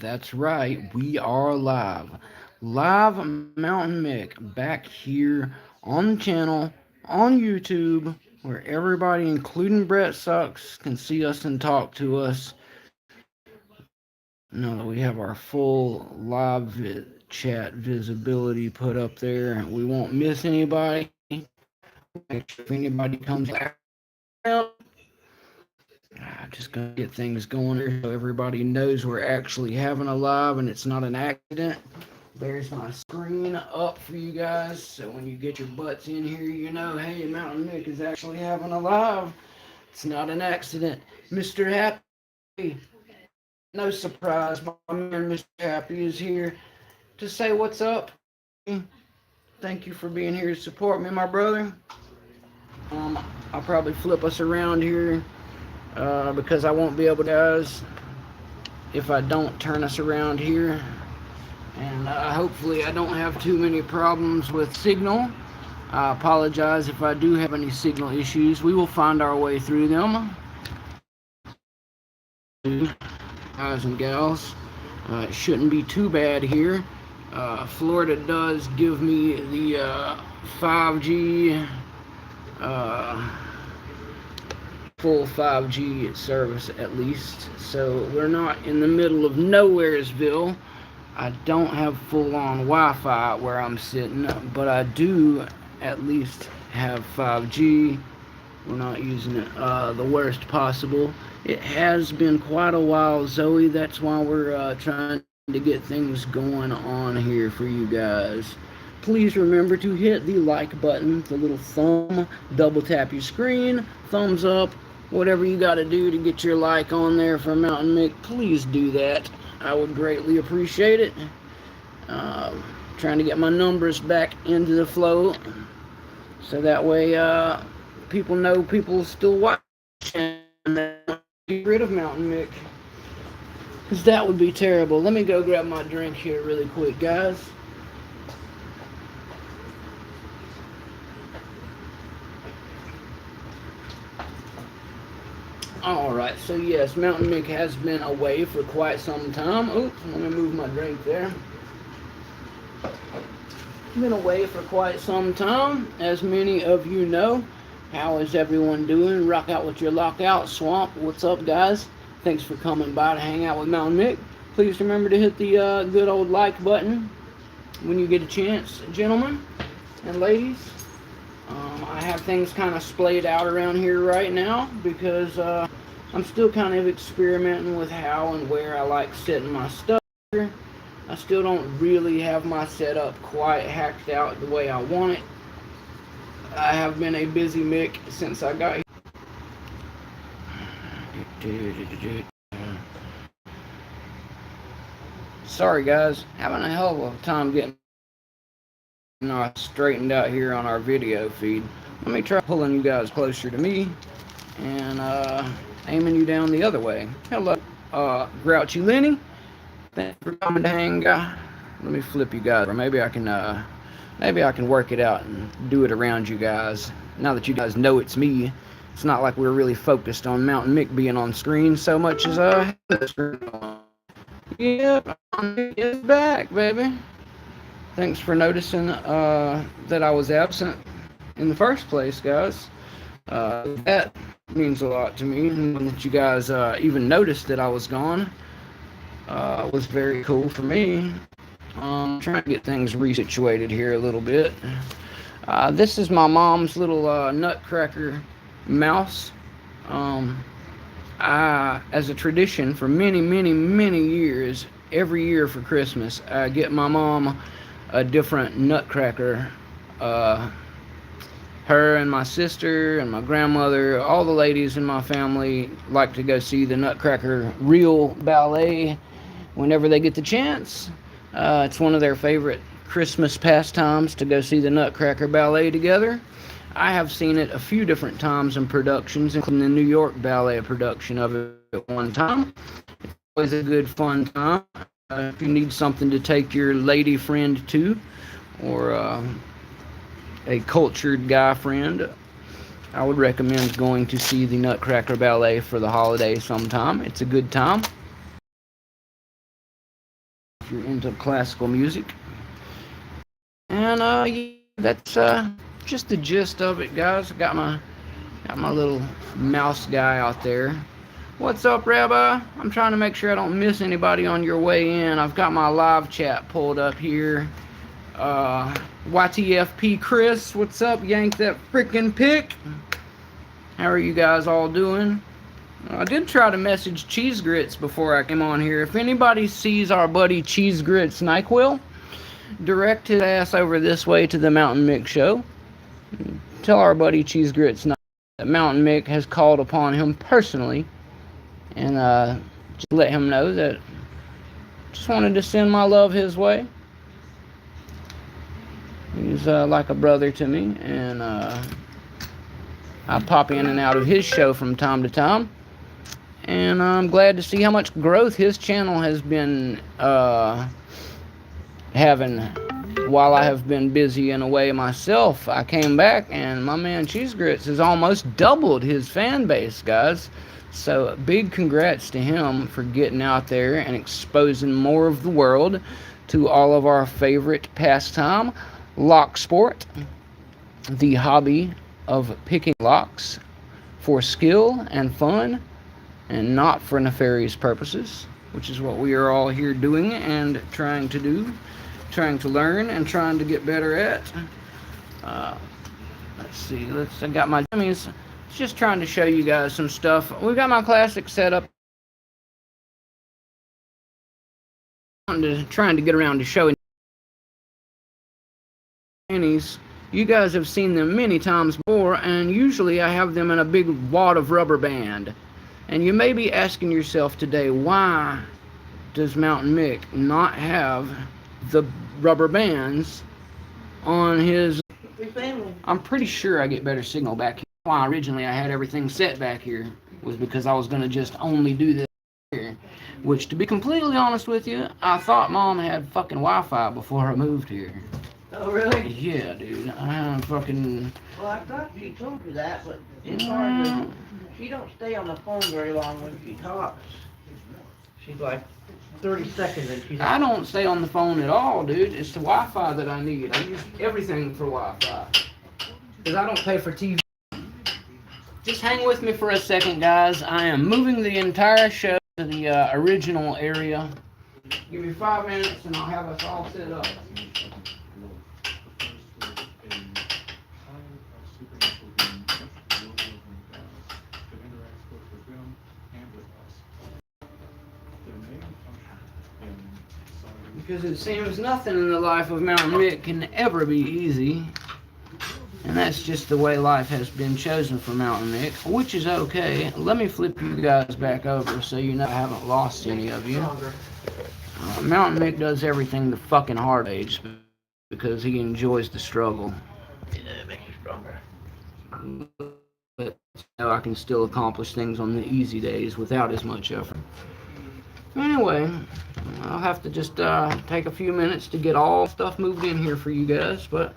That's right, we are live. Live Mountain1nM1ck back here on the channel, on YouTube, where everybody, including Brett Sucks, can see us and talk to us. Now that we have our full live chat visibility put up there, we won't miss anybody. Make sure if anybody comes around, I'm just going to get things going here so everybody knows we're actually having a live and it's not an accident. There's my screen up for you guys, so when you get your butts in here, you know, hey, Mountain1nM1ck is actually having a live. It's not an accident. Mr. Happy, no surprise, my man Mr. Happy is here to say what's up. Thank you for being here to support me, my brother. I'll probably flip us around here because I won't be able to, guys, if I don't turn us around here. And hopefully I don't have too many problems with signal. I apologize if I do have any signal issues. We will find our way through them. Guys and gals, it shouldn't be too bad here. Florida does give me the 5G, full 5G service at least. So we're not in the middle of nowheresville. I don't have full-on Wi-Fi where I'm sitting, but I do at least have 5G. We're not using it the worst possible. It has been quite a while, Zoe. That's why we're trying to get things going on here for you guys. Please remember to hit the like button, the little thumb, double tap your screen, thumbs up, whatever you got to do to get your like on there for Mountain1nM1ck. Please do that. I would greatly appreciate it. Trying to get my numbers back into the flow so that way people know people still watching and get rid of Mountain1nM1ck, because that would be terrible. Let me go grab my drink here really quick, guys. Alright, so yes, Mountain1nM1ck has been away for quite some time. Oops, let me move my drink there. Been away for quite some time, as many of you know. How is everyone doing? Rock out with your lockout. Swamp, what's up, guys? Thanks for coming by to hang out with Mountain1nM1ck. Please remember to hit the good old like button when you get a chance, gentlemen and ladies. I have things kind of splayed out around here right now because I'm still kind of experimenting with how and where I like setting my stuff here. I still don't really have my setup quite hacked out the way I want it. I have been a busy Mick since I got here. Sorry guys, having a hell of a time getting straightened out here on our video feed. Let me try pulling you guys closer to me and aiming you down the other way. Hello, Grouchy Lenny. Thanks for coming to hang. Let me flip you guys, or maybe I can work it out and do it around you guys. Now that you guys know it's me, it's not like we're really focused on Mountain1nM1ck being on screen so much as the screen. Yep, it's back, baby. Thanks for noticing that I was absent in the first place, guys. That means a lot to me. And that you guys even noticed that I was gone was very cool for me. Trying to get things resituated here a little bit. This is my mom's little nutcracker mouse. As a tradition for many years, every year for Christmas, I get my mom a different nutcracker. Her and my sister and my grandmother, all the ladies in my family like to go see the Nutcracker real ballet whenever they get the chance. It's one of their favorite Christmas pastimes to go see the Nutcracker ballet together. I have seen it a few different times in productions, including the New York ballet production of it at one time. It's always a good fun time. If you need something to take your lady friend to, or a cultured guy friend, I would recommend going to see the Nutcracker ballet for the holiday sometime. It's a good time. you're into classical music. And yeah, that's just the gist of it, guys. I got my little mouse guy out there. What's up, Rabbi? I'm trying to make sure I don't miss anybody on your way in. I've got my live chat pulled up here. YTFP Chris, what's up? Yank that freaking pick. How are you guys all doing? I did try to message Cheese Grits before I came on here. If anybody sees our buddy Cheese Grits NyQuil, direct his ass over this way to the Mounta1nM1ck show. Tell our buddy Cheese Grits that Mounta1nM1ck has called upon him personally, and just let him know that just wanted to send my love his way. He's like a brother to me, and I pop in and out of his show from time to time, and I'm glad to see how much growth his channel has been having while I have been busy and away myself. I came back, and my man Cheese Grits has almost doubled his fan base, guys. So big congrats to him for getting out there and exposing more of the world to all of our favorite pastime, lock sport, the hobby of picking locks for skill and fun and not for nefarious purposes, which is what we are all here doing and trying to do, trying to learn and trying to get better at. Let's see, I got my dummies. Just trying to show you guys some stuff. We've got my classic setup. Trying to get around to showing pennies. You guys have seen them many times before, and usually I have them in a big wad of rubber band. And you may be asking yourself today, why does Mounta1nM1ck not have the rubber bands on his... I'm pretty sure I get better signal back here. Why originally I had everything set back here was because I was going to just only do this here. Which, to be completely honest with you, I thought Mom had fucking Wi-Fi before I moved here. Oh, really? Yeah, dude. I fucking... Well, I thought she told you that, but it's hard to... She don't stay on the phone very long when she talks. She's like 30 seconds and she's... I don't stay on the phone at all, dude. It's the Wi-Fi that I need. I use everything for Wi-Fi. Because I don't pay for TV. Just hang with me for a second, guys. I am moving the entire show to the original area. Give me 5 minutes and I'll have us all set up. Because it seems nothing in the life of Mounta1nM1ck can ever be easy. And that's just the way life has been chosen for Mounta1nM1ck, which is okay. Let me flip you guys back over so you know I haven't lost any of you. Mounta1nM1ck does everything the fucking hard age because he enjoys the struggle. Yeah, it makes you stronger. But you know, I can still accomplish things on the easy days without as much effort. Anyway, I'll have to just take a few minutes to get all stuff moved in here for you guys, but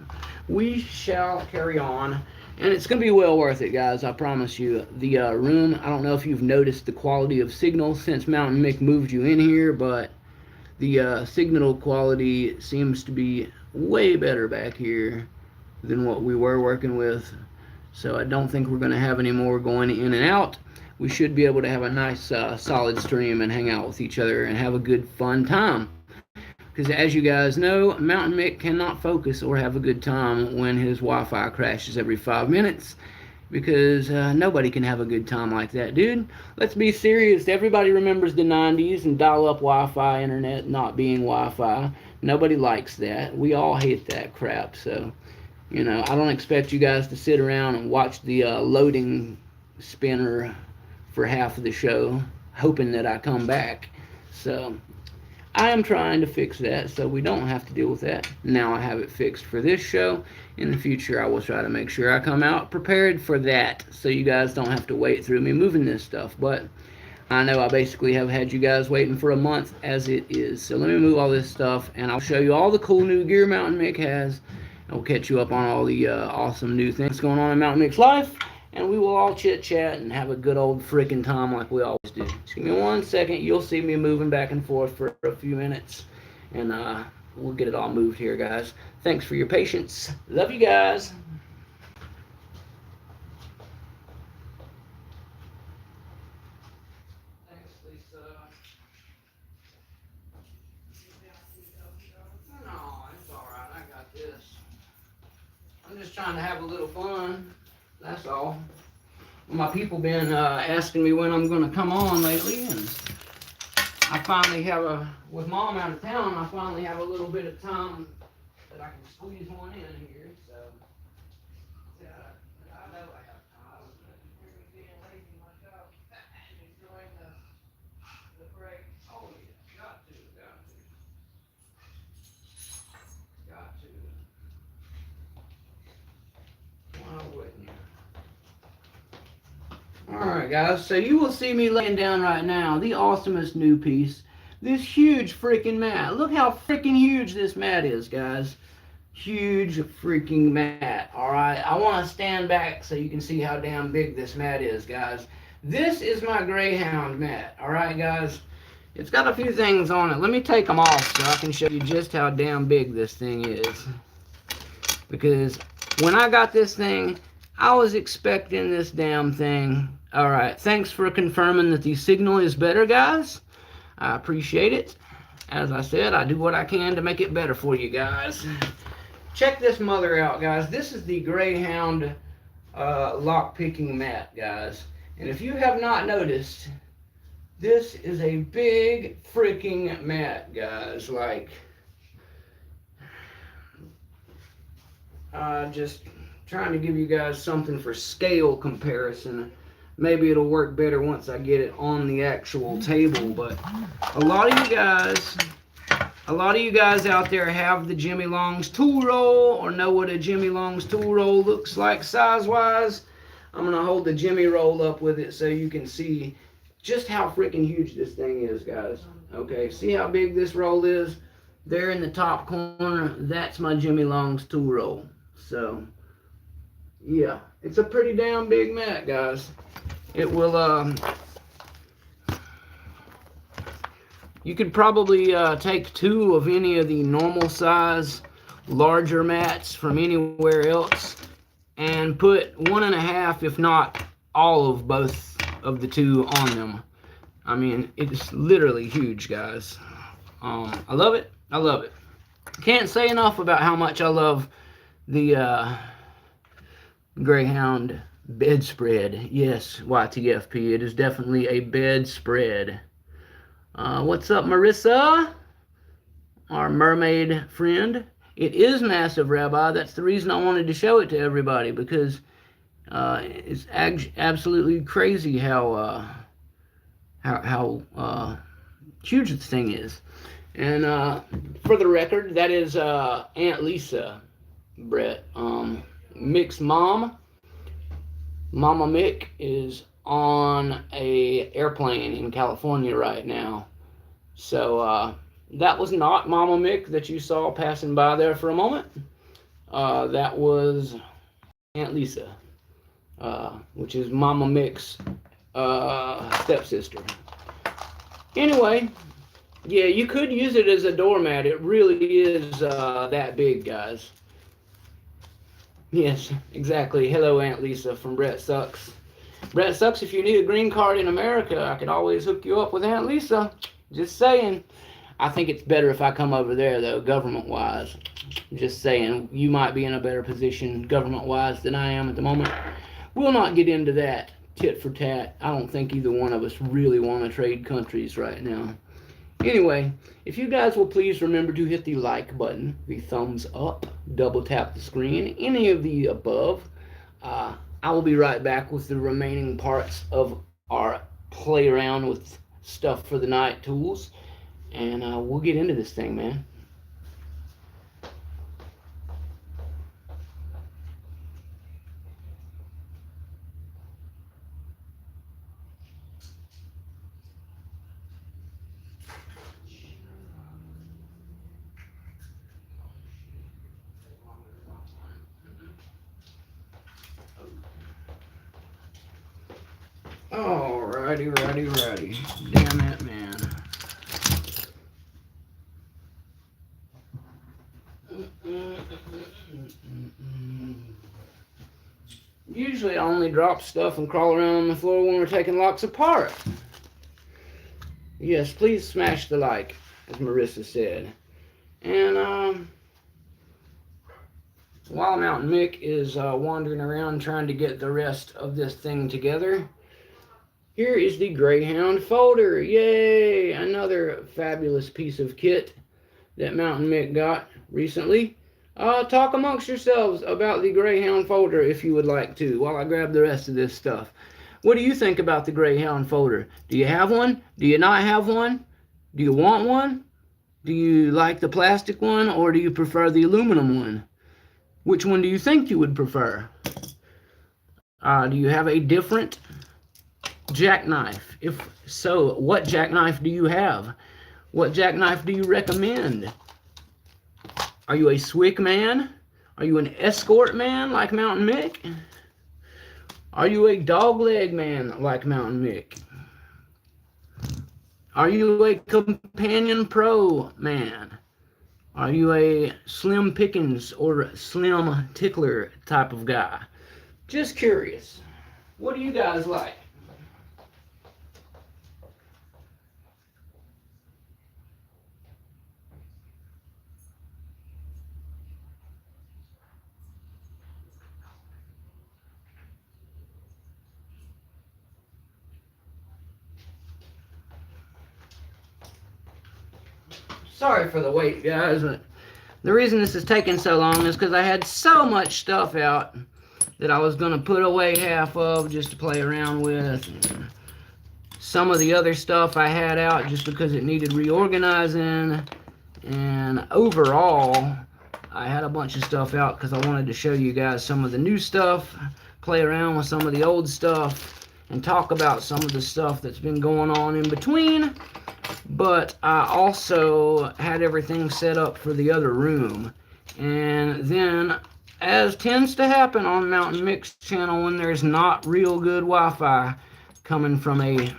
we shall carry on, and it's going to be well worth it, guys, I promise you. The room, I don't know if you've noticed the quality of signal since Mounta1nM1ck moved you in here, but the signal quality seems to be way better back here than what we were working with, so I don't think we're going to have any more going in and out. We should be able to have a nice solid stream and hang out with each other and have a good fun time. Because as you guys know, Mounta1nM1ck cannot focus or have a good time when his Wi-Fi crashes every 5 minutes. Because nobody can have a good time like that, dude. Let's be serious. Everybody remembers the 90s and dial-up Wi-Fi internet not being Wi-Fi. Nobody likes that. We all hate that crap. So, you know, I don't expect you guys to sit around and watch the loading spinner for half of the show, hoping that I come back. So I am trying to fix that so we don't have to deal with that. Now I have it fixed for this show. In the future, I will try to make sure I come out prepared for that so you guys don't have to wait through me moving this stuff. But I know I basically have had you guys waiting for a month as it is. So let me move all this stuff, and I'll show you all the cool new gear Mounta1nM1ck has. I'll catch you up on all the awesome new things going on in Mounta1nM1ck's life. And we will all chit-chat and have a good old freaking time like we always do. Just give me 1 second. You'll see me moving back and forth for a few minutes. and we'll get it all moved here, guys. Thanks for your patience. Love you guys. Thanks, Lisa. No, it's all right. I got this. I'm just trying to have a little fun. That's all. My people been asking me when I'm going to come on lately, and I finally have with Mom out of town, I finally have a little bit of time that I can squeeze one in here, so, yeah, I know I have time. You're being lazy myself, enjoying the break. Oh, yeah, got to. Why wouldn't you? Alright guys, so you will see me laying down right now the awesomest new piece. This huge freaking mat. Look how freaking huge this mat is, guys. Huge freaking mat. Alright, I want to stand back so you can see how damn big this mat is, guys. This is my Greyhound mat. Alright guys, it's got a few things on it. Let me take them off so I can show you just how damn big this thing is. Because when I got this thing, I was expecting this damn thing. Alright, thanks for confirming that the signal is better, guys. I appreciate it. As I said, I do what I can to make it better for you guys. Check this mother out, guys. This is the Greyhound lock-picking mat, guys. And if you have not noticed, this is a big freaking mat, guys. Like, just trying to give you guys something for scale comparison. Maybe it'll work better once I get it on the actual table, but a lot of you guys out there have the Jimmy Long's tool roll or know what a Jimmy Long's tool roll looks like size-wise. I'm going to hold the Jimmy roll up with it so you can see just how freaking huge this thing is, guys. Okay, see how big this roll is? There in the top corner, that's my Jimmy Long's tool roll. So, yeah, it's a pretty damn big mat, guys. It will, you could probably take two of any of the normal size larger mats from anywhere else and put 1.5, if not all of both of the two on them. I mean, it's literally huge, guys. I love it. I love it. Can't say enough about how much I love the Greyhound bedspread. Yes, YTFP, it is definitely a bedspread. What's up, Marissa? Our mermaid friend. It is massive, Rabbi. That's the reason I wanted to show it to everybody, because it's absolutely crazy how huge this thing is. And for the record, that is Aunt Lisa, Brett. Mick's mom, Mama Mick, is on a airplane in California right now. So that was not Mama Mick that you saw passing by there for a moment. That was Aunt Lisa, which is Mama Mick's stepsister. Anyway, yeah, you could use it as a doormat. It really is that big, guys. Yes, exactly. Hello, Aunt Lisa from Brett Sucks. Brett Sucks, if you need a green card in America, I could always hook you up with Aunt Lisa. Just saying. I think it's better if I come over there, though, government-wise. Just saying. You might be in a better position government-wise than I am at the moment. We'll not get into that tit for tat. I don't think either one of us really want to trade countries right now. Anyway, if you guys will please remember to hit the like button, the thumbs up, double tap the screen, any of the above. I will be right back with the remaining parts of our play around with stuff for the night tools, and we'll get into this thing, man. Righty. Damn it, man. Usually I only drop stuff and crawl around on the floor when we're taking locks apart. Yes, please smash the like, as Marissa said. And while Mounta1nM1ck is wandering around trying to get the rest of this thing together, here is the Greyhound folder. Yay! Another fabulous piece of kit that Mounta1nM1ck got recently. Talk amongst yourselves about the Greyhound folder if you would like to, while I grab the rest of this stuff. What do you think about the Greyhound folder? Do you have one? Do you not have one? Do you want one? Do you like the plastic one, or do you prefer the aluminum one? Which one do you think you would prefer? Do you have a different jackknife? If so, what jackknife do you have? What jackknife do you recommend? Are you a Swick man? Are you an escort man like Mounta1nM1ck? Are you a dogleg man like Mounta1nM1ck? Are you a companion pro man? Are you a slim pickings or slim tickler type of guy? Just curious. What do you guys like? Sorry for the wait, guys. The reason this is taking so long is because I had so much stuff out that I was going to put away half of just to play around with. Some of the other stuff I had out just because it needed reorganizing. And overall, I had a bunch of stuff out because I wanted to show you guys some of the new stuff, play around with some of the old stuff, and talk about some of the stuff that's been going on in between. But I also had everything set up for the other room. And then, as tends to happen on Mounta1nM1ck's channel when there's not real good Wi-Fi coming from a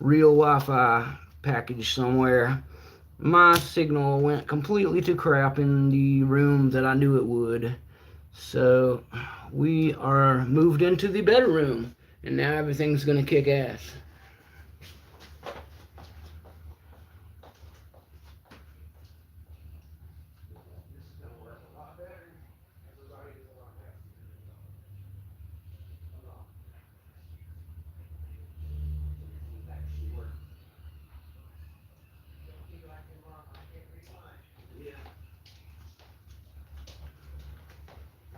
real Wi-Fi package somewhere, my signal went completely to crap in the room that I knew it would. So we are moved into the better room, and now everything's going to kick ass.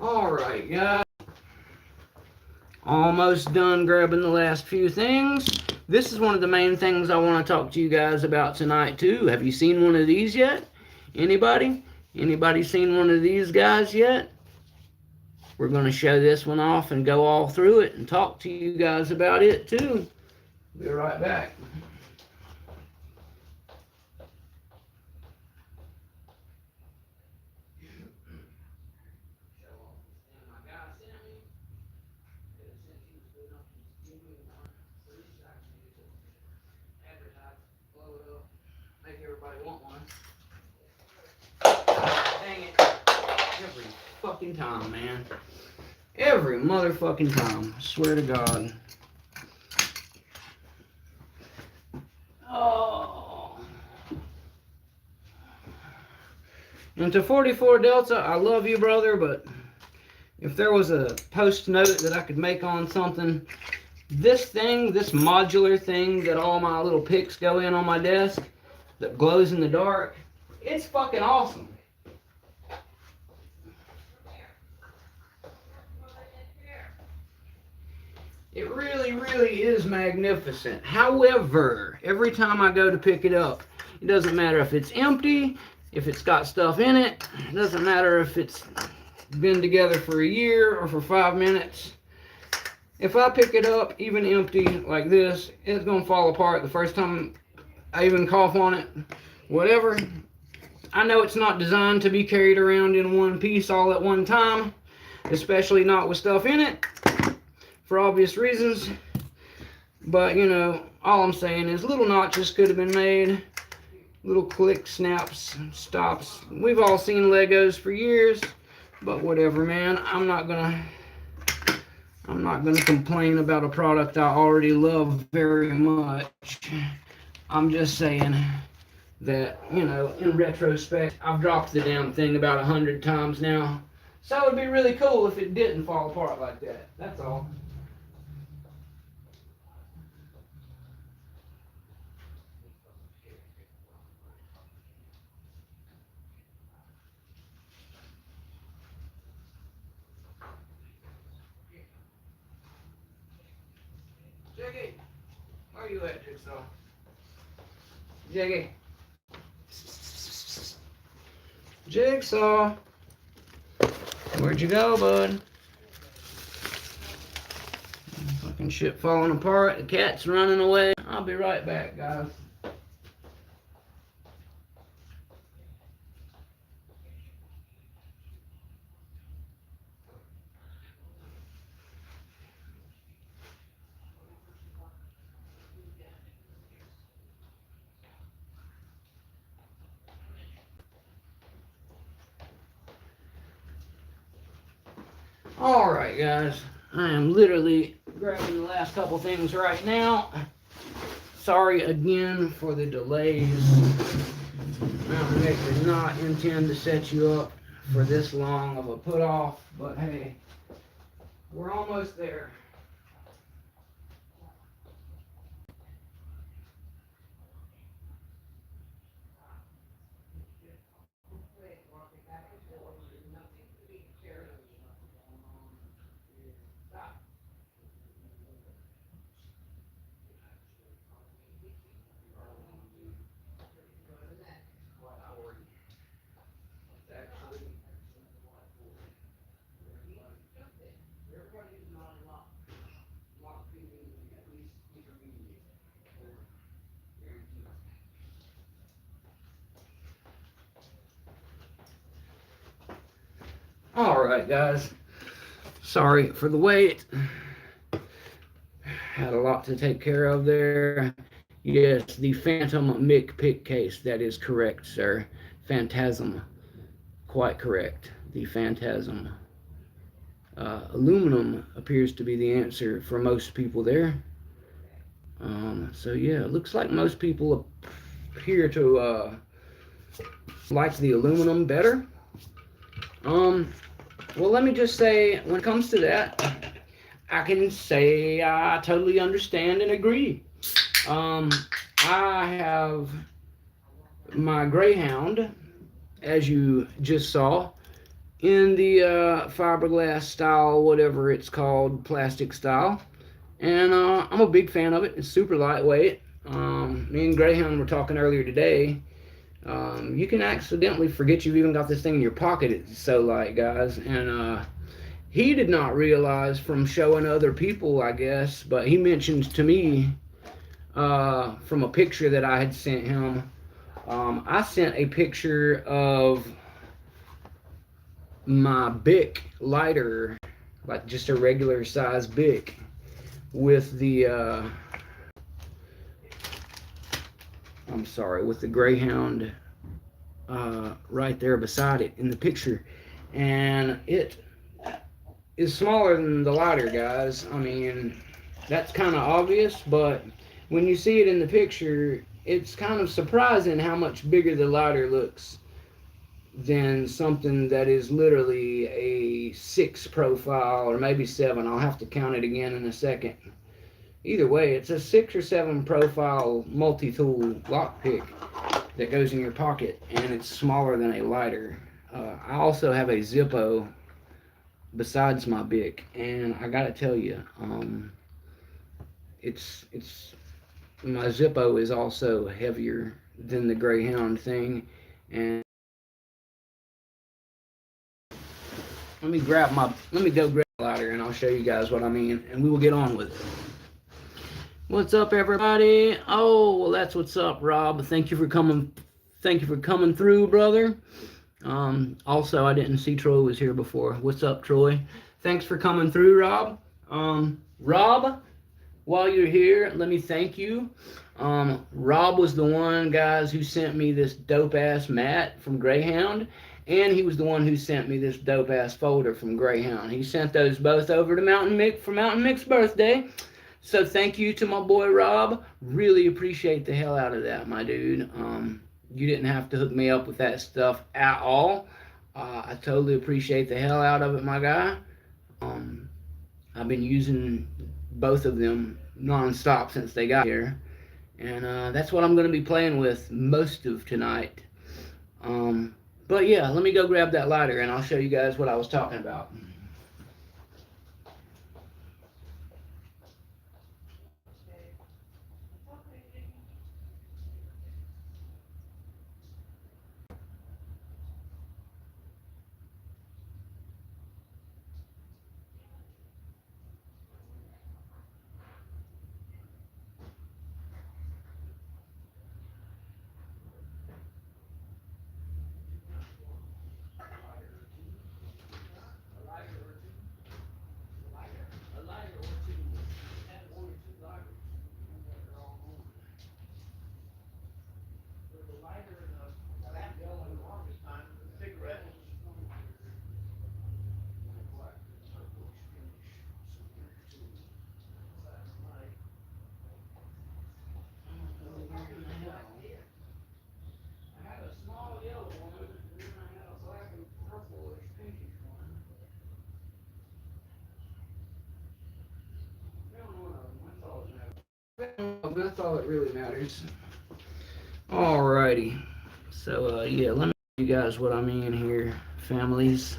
Alright, guys. Almost done grabbing the last few things. This is one of the main things I want to talk to you guys about tonight, too. Have you seen one of these yet? Anybody? Anybody seen one of these guys yet? We're going to show this one off and go all through it and talk to you guys about it, too. Be right back. Everybody want one. Dang it. Every fucking time, man. Every motherfucking time. I swear to God. Oh. And to 44 Delta, I love you, brother, but if there was a post note that I could make on something, this thing, this modular thing that all my little picks go in on my desk, that glows in the dark, it's fucking awesome. It really, really is magnificent. However, every time I go to pick it up, it doesn't matter if it's empty, if it's got stuff in it, it doesn't matter if it's been together for a year or for 5 minutes. If I pick it up, even empty like this, it's going to fall apart the first time I even cough on it. Whatever. I know it's not designed to be carried around in one piece all at one time, especially not with stuff in it, for obvious reasons. But, you know, all I'm saying is little notches could have been made little click, snaps, stops. We've all seen Legos for years, but whatever, man. I'm not gonna complain about a product I already love very much. I'm just saying that, you know, in retrospect, I've dropped the damn thing about 100 times now. So it would be really cool if it didn't fall apart like that. That's all. Jiggy, where are you at, Jigsaw? Jiggy. Jigsaw. Where'd you go, bud? Fucking shit falling apart. The cat's running away. I'll be right back, guys. Alright, guys. I am literally grabbing the last couple things right now. Sorry again for the delays. Mounta1nM1ck did not intend to set you up for this long of a put off, but hey, we're almost there. Alright, guys. Sorry for the wait. Had a lot to take care of there. Yes, the Mounta1nM1ck case. That is correct, sir. Phantasm. Quite correct. The Phantasm. Aluminum appears to be the answer for most people there. So yeah, it looks like most people appear to like the aluminum better. Well, let me just say, when it comes to that, I can say I totally understand and agree. I have my Greyhound, as you just saw, in the fiberglass style, whatever it's called, plastic style. And I'm a big fan of it. It's super lightweight. Me and Greyhound were talking earlier today. You can accidentally forget you've even got this thing in your pocket. It's so light, guys. And he did not realize from showing other people, I guess, but he mentioned to me from a picture that I had sent him. I sent a picture of my Bic lighter, like just a regular size Bic, with the with the Greyhound right there beside it in the picture, and it is smaller than the lighter, guys. I mean, that's kind of obvious, but when you see it in the picture, it's kind of surprising how much bigger the lighter looks than something that is literally a 6 profile, or maybe 7. I'll have to count it again in a second. Either way, it's a 6 or 7 profile multi-tool lockpick that goes in your pocket, and it's smaller than a lighter. I also have a Zippo besides my Bic, and I gotta tell you, it's my Zippo is also heavier than the Greyhound thing. And let me go grab the lighter, and I'll show you guys what I mean, and we will get on with it. What's up, everybody? Oh, well, that's what's up, Rob. Thank you for coming through, brother. Also, I didn't see Troy was here before. What's up, Troy? Thanks for coming through, Rob. Rob, while you're here, let me thank you. Rob was the one, guys, who sent me this dope ass mat from Greyhound, and he was the one who sent me this dope ass folder from Greyhound. He sent those both over to Mounta1nM1ck for Mounta1nM1ck's birthday. So thank you to my boy Rob. Really appreciate the hell out of that, my dude. You didn't have to hook me up with that stuff at all. I totally appreciate the hell out of it, my guy. Um, I've been using both of them non-stop since they got here. And that's what I'm going to be playing with most of tonight. But yeah, let me go grab that lighter and I'll show you guys what I was talking about. That's all that really matters. Alrighty. So, yeah, let me show you guys what I mean here, families.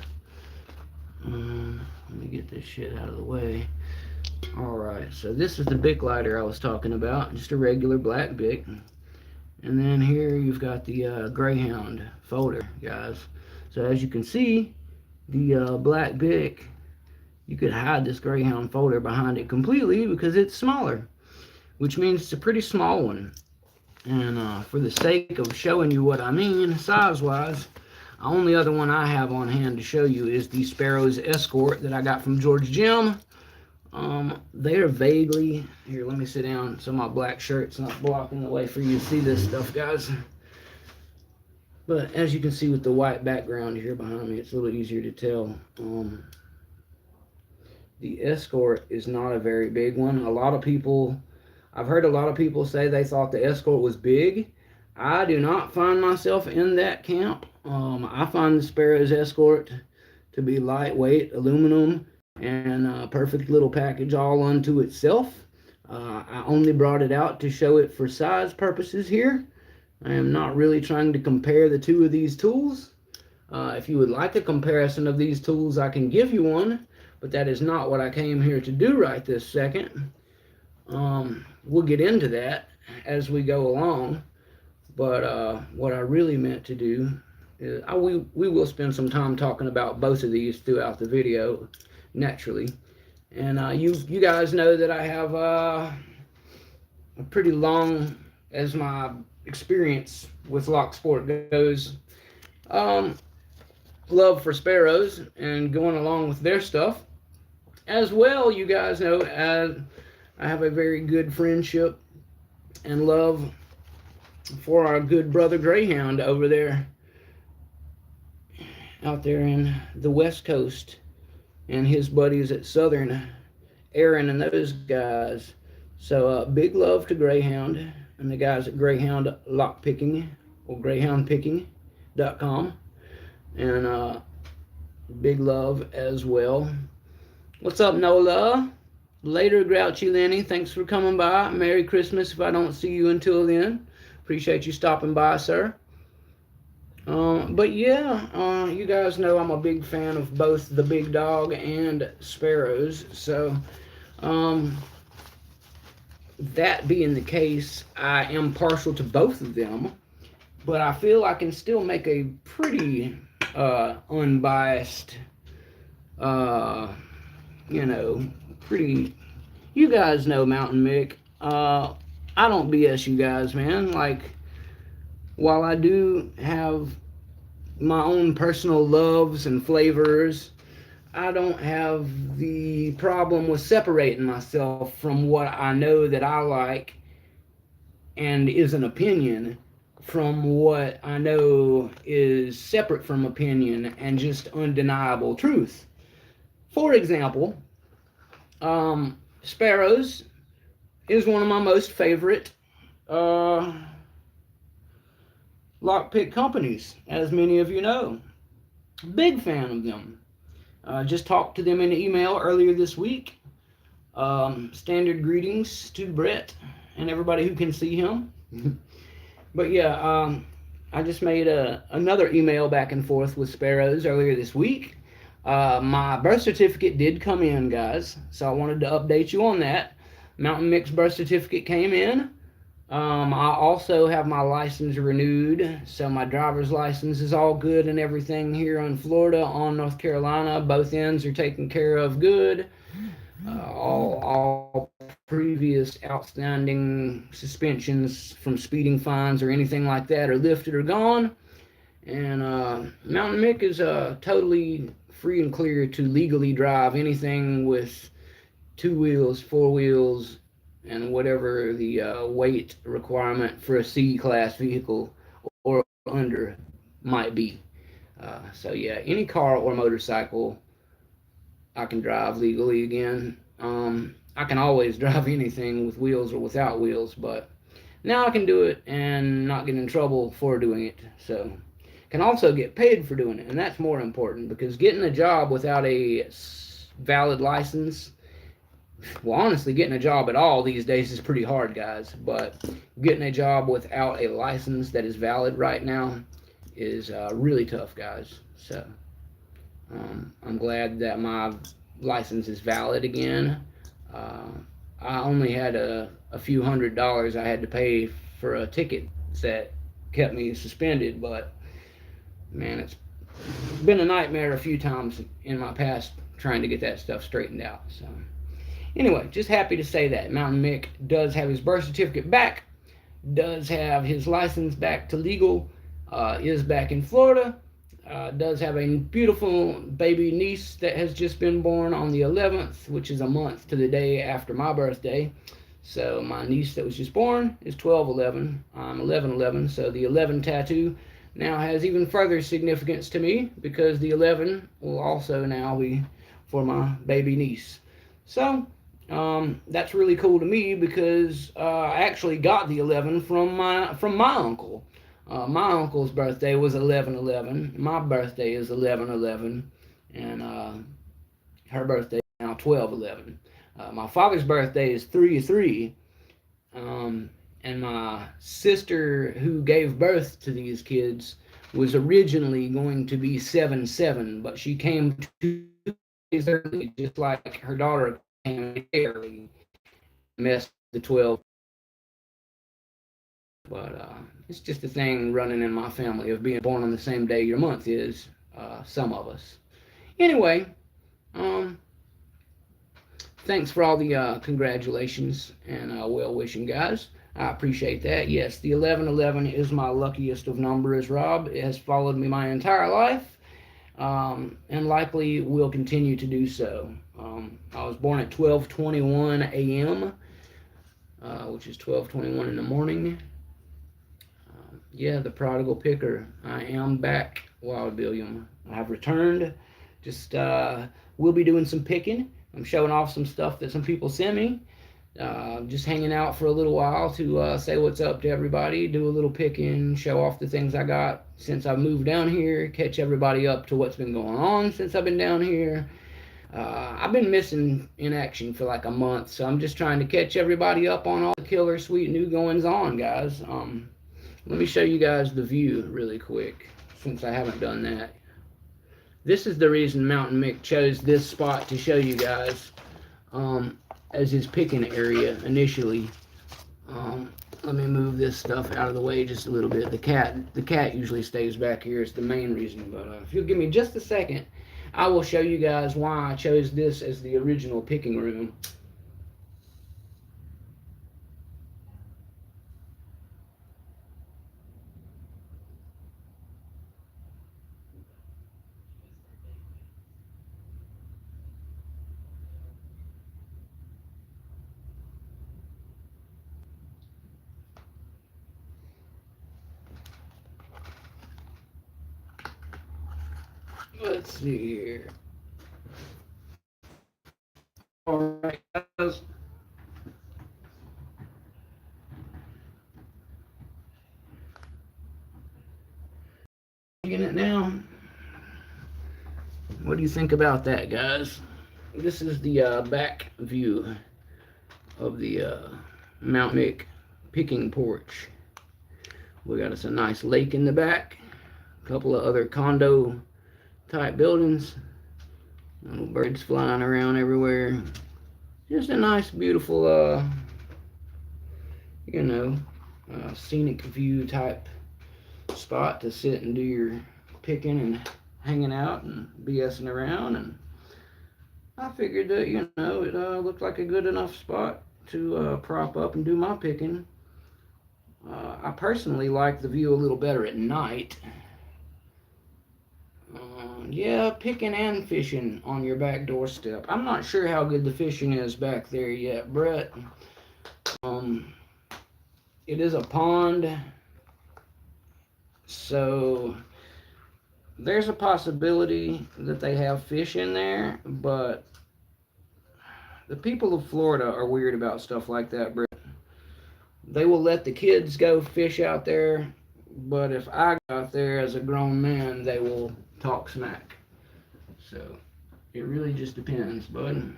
Let me get this shit out of the way. Alright, so this is the Bic lighter I was talking about. Just a regular black Bic. And then here you've got the Greyhound folder, guys. So as you can see, the black Bic, you could hide this Greyhound folder behind it completely because it's smaller, which means it's a pretty small one. And for the sake of showing you what I mean, size-wise, the only other one I have on hand to show you is the Sparrows Escort that I got from George Jim. They are vaguely... Here, let me sit down so my black shirt's not blocking the way for you to see this stuff, guys. But as you can see with the white background here behind me, it's a little easier to tell. The Escort is not a very big one. I've heard a lot of people say they thought the Escort was big. I do not find myself in that camp. I find the Sparrows Escort to be lightweight, aluminum, and a perfect little package all unto itself. I only brought it out to show it for size purposes here. I am not really trying to compare the two of these tools. If you would like a comparison of these tools, I can give you one, but that is not what I came here to do right this second. We'll get into that as we go along, but what I really meant to do is we will spend some time talking about both of these throughout the video, naturally. And you guys know that I have a pretty long, as my experience with lock sport goes, love for Sparrows and going along with their stuff. As well, you guys know, I have a very good friendship and love for our good brother Greyhound over there, out there in the West Coast, and his buddies at Southern, Aaron and those guys. So big love to Greyhound and the guys at Greyhound Lockpicking or GreyhoundPicking.com, and big love as well. What's up, Nola? Later, Grouchy Lenny. Thanks for coming by. Merry Christmas if I don't see you until then. Appreciate you stopping by, sir. But yeah, you guys know I'm a big fan of both the Big Dog and Sparrows. So, that being the case, I am partial to both of them. But I feel I can still make a pretty unbiased, pretty... You guys know Mounta1nM1ck. I don't BS you guys, man. Like, while I do have my own personal loves and flavors, I don't have the problem with separating myself from what I know that I like and is an opinion from what I know is separate from opinion and just undeniable truth. For example, sparrows is one of my most favorite uh, lockpick companies, as many of you know. Big fan of them. Just talked to them in an email earlier this week. Standard greetings to Brett and everybody who can see him. But yeah, I just made another email back and forth with Sparrows earlier this week. My birth certificate did come in, guys, so I wanted to update you on that. Mounta1nM1ck's birth certificate came in. I also have my license renewed, so my driver's license is all good and everything here in Florida, on North Carolina. Both ends are taken care of good. All previous outstanding suspensions from speeding fines or anything like that are lifted or gone. And Mounta1nM1ck is totally free and clear to legally drive anything with 2 wheels, 4 wheels, and whatever the weight requirement for a C class vehicle or under might be. So yeah, any car or motorcycle I can drive legally again. I can always drive anything with wheels or without wheels, but now I can do it and not get in trouble for doing it. So can also get paid for doing it, and that's more important, because getting a job without a valid license, well, honestly, getting a job at all these days is pretty hard, guys. But getting a job without a license that is valid right now is really tough, guys. So I'm glad that my license is valid again. Uh, I only had a few $100s I had to pay for a ticket that kept me suspended, but man, it's been a nightmare a few times in my past trying to get that stuff straightened out. So anyway, just happy to say that Mounta1nM1ck does have his birth certificate back, does have his license back to legal, is back in Florida, does have a beautiful baby niece that has just been born on the 11th, which is a month to the day after my birthday. So my niece that was just born is 12/11. I'm 11/11, so the 11 tattoo now has even further significance to me, because the 11 will also now be for my baby niece. So that's really cool to me, because I actually got the 11 from my uncle. My uncle's birthday was 11/11. My birthday is 11/11, and her birthday is now 12/11. My father's birthday is 3/3, and my sister, who gave birth to these kids, was originally going to be 7/7, but she came 2 days early, just like her daughter came early, messed the 12. But it's just a thing running in my family of being born on the same day your month is, some of us. Anyway, um, thanks for all the congratulations and well wishing, guys. I appreciate that. Yes, the 11/11 is my luckiest of numbers, Rob. It has followed me my entire life, and likely will continue to do so. I was born at 12:21 a.m., which is 12:21 in the morning. Yeah, the prodigal picker. I am back, Wild William. I've returned. Just we'll be doing some picking. I'm showing off some stuff that some people sent me. Just hanging out for a little while to say what's up to everybody, do a little picking, show off the things I got since I moved down here, catch everybody up to what's been going on since I've been down here. I've been missing in action for like a month, so I'm just trying to catch everybody up on all the killer sweet new goings on, guys. Let me show you guys the view really quick, since I haven't done that. This is the reason Mounta1nM1ck chose this spot to show you guys, as his picking area initially. Let me move this stuff out of the way just a little bit. The cat usually stays back here. It's the main reason. But if you'll give me just a second, I will show you guys why I chose this as the original picking room. Let's see here. All right, guys. In it now. What do you think about that, guys? This is the back view of the Mounta1nM1ck picking porch. We got us a nice lake in the back, a couple of other condo type buildings, little birds flying around everywhere. Just a nice, beautiful, scenic view type spot to sit and do your picking and hanging out and BSing around. And I figured that, it looked like a good enough spot to prop up and do my picking. I personally like the view a little better at night. Yeah, picking and fishing on your back doorstep. I'm not sure how good the fishing is back there yet, Brett. It is a pond, so there's a possibility that they have fish in there, but the people of Florida are weird about stuff like that, Brett. They will let the kids go fish out there, but if I go out there as a grown man, they will talk smack. So it really just depends, bud.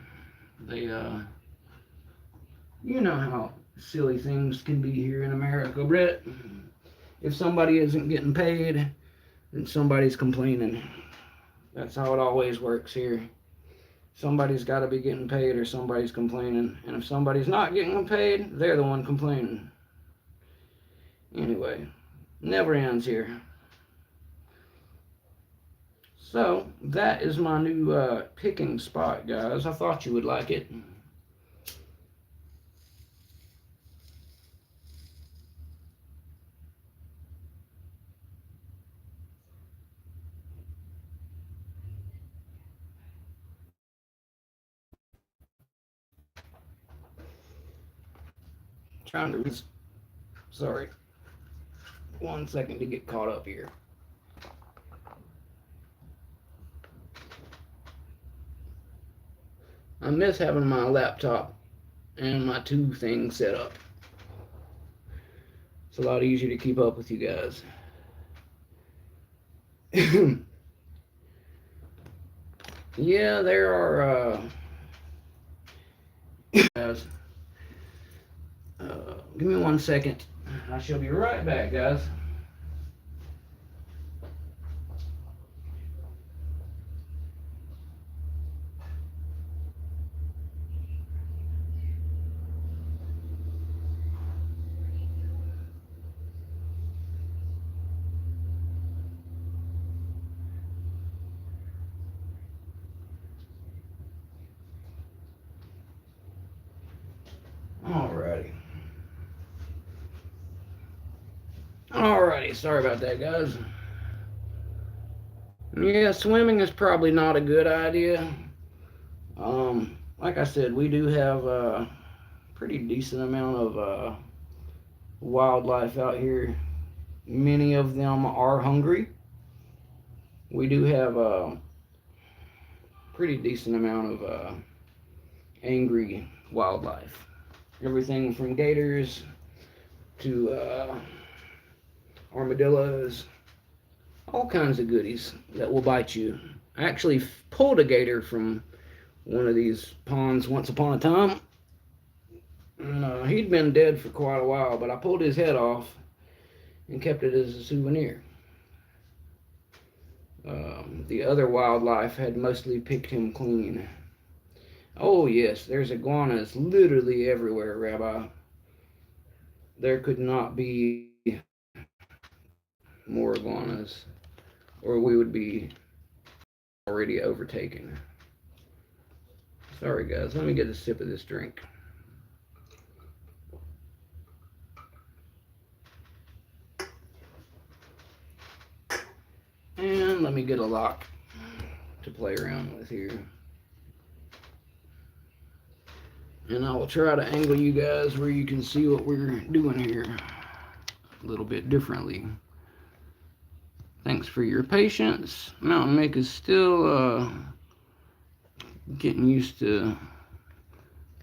They, you know how silly things can be here in America, Brett. If somebody isn't getting paid, then somebody's complaining. That's how it always works here. Somebody's got to be getting paid or somebody's complaining. And if somebody's not getting paid, they're the one complaining. Anyway, never ends here. So, that is my new picking spot, guys. I thought you would like it. Trying to... Sorry. 1 second to get caught up here. I miss having my laptop and my two things set up. It's a lot easier to keep up with you guys. Yeah, there are guys. Give me 1 second. I shall be right back, guys. Alrighty, sorry about that, guys. Yeah, swimming is probably not a good idea. Like I said, we do have a pretty decent amount of wildlife out here. Many of them are hungry. We do have a pretty decent amount of angry wildlife. Everything from gators to armadillos, all kinds of goodies that will bite you. I actually pulled a gator from one of these ponds once upon a time. And, he'd been dead for quite a while, but I pulled his head off and kept it as a souvenir. The other wildlife had mostly picked him clean. Oh yes, there's iguanas literally everywhere, Rabbi. There could not be more iguanas, or we would be already overtaken. Sorry guys, let me get a sip of this drink. And let me get a lock to play around with here. And I will try to angle you guys where you can see what we're doing here a little bit differently. Thanks for your patience. Mountain1nM1ck is still getting used to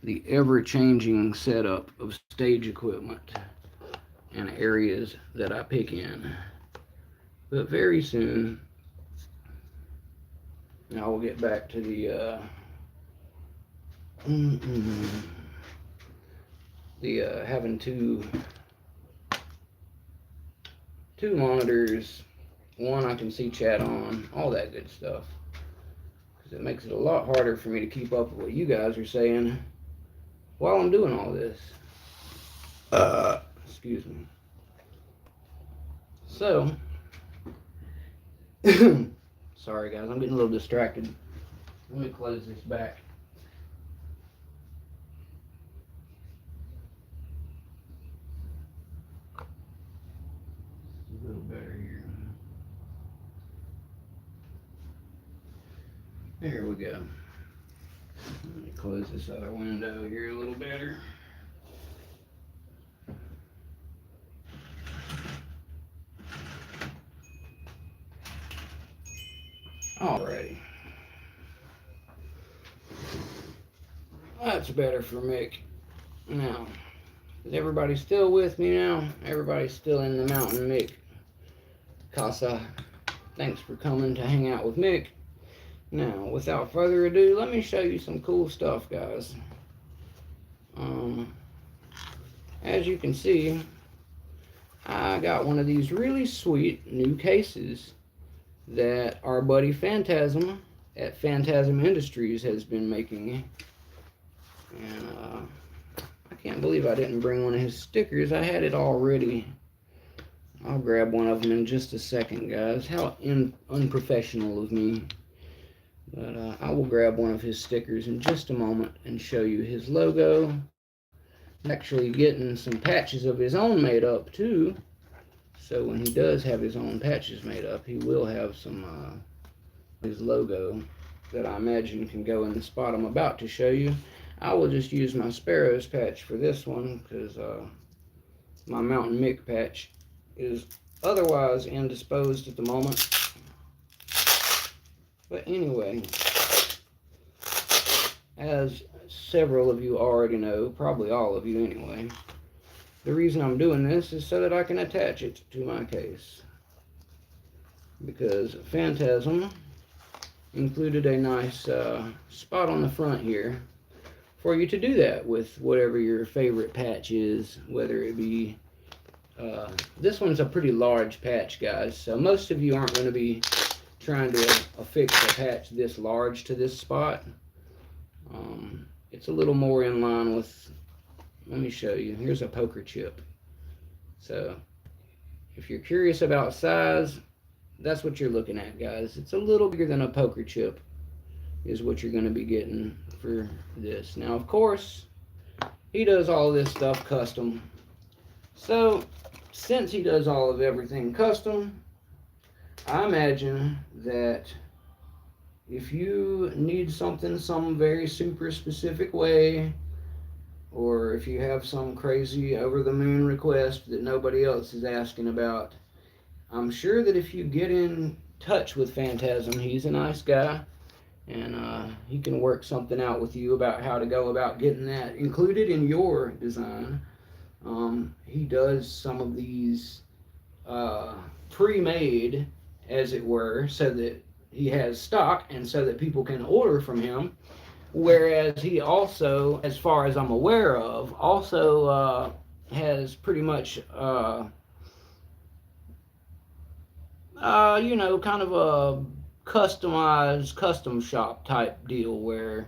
the ever-changing setup of stage equipment and areas that I pick in. But very soon, I will get back to the having two monitors, one I can see chat on, all that good stuff. Because it makes it a lot harder for me to keep up with what you guys are saying while I'm doing all this. Excuse me. So, sorry guys, I'm getting a little distracted. Let me close this back. A little better here. There we go. Let me close this other window here a little better. Alrighty. That's better for Mick. Now, is everybody still with me now? Everybody's still in the Mounta1nM1ck casa. Thanks for coming to hang out with Mick. Now, without further ado, let me show you some cool stuff, guys. As you can see, I got one of these really sweet new cases that our buddy Phantasm at Phantasm Industries has been making. And I can't believe I didn't bring one of his stickers. I had it all ready. I'll grab one of them in just a second, guys. How unprofessional of me. But I will grab one of his stickers in just a moment and show you his logo. He's actually getting some patches of his own made up too. So when he does have his own patches made up, he will have some his logo that I imagine can go in the spot I'm about to show you. I will just use my Sparrows patch for this one because my Mounta1nM1ck patch is otherwise indisposed at the moment. But anyway, as several of you already know, probably all of you anyway, the reason I'm doing this is so that I can attach it to my case. Because Phantasm included a nice spot on the front here for you to do that with whatever your favorite patch is, whether it be this one's a pretty large patch, guys, so most of you aren't going to be trying to affix a patch this large to this spot. It's a little more in line with, let me show you, here's a poker chip. So if you're curious about size, that's what you're looking at, guys. It's a little bigger than a poker chip is what you're going to be getting for this. Now, of course, he does all this stuff custom. So since he does all of everything custom, I imagine that if you need something some very super specific way, or if you have some crazy over-the-moon request that nobody else is asking about, I'm sure that if you get in touch with Phantasm, he's a nice guy, and he can work something out with you about how to go about getting that included in your design. He does some of these pre-made, as it were, so that he has stock and so that people can order from him. Whereas he also, as far as I'm aware of, also has pretty much, you know, kind of a customized custom shop type deal where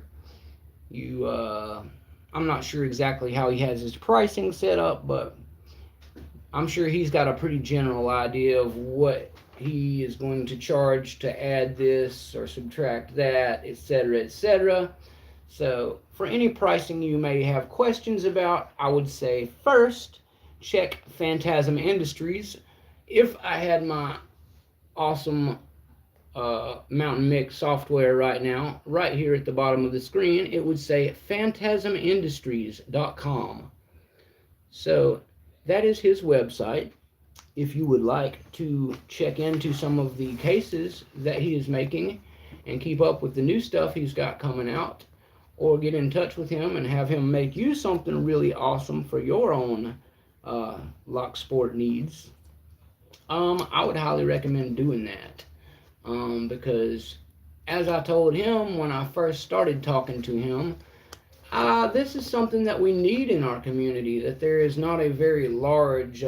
you, I'm not sure exactly how he has his pricing set up, but I'm sure he's got a pretty general idea of what he is going to charge to add this or subtract that, etc., etc. So for any pricing you may have questions about, I would say first check Phantasm Industries. If I had my awesome Mounta1nM1ck software right now, right here at the bottom of the screen, it would say phantasmindustries.com. So that is his website. if you would like to check into some of the cases that he is making and keep up with the new stuff he's got coming out, or get in touch with him and have him make you something really awesome for your own lock sport needs, I would highly recommend doing that. Because as I told him when I first started talking to him, this is something that we need in our community, that there is not a very large,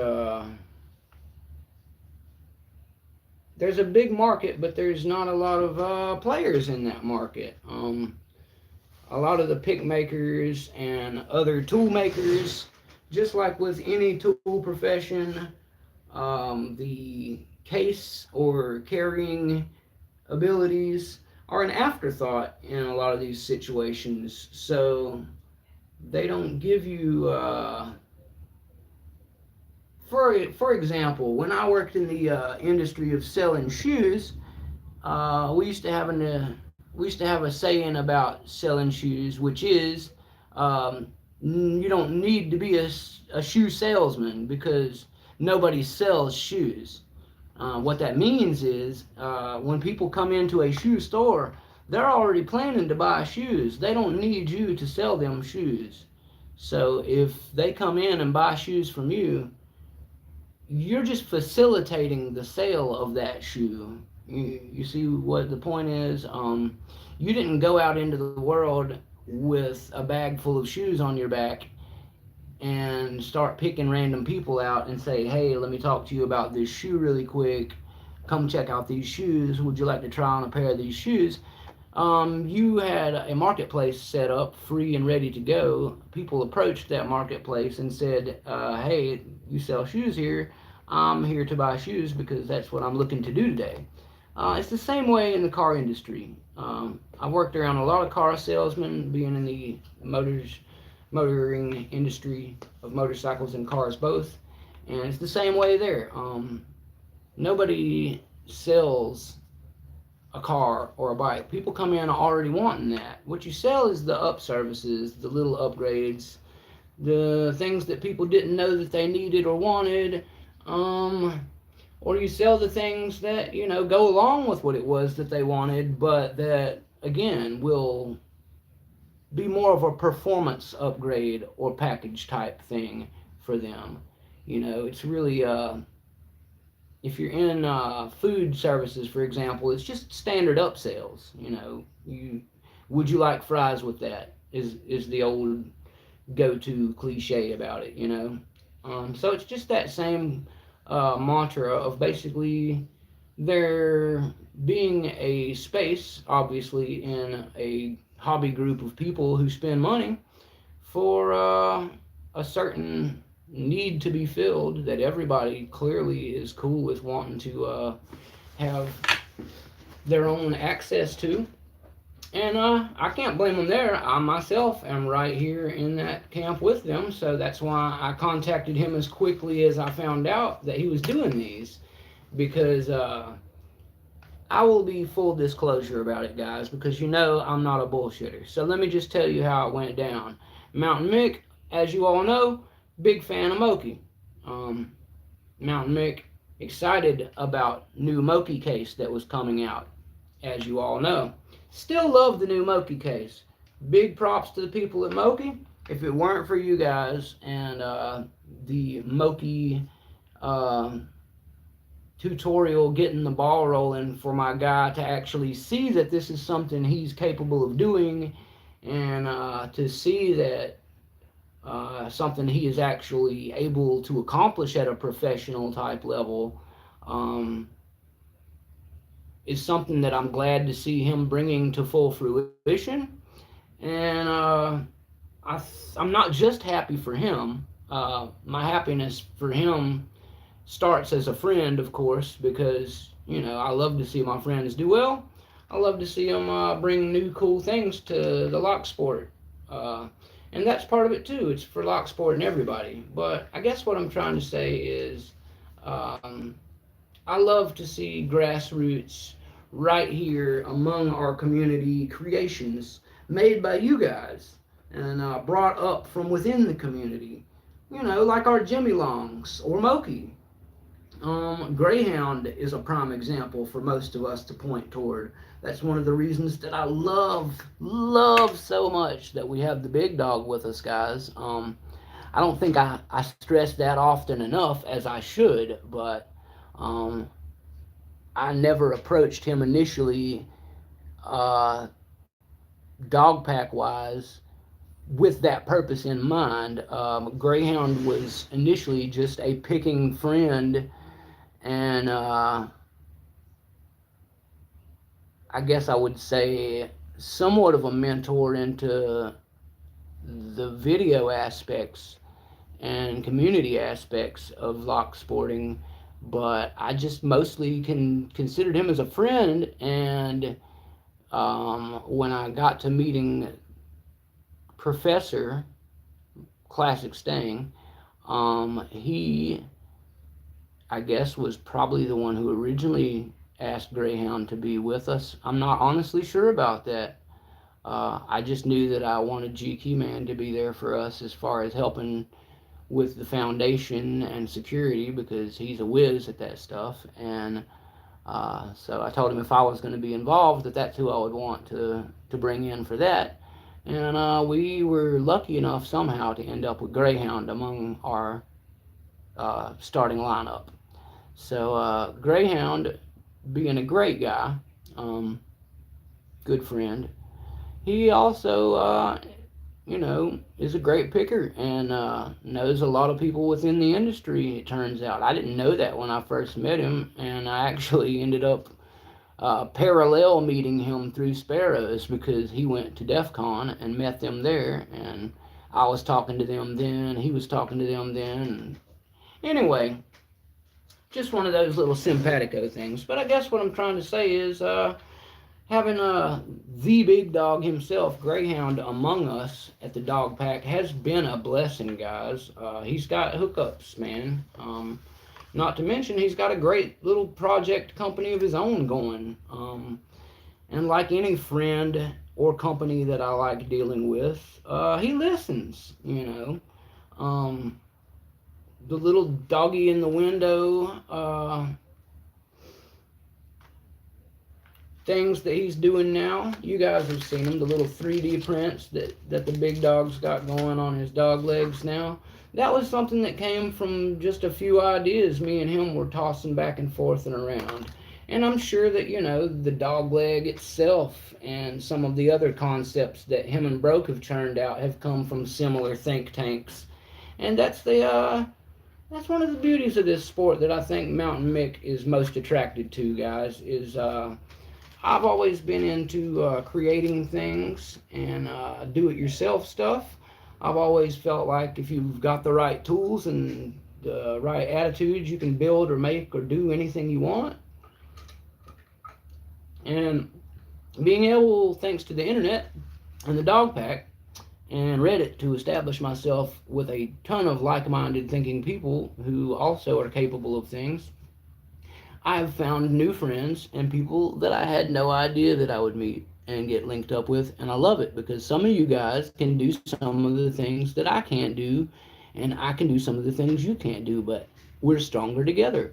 there's a big market, but there's not a lot of players in that market. A lot of the pick makers and other tool makers, just like with any tool profession, the case or carrying abilities are an afterthought in a lot of these situations. So they don't give you, for example, when I worked in the industry of selling shoes, we used to have a saying about selling shoes, which is, you don't need to be a shoe salesman because nobody sells shoes. What that means is, when people come into a shoe store, they're already planning to buy shoes. They don't need you to sell them shoes. So if they come in and buy shoes from you, you're just facilitating the sale of that shoe. You see what the point is? You didn't go out into the world with a bag full of shoes on your back and start picking random people out and say, hey, let me talk to you about this shoe really quick. Come check out these shoes. Would you like to try on a pair of these shoes? You had a marketplace set up, free and ready to go. People approached that marketplace and said, hey, you sell shoes here. I'm here to buy shoes because that's what I'm looking to do today. It's the same way in the car industry. I've worked around a lot of car salesmen, being in the motoring industry of motorcycles and cars both, and it's the same way there. Nobody sells a car or a bike. People come in already wanting that. What you sell is the up services, the little upgrades, the things that people didn't know that they needed or wanted, or you sell the things that, go along with what it was that they wanted, but that, again, will be more of a performance upgrade or package type thing for them. It's really, if you're in food services, for example, it's just standard upsells. Would you like fries with that? Is the old go-to cliche about it. So it's just that same mantra of basically there being a space, obviously, in a hobby group of people who spend money for a certain need to be filled that everybody clearly is cool with wanting to have their own access to. And I can't blame them there. I myself am right here in that camp with them, so that's why I contacted him as quickly as I found out that he was doing these, because I will be full disclosure about it, guys, because I'm not a bullshitter. So let me just tell you how it went down. Mounta1nM1ck, as you all know, big fan of Moki. Mounta1nM1ck, excited about new Moki case that was coming out, as you all know. Still love the new Moki case. Big props to the people at Moki. If it weren't for you guys and the Moki tutorial getting the ball rolling for my guy to actually see that this is something he's capable of doing, and to see that something he is actually able to accomplish at a professional type level, is something that I'm glad to see him bringing to full fruition. And I'm not just happy for him. My happiness for him starts as a friend, of course, because, I love to see my friends do well. I love to see them bring new cool things to the lock sport. And that's part of it too. It's for lock sport and everybody. But I guess what I'm trying to say is, I love to see grassroots right here among our community creations made by you guys and brought up from within the community. Like our Jimmy Longs or Moki. Greyhound is a prime example for most of us to point toward. That's one of the reasons that I love so much that we have the big dog with us, guys. I don't think I stress that often enough as I should, but um, I never approached him initially, uh, dog pack wise, with that purpose in mind. Greyhound was initially just a picking friend, and I guess I would say somewhat of a mentor into the video aspects and community aspects of lock sporting, but I just mostly considered him as a friend. And when I got to meeting Professor Classic Stang, he, I guess, was probably the one who originally asked Greyhound to be with us. I'm not honestly sure about that. I just knew that I wanted GQ Man to be there for us as far as helping with the foundation and security, because he's a whiz at that stuff. And so I told him if I was going to be involved, that's who I would want to bring in for that. And we were lucky enough somehow to end up with Greyhound among our starting lineup. So Greyhound, being a great guy, um, good friend, he also, is a great picker and knows a lot of people within the industry, it turns out. I didn't know that when I first met him, and I actually ended up parallel meeting him through Sparrows, because he went to DEF CON and met them there, and I was talking to them then, he was talking to them then. And anyway, just one of those little simpatico things. But I guess what I'm trying to say is having the big dog himself, Greyhound, among us at the dog pack has been a blessing, guys. He's got hookups, man. Not to mention, he's got a great little project company of his own going. And like any friend or company that I like dealing with, he listens, the little doggy in the window, things that he's doing now. You guys have seen them, the little 3D prints that the big dog's got going on his dog legs now. That was something that came from just a few ideas me and him were tossing back and forth and around. And I'm sure that, the dog leg itself and some of the other concepts that him and Broke have churned out have come from similar think tanks. And that's one of the beauties of this sport that I think Mounta1nM1ck is most attracted to, guys, is I've always been into creating things and do-it-yourself stuff. I've always felt like if you've got the right tools and the right attitudes, you can build or make or do anything you want. And being able, thanks to the internet and the dog pack and Reddit, to establish myself with a ton of like-minded thinking people who also are capable of things, I've found new friends and people that I had no idea that I would meet and get linked up with, and I love it because some of you guys can do some of the things that I can't do, and I can do some of the things you can't do, but we're stronger together,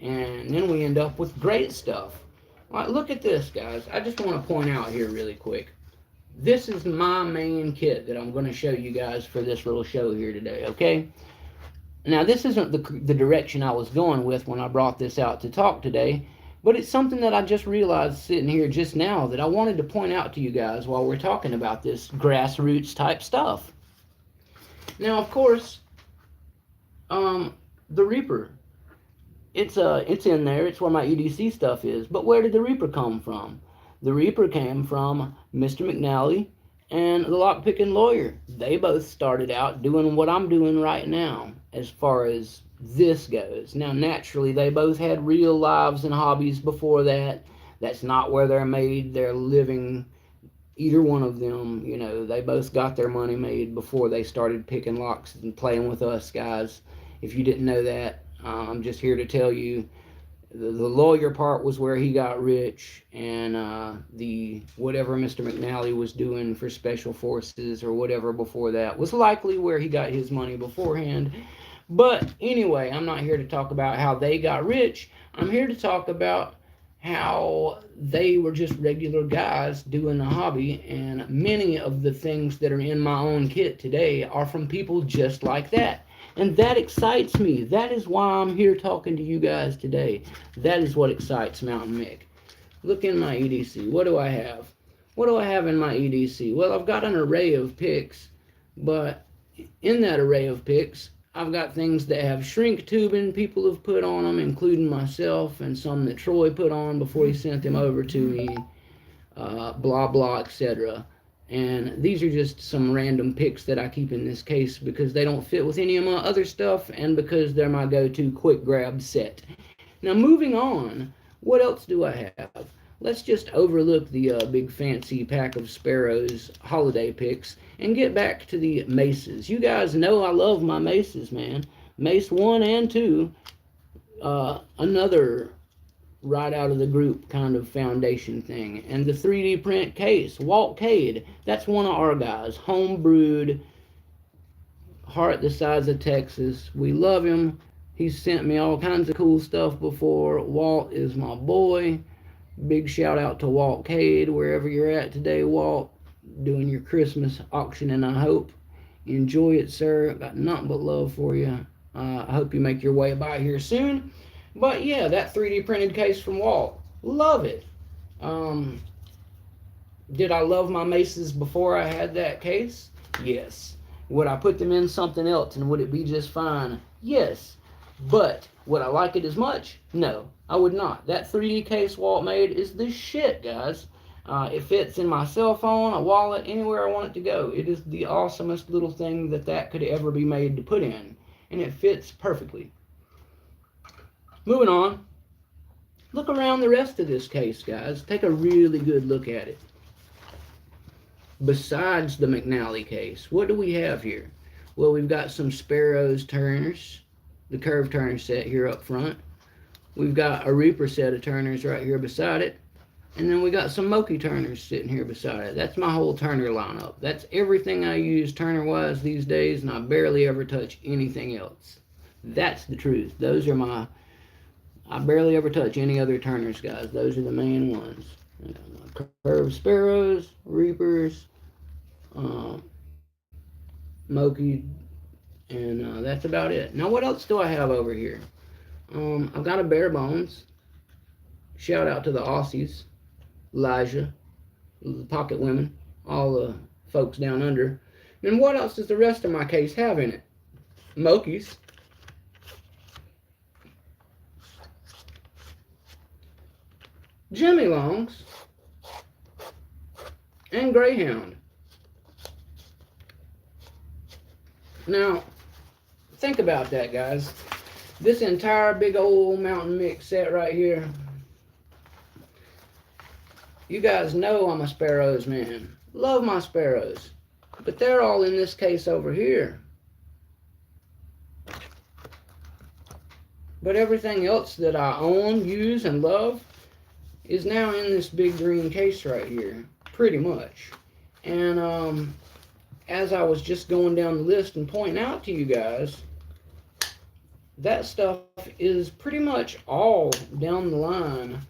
and then we end up with great stuff. All right, look at this, guys. I just want to point out here really quick. This is my main kit that I'm going to show you guys for this little show here today, okay? Now, this isn't the direction I was going with when I brought this out to talk today, but it's something that I just realized sitting here just now that I wanted to point out to you guys while we're talking about this grassroots type stuff. Now, of course, the Reaper, it's in there. It's where my EDC stuff is. But where did the Reaper come from? The Reaper came from Mr. McNally and the lockpicking lawyer. They both started out doing what I'm doing right now as far as this goes. Now, naturally, they both had real lives and hobbies before that. That's not where they're made their living. Either one of them, they both got their money made before they started picking locks and playing with us, guys. If you didn't know that, I'm just here to tell you. The lawyer part was where he got rich, and the whatever Mr. McNally was doing for special forces or whatever before that was likely where he got his money beforehand. But anyway, I'm not here to talk about how they got rich. I'm here to talk about how they were just regular guys doing a hobby, and many of the things that are in my own kit today are from people just like that. And that excites me. That is why I'm here talking to you guys today. That is what excites Mounta1nM1ck. Look in my EDC. What do I have? What do I have in my EDC? Well, I've got an array of picks, but in that array of picks, I've got things that have shrink tubing people have put on them, including myself, and some that Troy put on before he sent them over to me, blah, blah, etc. And these are just some random picks that I keep in this case because they don't fit with any of my other stuff and because they're my go-to quick grab set. Now, moving on, what else do I have? Let's just overlook the big fancy pack of Sparrows holiday picks and get back to the maces. You guys know I love my maces, man. Mace 1 and 2, another right out of the group kind of foundation thing. And the 3D print case, Walt Cade, that's one of our guys, home brewed, heart the size of Texas. We love him. He's sent me all kinds of cool stuff before. Walt is my boy. Big shout out to Walt Cade, wherever you're at today, Walt, doing your Christmas auctioning, I hope. Enjoy it, sir. Got nothing but love for you. I hope you make your way by here soon. But yeah, that 3D printed case from Walt. Love it. Did I love my maces before I had that case? Yes. Would I put them in something else and would it be just fine? Yes. But would I like it as much? No, I would not. That 3D case Walt made is the shit, guys. It fits in my cell phone, a wallet, anywhere I want it to go. It is the awesomest little thing that could ever be made to put in. And it fits perfectly. Moving on. Look around the rest of this case, guys. Take a really good look at it. Besides the McNally case, what do we have here? Well, we've got some Sparrows turners. The curved turner set here up front. We've got a Reaper set of turners right here beside it. And then we got some Mounta1nM1ck turners sitting here beside it. That's my whole turner lineup. That's everything I use turner-wise these days, and I barely ever touch anything else. That's the truth. Those are my... I barely ever touch any other turners, guys. Those are the main ones. Curved Sparrows, Reapers, Mounta1nM1ck, and that's about it. Now, what else do I have over here? I've got a Bare Bones. Shout out to the Aussies, Elijah, the Pocket Women, all the folks down under. And what else does the rest of my case have in it? Mokies. Jimmy Longs. And Greyhound. Now, think about that, guys. This entire big old Mounta1nM1ck set right here. You guys know I'm a Sparrows man. Love my Sparrows. But they're all in this case over here. But everything else that I own, use, and love is now in this big green case right here. Pretty much. And as I was just going down the list and pointing out to you guys, that stuff is pretty much all down the line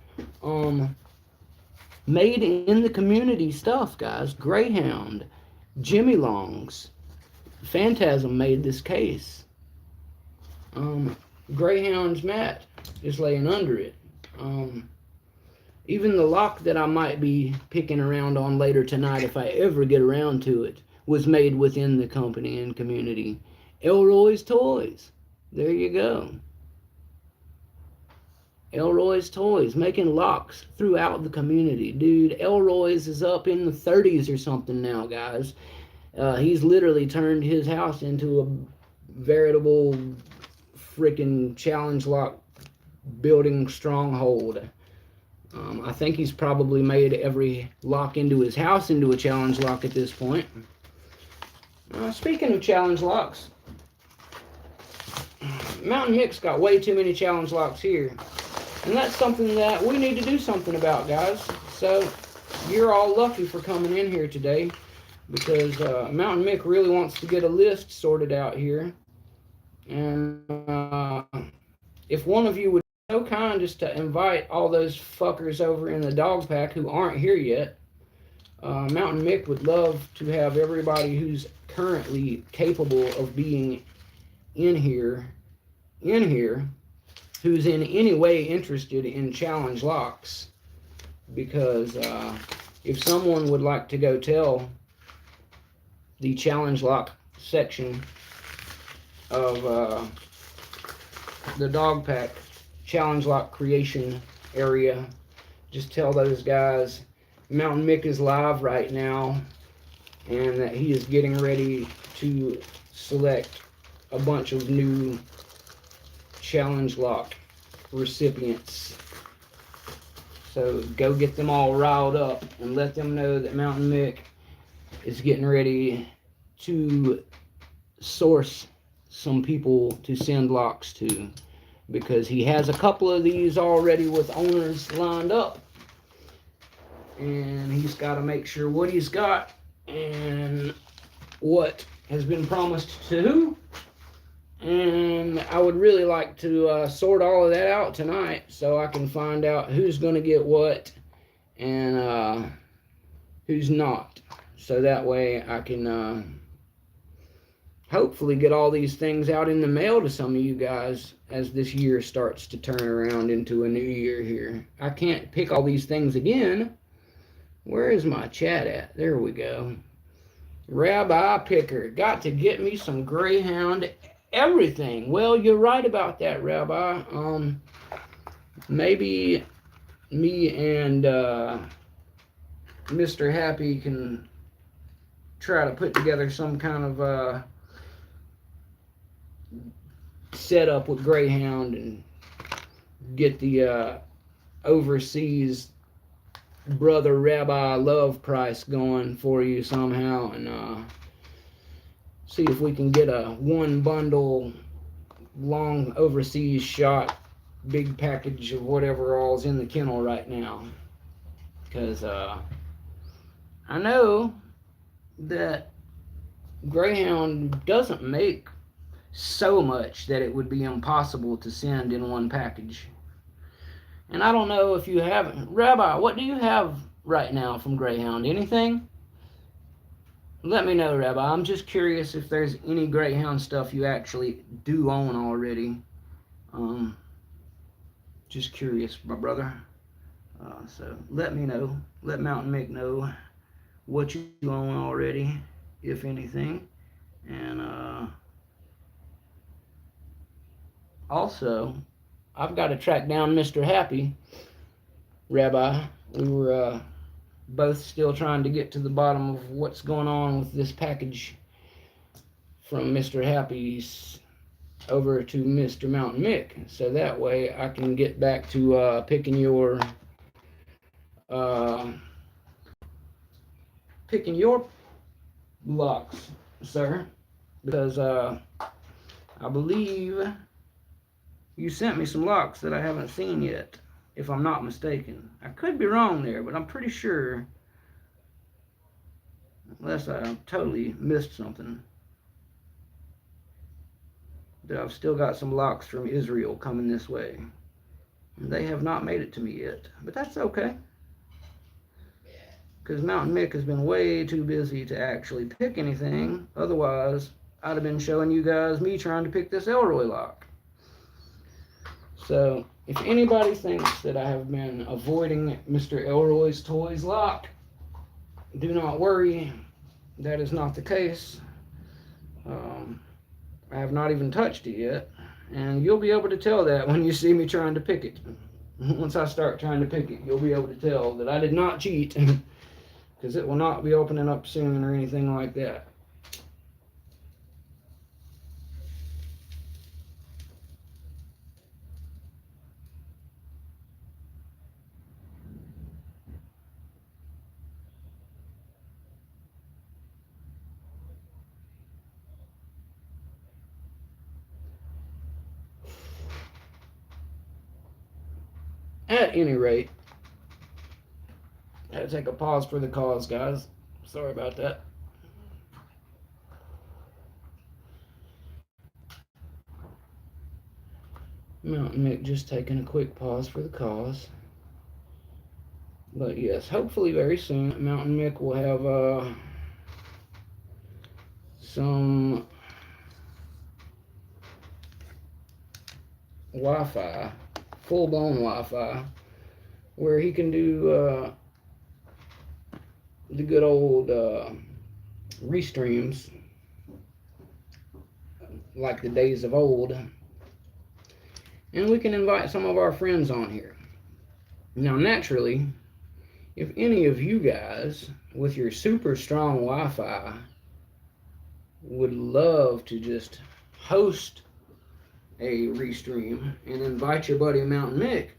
made in the community stuff, guys. Greyhound, Jimmy Longs, Phantasm made this case. Greyhound's mat is laying under it. Even the lock that I might be picking around on later tonight, if I ever get around to it, was made within the company and community. Elroy's Toys. There you go. Elroy's Toys, making locks throughout the community. Dude, Elroy's is up in the 30s or something now, guys. He's literally turned his house into a veritable freaking challenge lock building stronghold. I think he's probably made every lock into his house into a challenge lock at this point. Speaking of challenge locks, Mounta1nM1ck's got way too many challenge locks here. And that's something that we need to do something about, guys. So, you're all lucky for coming in here today, because Mounta1nM1ck really wants to get a list sorted out here And if one of you would be so kind just to invite all those fuckers over in the dog pack who aren't here yet, Mountain1nM1ck would love to have everybody who's currently capable of being in here, who's in any way interested in challenge locks. Because if someone would like to go tell the challenge lock section of the dog pack challenge lock creation area, just tell those guys Mountain1nM1ck is live right now and that he is getting ready to select a bunch of new challenge lock recipients. So go get them all riled up and let them know that Mountain1nM1ck is getting ready to source some people to send locks to, because he has a couple of these already with owners lined up, and he's got to make sure what he's got and what has been promised to who. And I would really like to sort all of that out tonight so I can find out who's going to get what and who's not. So that way I can hopefully get all these things out in the mail to some of you guys as this year starts to turn around into a new year here. I can't pick all these things again. Where is my chat at? There we go. Rabbi Picker, got to get me some Greyhound everything. Well, you're right about that, Rabbi. Maybe me and Mr. Happy can try to put together some kind of setup with Greyhound and get the overseas brother Rabbi love price going for you somehow, and see if we can get a one bundle long overseas shot big package of whatever all's in the kennel right now. Because I know that Greyhound doesn't make so much that it would be impossible to send in one package. And I don't know if you haven't. Rabbi, what do you have right now from Greyhound? Anything? Let me know, Rabbi. I'm just curious if there's any Greyhound stuff you actually do own already. Just curious, my brother. So let me know. Let Mountain1nM1ck know what you own already, if anything. And also, I've got to track down Mr. Happy, Rabbi. We were both still trying to get to the bottom of what's going on with this package from Mr. Happy's over to Mr. Mountain1nM1ck. So that way I can get back to picking your locks, sir. Because I believe you sent me some locks that I haven't seen yet, if I'm not mistaken. I could be wrong there, but I'm pretty sure, unless I totally missed something, that I've still got some locks from Israel coming this way. And they have not made it to me yet, but that's okay. Because Mountain1nM1ck has been way too busy to actually pick anything. Otherwise, I'd have been showing you guys me trying to pick this Elroy lock. So, if anybody thinks that I have been avoiding Mr. Elroy's Toys lock, do not worry. That is not the case. I have not even touched it yet. And you'll be able to tell that when you see me trying to pick it. Once I start trying to pick it, you'll be able to tell that I did not cheat. Because it will not be opening up soon or anything like that. At any rate, I had to take a pause for the cause, guys. Sorry about that. Mountain1nM1ck just taking a quick pause for the cause. But yes, hopefully very soon, Mountain1nM1ck will have some Wi-Fi, full-blown Wi-Fi, where he can do the good old restreams like the days of old, and we can invite some of our friends on here. Now, naturally, if any of you guys with your super strong Wi-Fi would love to just host a restream and invite your buddy Mountain1nM1ck,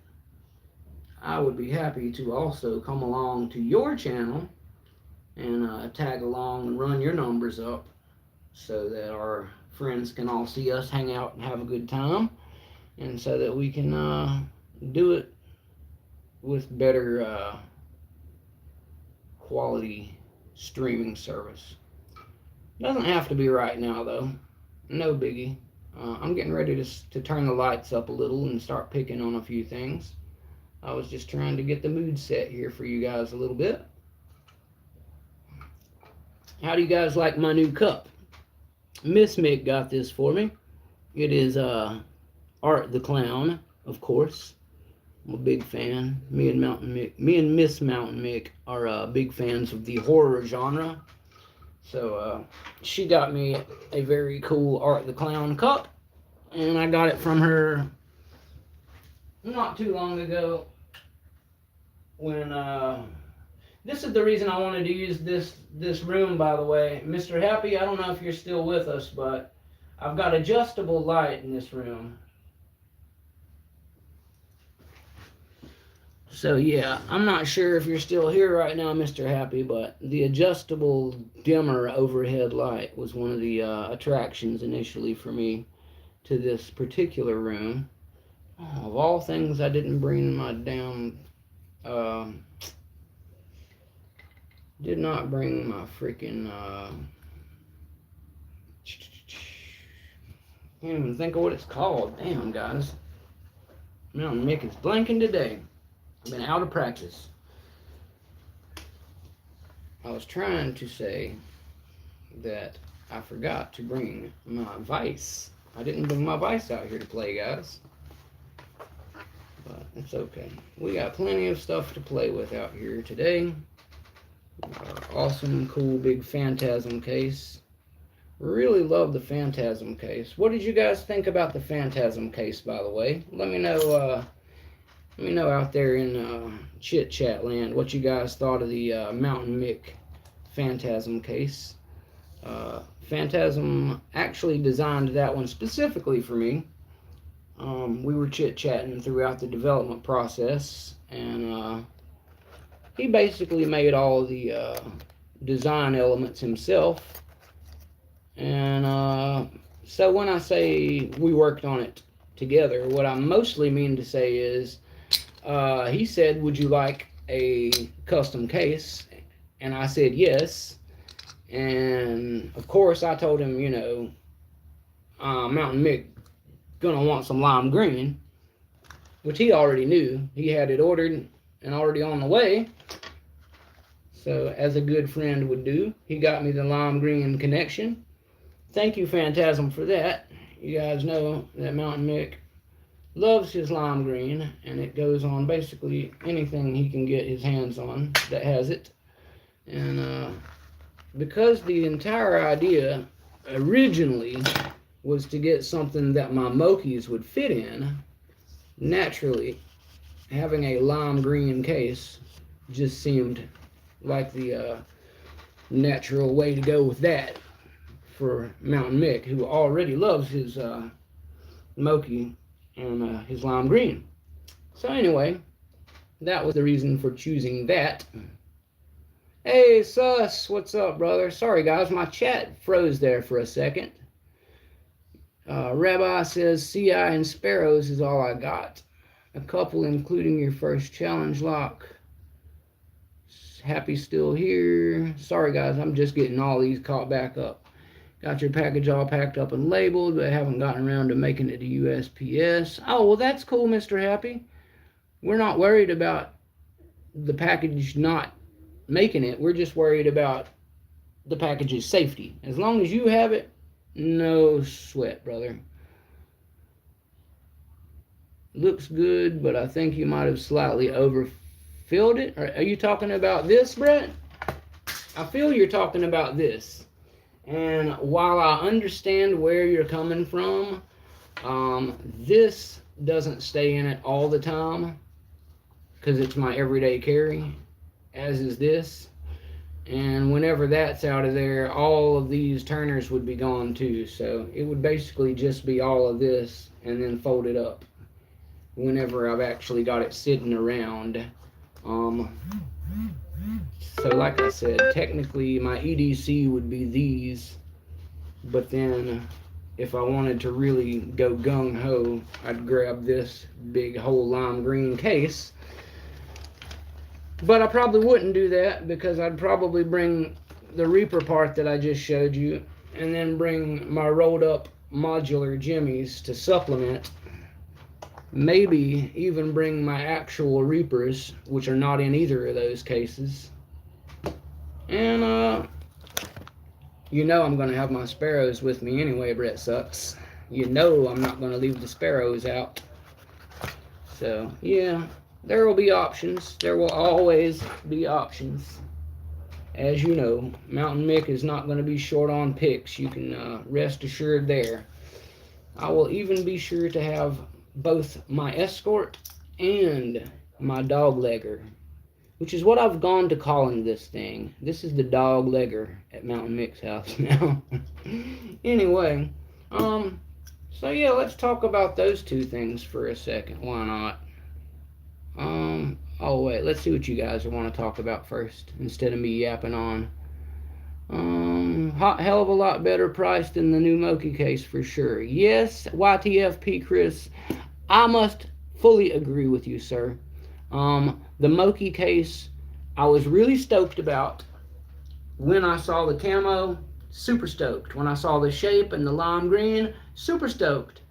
I would be happy to also come along to your channel and tag along and run your numbers up so that our friends can all see us, hang out, and have a good time, and so that we can do it with better quality streaming service. Doesn't have to be right now, though. No biggie. I'm getting ready to turn the lights up a little and start picking on a few things. I was just trying to get the mood set here for you guys a little bit. How do you guys like my new cup? Miss Mick got this for me. It is Art the Clown, of course. I'm a big fan. Me and Miss Mountain1nM1ck are big fans of the horror genre. So she got me a very cool Art the Clown cup, and I got it from her not too long ago when this is the reason I wanted to use this room, by the way. Mr. Happy, I don't know if you're still with us, but I've got adjustable light in this room. So yeah, I'm not sure if you're still here right now, Mr. Happy, but the adjustable dimmer overhead light was one of the attractions initially for me to this particular room. Oh, of all things, I didn't bring my damn did not bring my freaking can't even think of what it's called. Damn, guys. Mountain1nM1ck is blanking today. I've been out of practice. I was trying to say that I forgot to bring my vice. I didn't bring my vice out here to play, guys. But it's okay. We got plenty of stuff to play with out here today. Awesome, cool, big Phantasm case. Really love the Phantasm case. What did you guys think about the Phantasm case, by the way? Let me know out there in chit chat land what you guys thought of the Mountain1nM1ck Phantasm case. Phantasm actually designed that one specifically for me. We were chit chatting throughout the development process, and he basically made all the design elements himself. And so when I say we worked on it together, what I mostly mean to say is he said, would you like a custom case? And I said yes. And of course I told him, you know, Mountain1nM1ck gonna want some lime green, which he already knew. He had it ordered and already on the way. So as a good friend would do, he got me the lime green connection. Thank you, Phantasm, for that. You guys know that Mountain1nM1ck loves his lime green, and it goes on basically anything he can get his hands on that has it. And because the entire idea originally was to get something that my Mokies would fit in, naturally having a lime green case just seemed like the natural way to go with that for Mountain1nM1ck, who already loves his Moki and his lime green. So anyway, that was the reason for choosing that. Hey Sus, what's up, brother? Sorry guys, my chat froze there for a second. Rabbi says CI and Sparrows is all I got. A couple including your first challenge lock. Happy still here. Sorry guys, I'm just getting all these caught back up. Got your package all packed up and labeled, but haven't gotten around to making it to USPS. Oh, well, that's cool, Mr. Happy. We're not worried about the package not making it. We're just worried about the package's safety. As long as you have it, no sweat, brother. Looks good, but I think you might have slightly overfilled it. Are you talking about this, Brett? I feel you're talking about this. And while I understand where you're coming from, this doesn't stay in it all the time because it's my everyday carry, as is this. And whenever that's out of there, all of these turners would be gone too. So it would basically just be all of this and then fold it up whenever I've actually got it sitting around. So like I said, technically my EDC would be these, but then if I wanted to really go gung-ho, I'd grab this big whole lime green case. But I probably wouldn't do that because I'd probably bring the Reaper part that I just showed you and then bring my rolled up modular jimmies to supplement. Maybe even bring my actual Reapers, which are not in either of those cases. And, you know I'm going to have my sparrows with me anyway, Brett Sucks. You know I'm not going to leave the sparrows out. So, yeah, there will be options. There will always be options. As you know, Mounta1nM1ck is not going to be short on picks. You can rest assured there. I will even be sure to have both my escort and my doglegger, which is what I've gone to calling this thing. This is the doglegger at Mounta1nM1ck's house now. Anyway, so yeah, let's talk about those two things for a second. Why not? Oh wait, let's see what you guys want to talk about first instead of me yapping on. Hell of a lot better price than the new Moki case for sure. Yes, YTFP Chris, I must fully agree with you, sir. The Moki case, I was really stoked about when I saw the camo. Super stoked. When I saw the shape and the lime green, super stoked.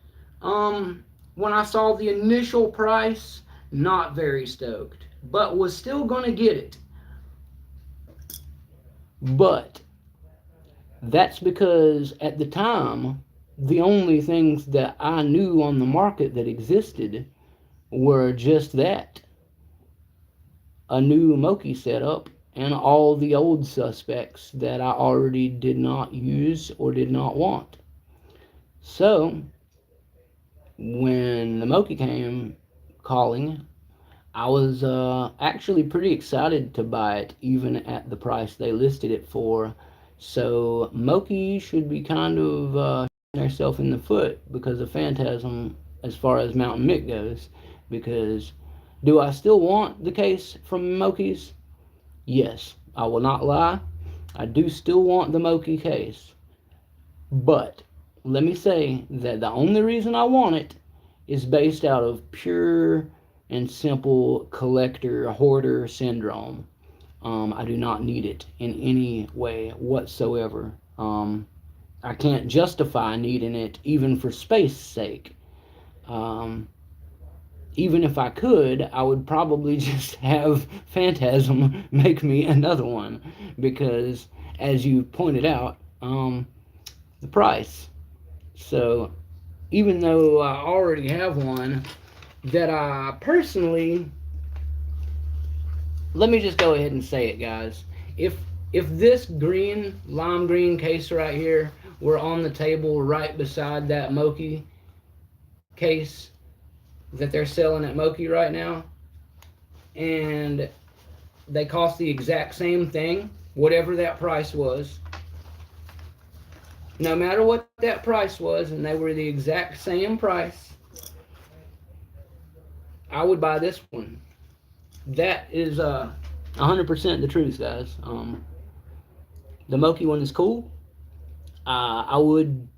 When I saw the initial price, not very stoked, but was still gonna get it. But that's because at the time, the only things that I knew on the market that existed were just that. A new Moki setup and all the old suspects that I already did not use or did not want. So, when the Moki came calling, I was actually pretty excited to buy it, even at the price they listed it for. So Moki should be kind of shooting themselves in the foot because of Phantasm as far as Mounta1nM1ck goes. Because do I still want the case from Moki's? Yes, I will not lie. I do still want the Moki case. But let me say that the only reason I want it is based out of pure and simple collector hoarder syndrome. I do not need it in any way whatsoever. I can't justify needing it even for space sake. Even if I could, I would probably just have Phantasm make me another one because, as you pointed out, the price. So even though I already have one that I personally, let me just go ahead and say it, guys. If this green, lime green case right here were on the table right beside that Moki case that they're selling at Moki right now, and they cost the exact same thing, whatever that price was, no matter what that price was, and they were the exact same price, I would buy this one. That is 100% the truth, guys. The Moki one is cool. I would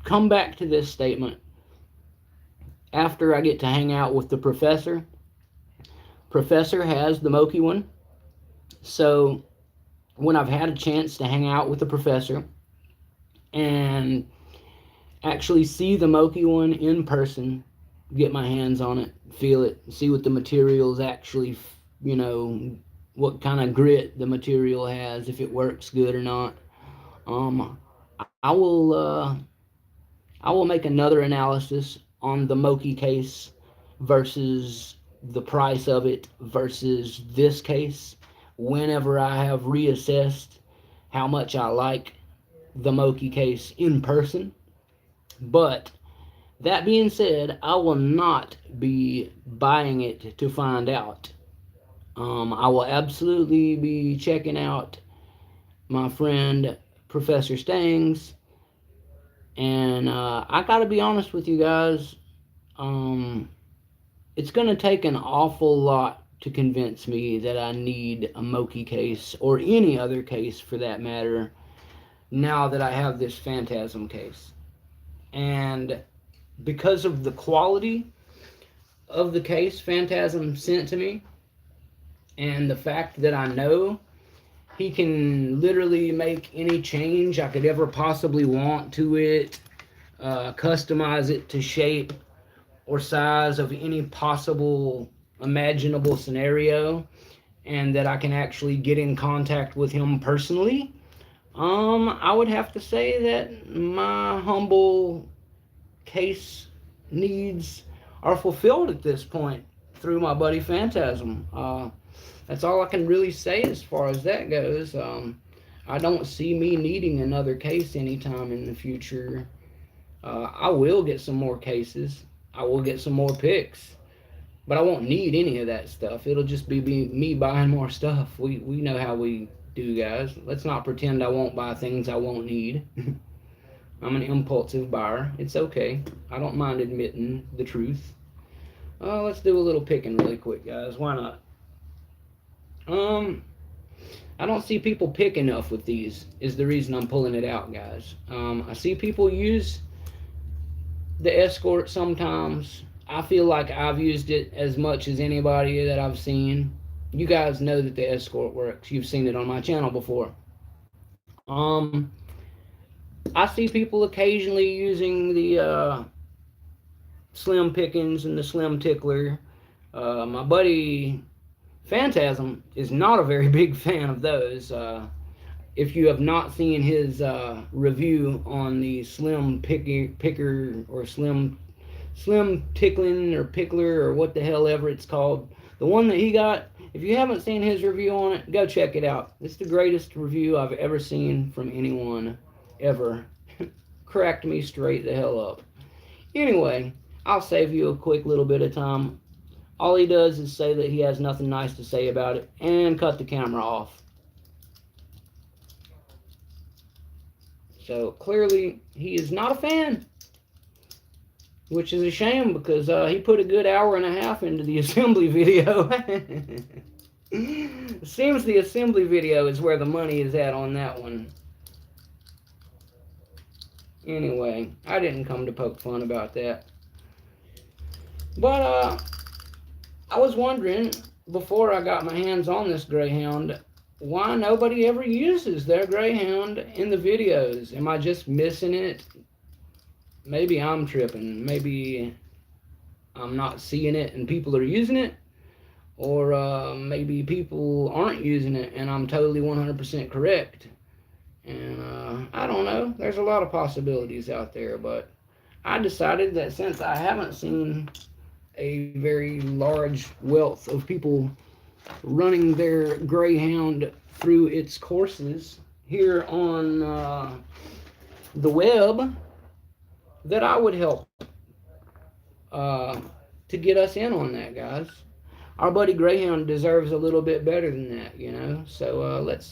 come back to this statement after I get to hang out with the professor. Professor has the Moki one, so when I've had a chance to hang out with the professor and actually see the Moki one in person, get my hands on it, feel it, see what the materials actually, you know, what kind of grit the material has, if it works good or not. Um, I will uh, I will make another analysis on the Moki case versus the price of it versus this case whenever I have reassessed how much I like the Moki case in person. But that being said, I will not be buying it to find out. I will absolutely be checking out my friend Professor Stangs, and I gotta be honest with you guys. Um, it's gonna take an awful lot to convince me that I need a Moki case or any other case for that matter. Now that I have this Phantasm case, and because of the quality of the case Phantasm sent to me, and the fact that I know he can literally make any change I could ever possibly want to it, customize it to shape or size of any possible imaginable scenario, and that I can actually get in contact with him personally, I would have to say that my humble case needs are fulfilled at this point through my buddy Phantasm. That's all I can really say as far as that goes. I don't see me needing another case anytime in the future. I will get some more cases. I will get some more picks, but I won't need any of that stuff. It'll just be me buying more stuff. We know how we do, guys. Let's not pretend I won't buy things I won't need. I'm an impulsive buyer. It's okay. I don't mind admitting the truth. Let's do a little picking really quick, guys. Why not? Um, I don't see people pick enough with these. Is the reason I'm pulling it out, guys. I see people use the Escort sometimes. I feel like I've used it as much as anybody that I've seen. You guys know that the Escort works. You've seen it on my channel before. I see people occasionally using the Slim Pickens and the Slim Tickler. My buddy Phantasm is not a very big fan of those. If you have not seen his review on the Slim Picker or Slim Tickling or Pickler or what the hell ever it's called, the one that he got, if you haven't seen his review on it, go check it out. It's the greatest review I've ever seen from anyone ever. Cracked me straight the hell up. Anyway, I'll save you a quick little bit of time. All he does is say that he has nothing nice to say about it and cut the camera off. So clearly he is not a fan, which is a shame because he put a good hour and a half into the assembly video. It seems the assembly video is where the money is at on that one. Anyway, I didn't come to poke fun about that. But I was wondering, before I got my hands on this Greyhound, why nobody ever uses their Greyhound in the videos. Am I just missing it? Maybe I'm tripping. Maybe I'm not seeing it and people are using it. Or maybe people aren't using it and I'm totally 100% correct. And I don't know. There's a lot of possibilities out there. But I decided that since I haven't seen a very large wealth of people running their Greyhound through its courses here on the web, that I would help to get us in on that, guys. Our buddy Greyhound deserves a little bit better than that, you know. So let's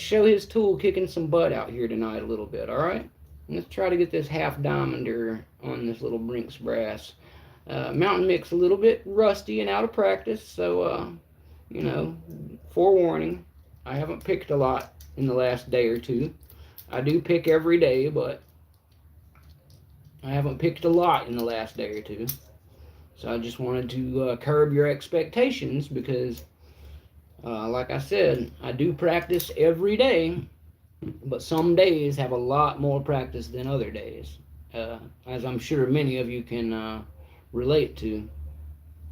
show his tool kicking some butt out here tonight a little bit. All right, let's try to get this half diamonder on this little Brinks brass. Mounta1nM1ck's a little bit rusty and out of practice, so you know, forewarning, I haven't picked a lot in the last day or two. I do pick every day, but I haven't picked a lot in the last day or two. So I just wanted to curb your expectations because Like I said, I do practice every day, but some days have a lot more practice than other days, as I'm sure many of you can relate to.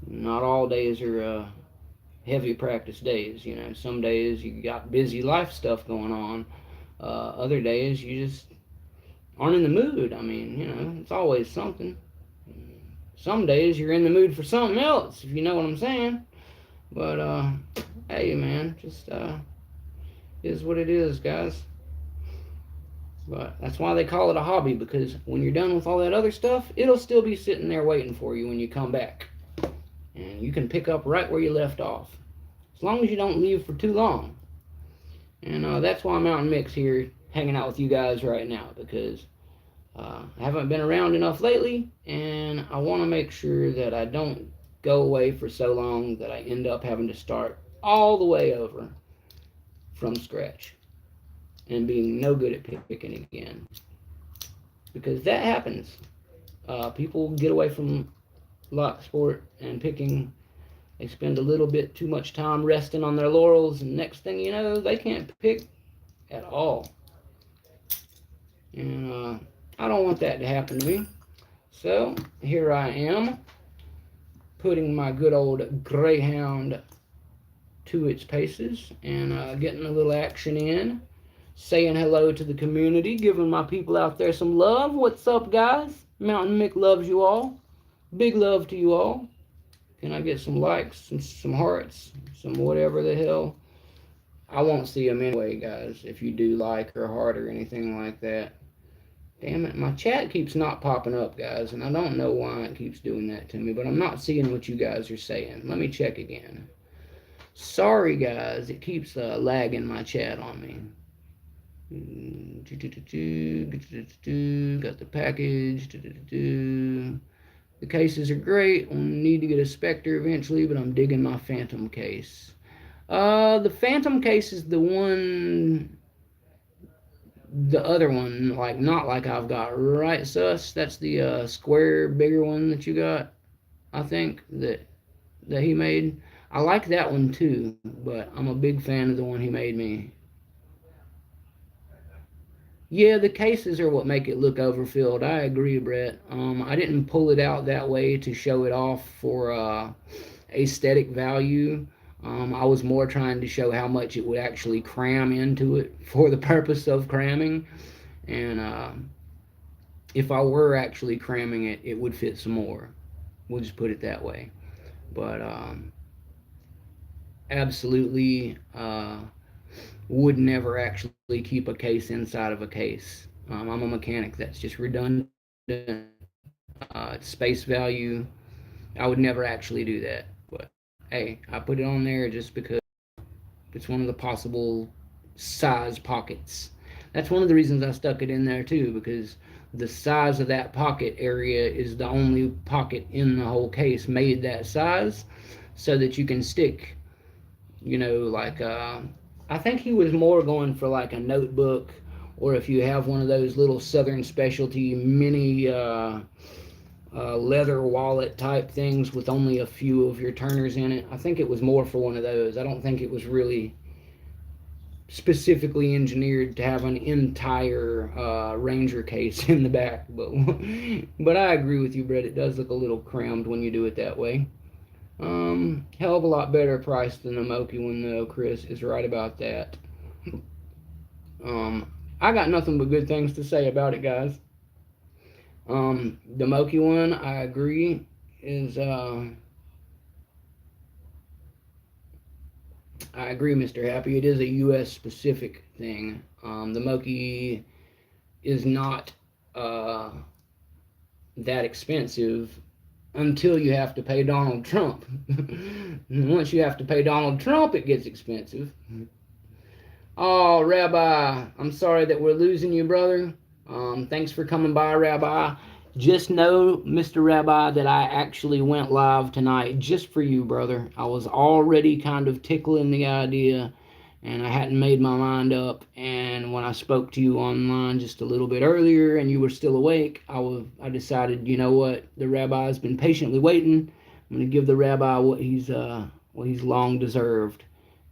Not all days are heavy practice days. You know, some days you got busy life stuff going on. Other days you just aren't in the mood. I mean, you know, it's always something. Some days you're in the mood for something else, if you know what I'm saying. But hey, man, just is what it is, guys. But that's why they call it a hobby, because when you're done with all that other stuff, it'll still be sitting there waiting for you when you come back. And you can pick up right where you left off. As long as you don't leave for too long. And that's why Mounta1nM1ck's here hanging out with you guys right now, because I haven't been around enough lately, and I want to make sure that I don't go away for so long that I end up having to start all the way over from scratch and being no good at picking again. Because that happens. People get away from lock sport and picking. They spend a little bit too much time resting on their laurels, and next thing you know, they can't pick at all. And I don't want that to happen to me. So here I am, putting my good old Greyhound to its paces and getting a little action in, saying hello to the community, giving my people out there some love. What's up, guys? Mounta1nM1ck loves you all. Big love to you all. Can I get some likes, some hearts, some whatever the hell? I won't see them anyway, guys, if you do like or heart or anything like that. Damn it, my chat keeps not popping up, guys, and I don't know why it keeps doing that to me, but I'm not seeing what you guys are saying. Let me check again. Sorry, guys, it keeps lagging my chat on me. Got the package. The cases are great. I need to get a Spectre eventually, but I'm digging my Phantom case. The Phantom case is the one, the other one, like not like I've got, right, sus? That's the square, bigger one that you got, I think, that he made. I like that one too, but I'm a big fan of the one he made me. Yeah, the cases are what make it look overfilled. I agree, Brett. I didn't pull it out that way to show it off for aesthetic value. I was more trying to show how much it would actually cram into it for the purpose of cramming. And if I were actually cramming it, it would fit some more. We'll just put it that way. But absolutely would never actually keep a case inside of a case. I'm a mechanic. That's just redundant. Space value. I would never actually do that. But hey, I put it on there just because it's one of the possible size pockets. That's one of the reasons I stuck it in there too, because the size of that pocket area is the only pocket in the whole case made that size, so that you can stick, you know, like I think he was more going for like a notebook, or if you have one of those little Southern Specialty mini leather wallet type things with only a few of your turners in it. I think it was more for one of those. I don't think it was really specifically engineered to have an entire Ranger case in the back. But I agree with you, Brett. It does look a little crammed when you do it that way. Hell of a lot better price than the Moki one, though. Chris is right about that. I got nothing but good things to say about it, guys. The Moki one, I agree, is I agree, Mr. Happy. It is a U.S. specific thing. The Moki is not that expensive until you have to pay Donald Trump. Once you have to pay Donald Trump, it gets expensive. Oh, Rabbi, I'm sorry that we're losing you, brother. Thanks for coming by, Rabbi. Just know, Mr. Rabbi, that I actually went live tonight just for you, brother. I was already kind of tickling the idea, and I hadn't made my mind up. And when I spoke to you online just a little bit earlier and you were still awake, I decided, you know what, the Rabbi's been patiently waiting. I'm going to give the Rabbi what he's long deserved.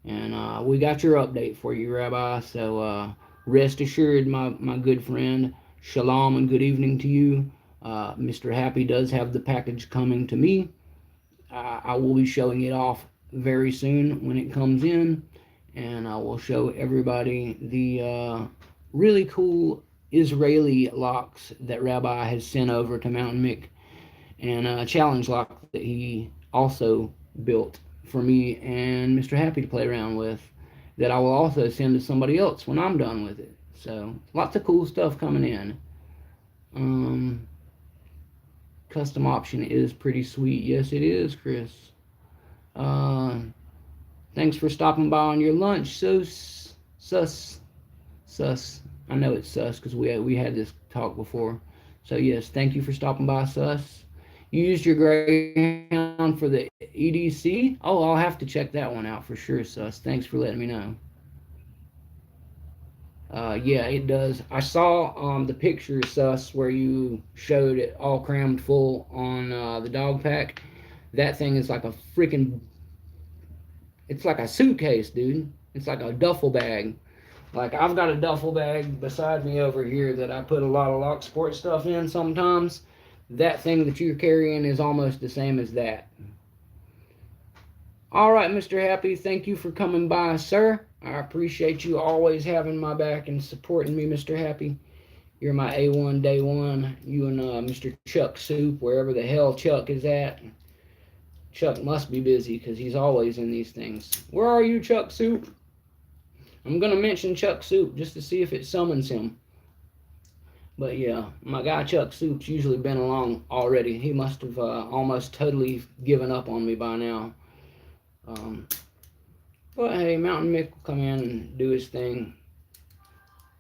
And we got your update for you, Rabbi. So rest assured, my good friend. Shalom and good evening to you. Mr. Happy does have the package coming to me. I will be showing it off very soon when it comes in, and I will show everybody the really cool Israeli locks that Rabbi has sent over to Mounta1nM1ck, and a challenge lock that he also built for me and Mr. Happy to play around with, that I will also send to somebody else when I'm done with it. So lots of cool stuff coming in. Um, Custom option is pretty sweet. Yes, it is, Chris. Uh, Thanks for stopping by on your lunch. So sus. I know it's sus because we had this talk before. So yes, thank you for stopping by, sus. You used your Greyhound for the EDC? Oh, I'll have to check that one out for sure, sus. Thanks for letting me know. Yeah, it does. I saw the picture, sus, where you showed it all crammed full on the dog pack. That thing is like a freaking, it's like a suitcase, dude. It's like a duffel bag. Like, I've got a duffel bag beside me over here that I put a lot of lock sport stuff in sometimes. That thing that you're carrying is almost the same as that. All right, Mr. Happy, thank you for coming by, sir. I appreciate you always having my back and supporting me, Mr. Happy. You're my A1 day one. You and Mr. Chuck Soup, wherever the hell Chuck is at. Chuck must be busy because he's always in these things. Where are you, Chuck Soup? I'm going to mention Chuck Soup just to see if it summons him. But yeah, my guy Chuck Soup's usually been along already. He must have almost totally given up on me by now. But hey, Mounta1nM1ck will come in and do his thing.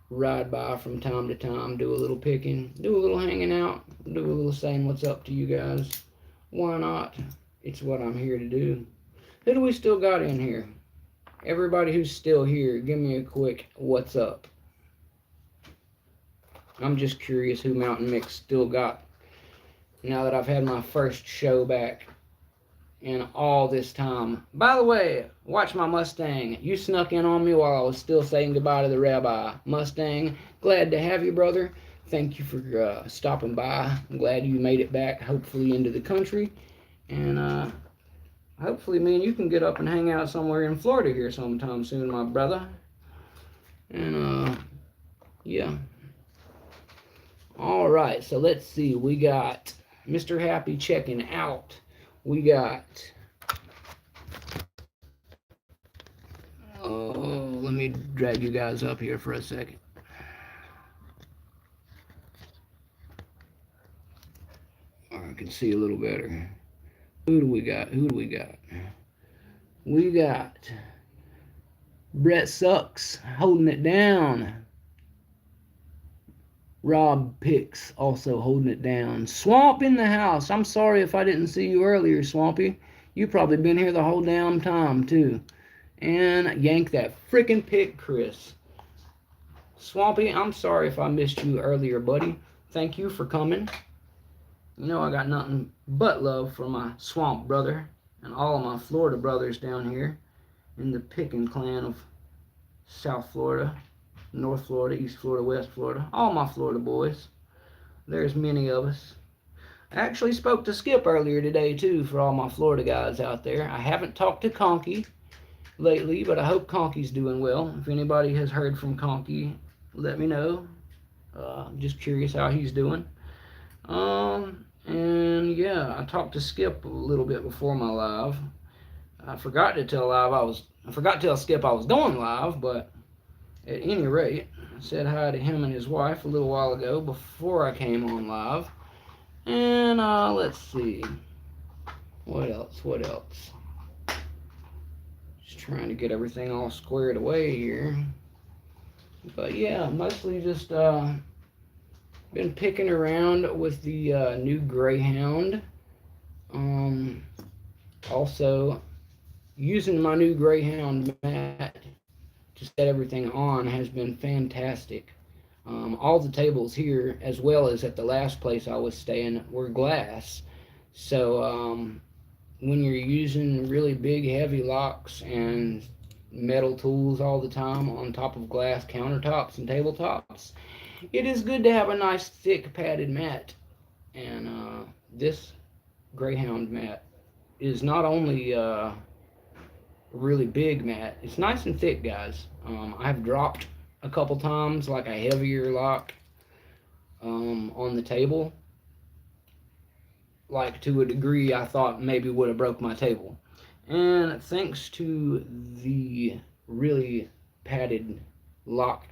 Ride by from time to time, do a little picking, do a little hanging out, do a little saying what's up to you guys. Why not? It's what I'm here to do. Who do we still got in here? Everybody who's still here, give me a quick what's up. I'm just curious who Mounta1nM1ck still got now that I've had my first show back in all this time. By the way, watch my Mustang. You snuck in on me while I was still saying goodbye to the rabbi. Mustang, glad to have you, brother. Thank you for stopping by. I'm glad you made it back, hopefully into the country. And hopefully me and you can get up and hang out somewhere in Florida here sometime soon, my brother. And yeah. All right, so let's see. We got Mr. Happy checking out. We got, oh, let me drag you guys up here for a second. Or I can see a little better. Who do we got? We got Brett Sucks holding it down. Rob Picks also holding it down. Swamp in the house. I'm sorry if I didn't see you earlier, Swampy. You probably been here the whole damn time, too. And yank that freaking pick, Chris. Swampy, I'm sorry if I missed you earlier, buddy. Thank you for coming. You know I got nothing but love for my Swamp brother and all of my Florida brothers down here in the picking clan of South Florida, North Florida, East Florida, West Florida, all my Florida boys. There's many of us. I actually spoke to Skip earlier today, too, for all my Florida guys out there. I haven't talked to Conky lately, but I hope Conky's doing well. If anybody has heard from Conky, let me know. I'm just curious how he's doing. And yeah, I talked to Skip a little bit before my live. I forgot to tell Skip I was going live, but at any rate, I said hi to him and his wife a little while ago before I came on live. And let's see. What else? Just trying to get everything all squared away here. But yeah, mostly just been picking around with the new Greyhound. Also, using my new Greyhound mat to set everything on has been fantastic. All the tables here, as well as at the last place I was staying, were glass. So when you're using really big, heavy locks and metal tools all the time on top of glass countertops and tabletops, it is good to have a nice thick padded mat. And this Greyhound mat is not only a really big mat, it's nice and thick, guys. I've dropped a couple times like a heavier lock on the table, like to a degree I thought maybe would have broke my table. And thanks to the really padded lock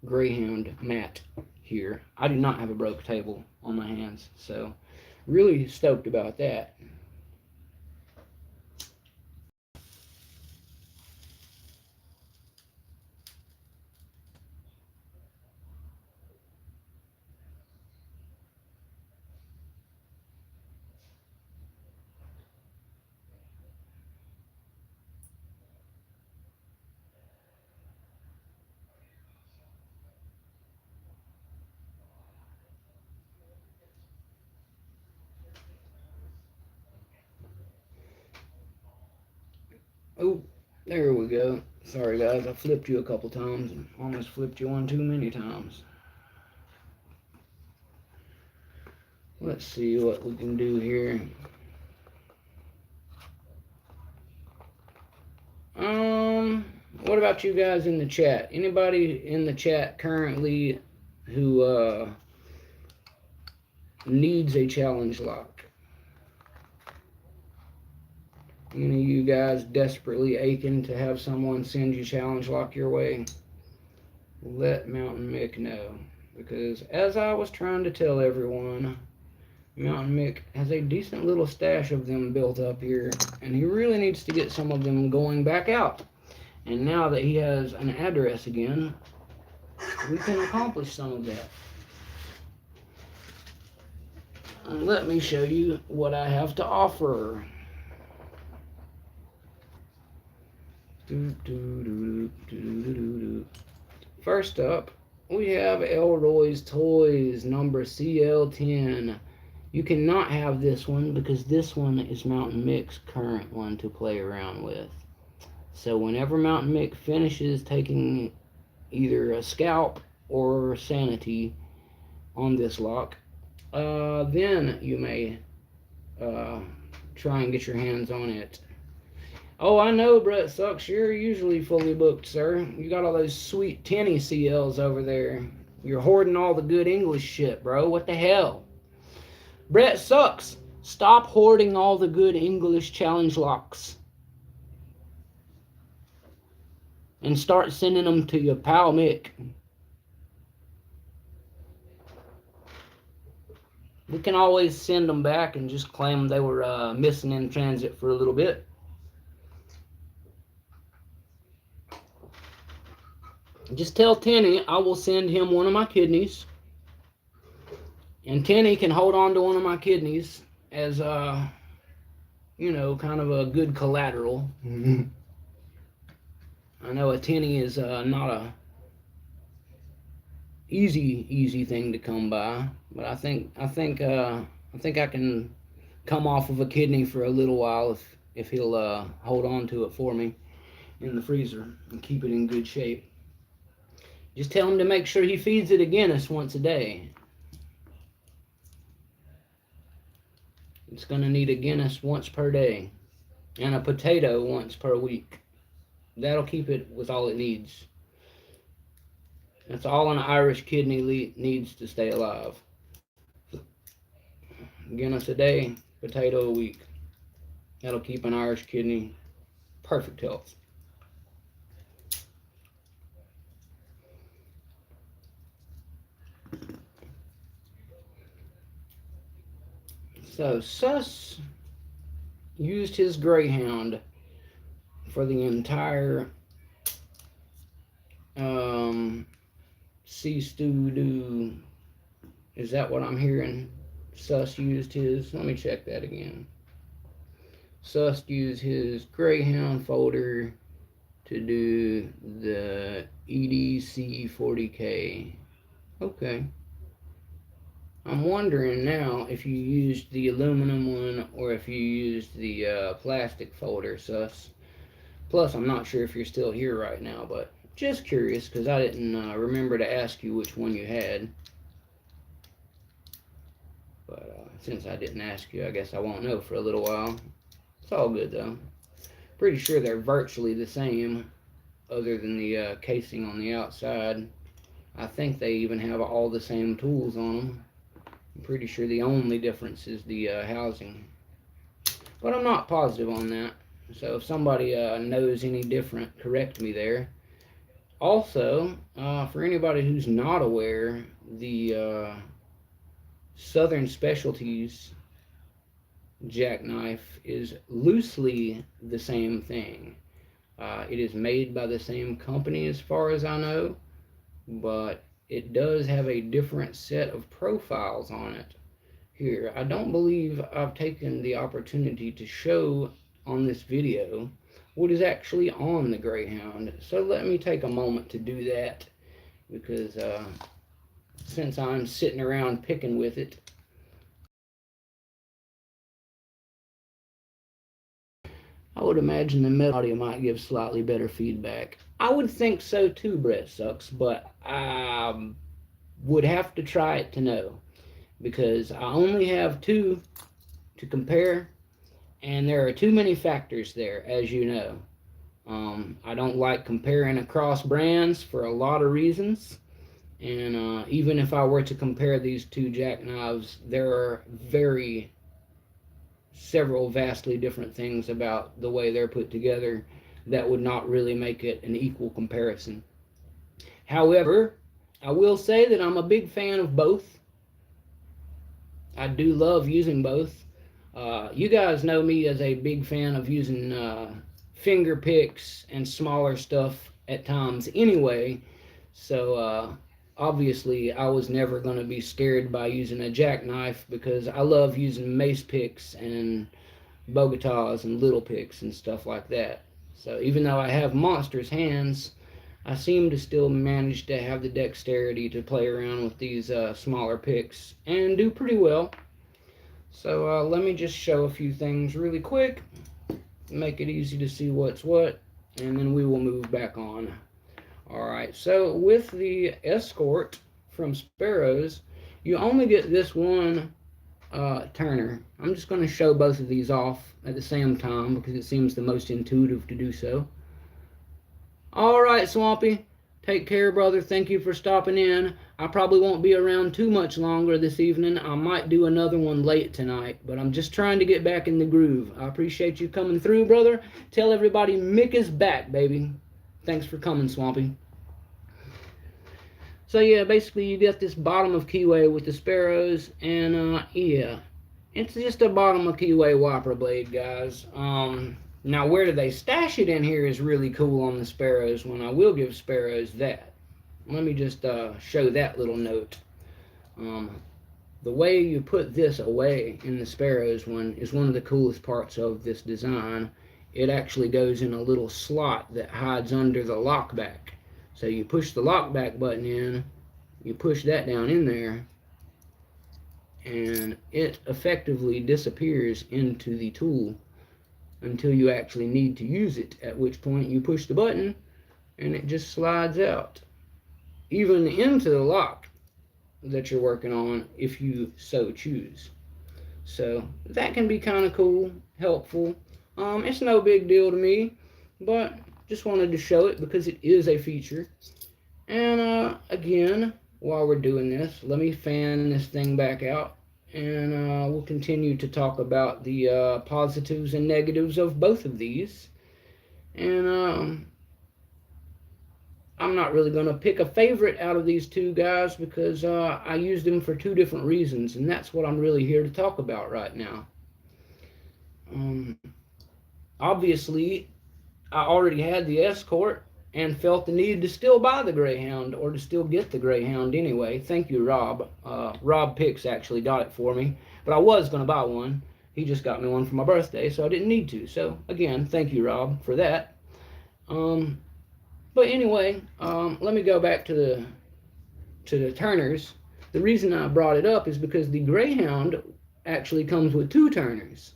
Greyhound mat here, I do not have a broke table on my hands. So really stoked about that. Oh, there we go. Sorry guys, I flipped you a couple times and almost flipped you one too many times. Let's see what we can do here. What about you guys in the chat? Anybody in the chat currently who needs a challenge lock? Any of you guys desperately aching to have someone send you challenge lock your way? Let Mounta1nM1ck know. Because as I was trying to tell everyone, Mounta1nM1ck has a decent little stash of them built up here, and he really needs to get some of them going back out. And now that he has an address again, we can accomplish some of that. And let me show you what I have to offer. First up, we have Elroy's Toys number CL10. You cannot have this one because this one is Mounta1nM1ck's current one to play around with. So whenever Mounta1nM1ck finishes taking either a scalp or sanity on this lock, then you may try and get your hands on it. Oh, I know, Brett Sucks. You're usually fully booked, sir. You got all those sweet tinny CLs over there. You're hoarding all the good English shit, bro. What the hell? Brett Sucks. Stop hoarding all the good English challenge locks. And start sending them to your pal Mick. We can always send them back and just claim they were missing in transit for a little bit. Just tell Tenny I will send him one of my kidneys. And Tenny can hold on to one of my kidneys as, you know, kind of a good collateral. I know a Tenny is not a easy thing to come by, but I think I can come off of a kidney for a little while if he'll hold on to it for me in the freezer and keep it in good shape. Just tell him to make sure he feeds it a Guinness once a day. It's going to need a Guinness once per day and a potato once per week. That'll keep it with all it needs. That's all an Irish kidney needs to stay alive. Guinness a day, potato a week. That'll keep an Irish kidney perfect health. So Sus used his Greyhound for the entire C-Stew-Do. Is that what I'm hearing? Sus used his, let me check that again. Sus used his Greyhound folder to do the EDC 40K. Okay. I'm wondering now if you used the aluminum one or if you used the plastic folder, Sus. Plus, I'm not sure if you're still here right now, but just curious because I didn't remember to ask you which one you had. But since I didn't ask you, I guess I won't know for a little while. It's all good though. Pretty sure they're virtually the same, other than the casing on the outside. I think they even have all the same tools on them. I'm pretty sure the only difference is the housing. But I'm not positive on that. So if somebody knows any different, correct me there. Also, for anybody who's not aware, the Southern Specialties jackknife is loosely the same thing. It is made by the same company as far as I know, but it does have a different set of profiles on it. Here, I don't believe I've taken the opportunity to show on this video what is actually on the Greyhound. So let me take a moment to do that, because since I'm sitting around picking with it, I would imagine the metal audio might give slightly better feedback. I would think so too, Brett Sucks, but I would have to try it to know, because I only have two to compare, and there are too many factors there, as you know. I don't like comparing across brands for a lot of reasons, and even if I were to compare these two jackknives, there are several vastly different things about the way they're put together that would not really make it an equal comparison. However, I will say that I'm a big fan of both. I do love using both. You guys know me as a big fan of using finger picks and smaller stuff at times anyway, so obviously I was never going to be scared by using a jackknife, because I love using mace picks and bogotas and little picks and stuff like that. So even though I have monstrous hands, I seem to still manage to have the dexterity to play around with these smaller picks and do pretty well. So let me just show a few things really quick, make it easy to see what's what, and then we will move back on. Alright, so with the Escort from Sparrows, you only get this one turner. I'm just going to show both of these off at the same time because it seems the most intuitive to do so. Alright, Swampy, take care, brother. Thank you for stopping in. I probably won't be around too much longer this evening. I might do another one late tonight, but I'm just trying to get back in the groove. I appreciate you coming through, brother. Tell everybody Mick is back, baby. Thanks for coming, Swampy. So yeah, basically you get this bottom of keyway with the Sparrows, and yeah, it's just a bottom of keyway wiper blade, guys. Now where do they stash it in here is really cool on the Sparrows, when I will give Sparrows that. Let me just show that little note. The way you put this away in the Sparrows one is one of the coolest parts of this design. It actually goes in a little slot that hides under the lockback. So you push the lockback button in, you push that down in there, and it effectively disappears into the tool until you actually need to use it, at which point you push the button and it just slides out, even into the lock that you're working on if you so choose. So that can be kind of cool, helpful. It's no big deal to me, but just wanted to show it because it is a feature. And again, while we're doing this, let me fan this thing back out, and we'll continue to talk about the positives and negatives of both of these. And I'm not really going to pick a favorite out of these two guys, because I use them for two different reasons, and that's what I'm really here to talk about right now. Obviously, I already had the Escort and felt the need to still buy the Greyhound, or to still get the Greyhound anyway. Thank you, Rob. Rob Picks actually got it for me, but I was going to buy one. He just got me one for my birthday, so I didn't need to. So, again, thank you, Rob, for that. But anyway, let me go back to the turners. The reason I brought it up is because the Greyhound actually comes with two turners.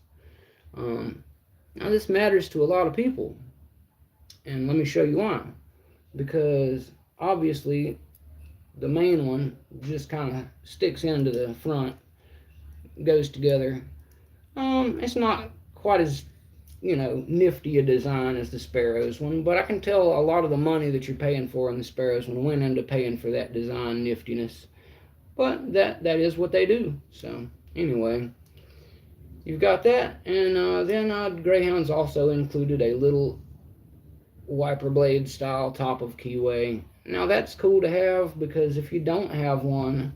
Now, this matters to a lot of people. And let me show you why. Because obviously the main one just kind of sticks into the front, goes together. It's not quite as, nifty a design as the Sparrows one, but I can tell a lot of the money that you're paying for in the Sparrows one went into paying for that design niftiness. But that is what they do. So anyway, you've got that, and then Greyhound's also included a little wiper blade style top of keyway. Now that's cool to have, because if you don't have one,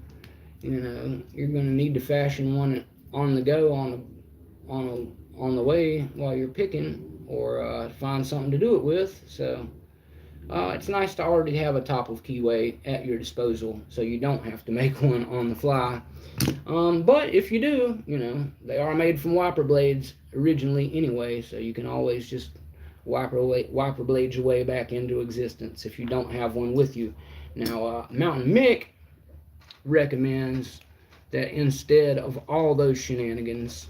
you're going to need to fashion one on the go, on the way while you're picking, or find something to do it with. So it's nice to already have a top of keyway at your disposal, so you don't have to make one on the fly. But if you do, they are made from wiper blades originally anyway, so you can always just wiper blade your way back into existence if you don't have one with you. Now, Mounta1nM1ck recommends that instead of all those shenanigans,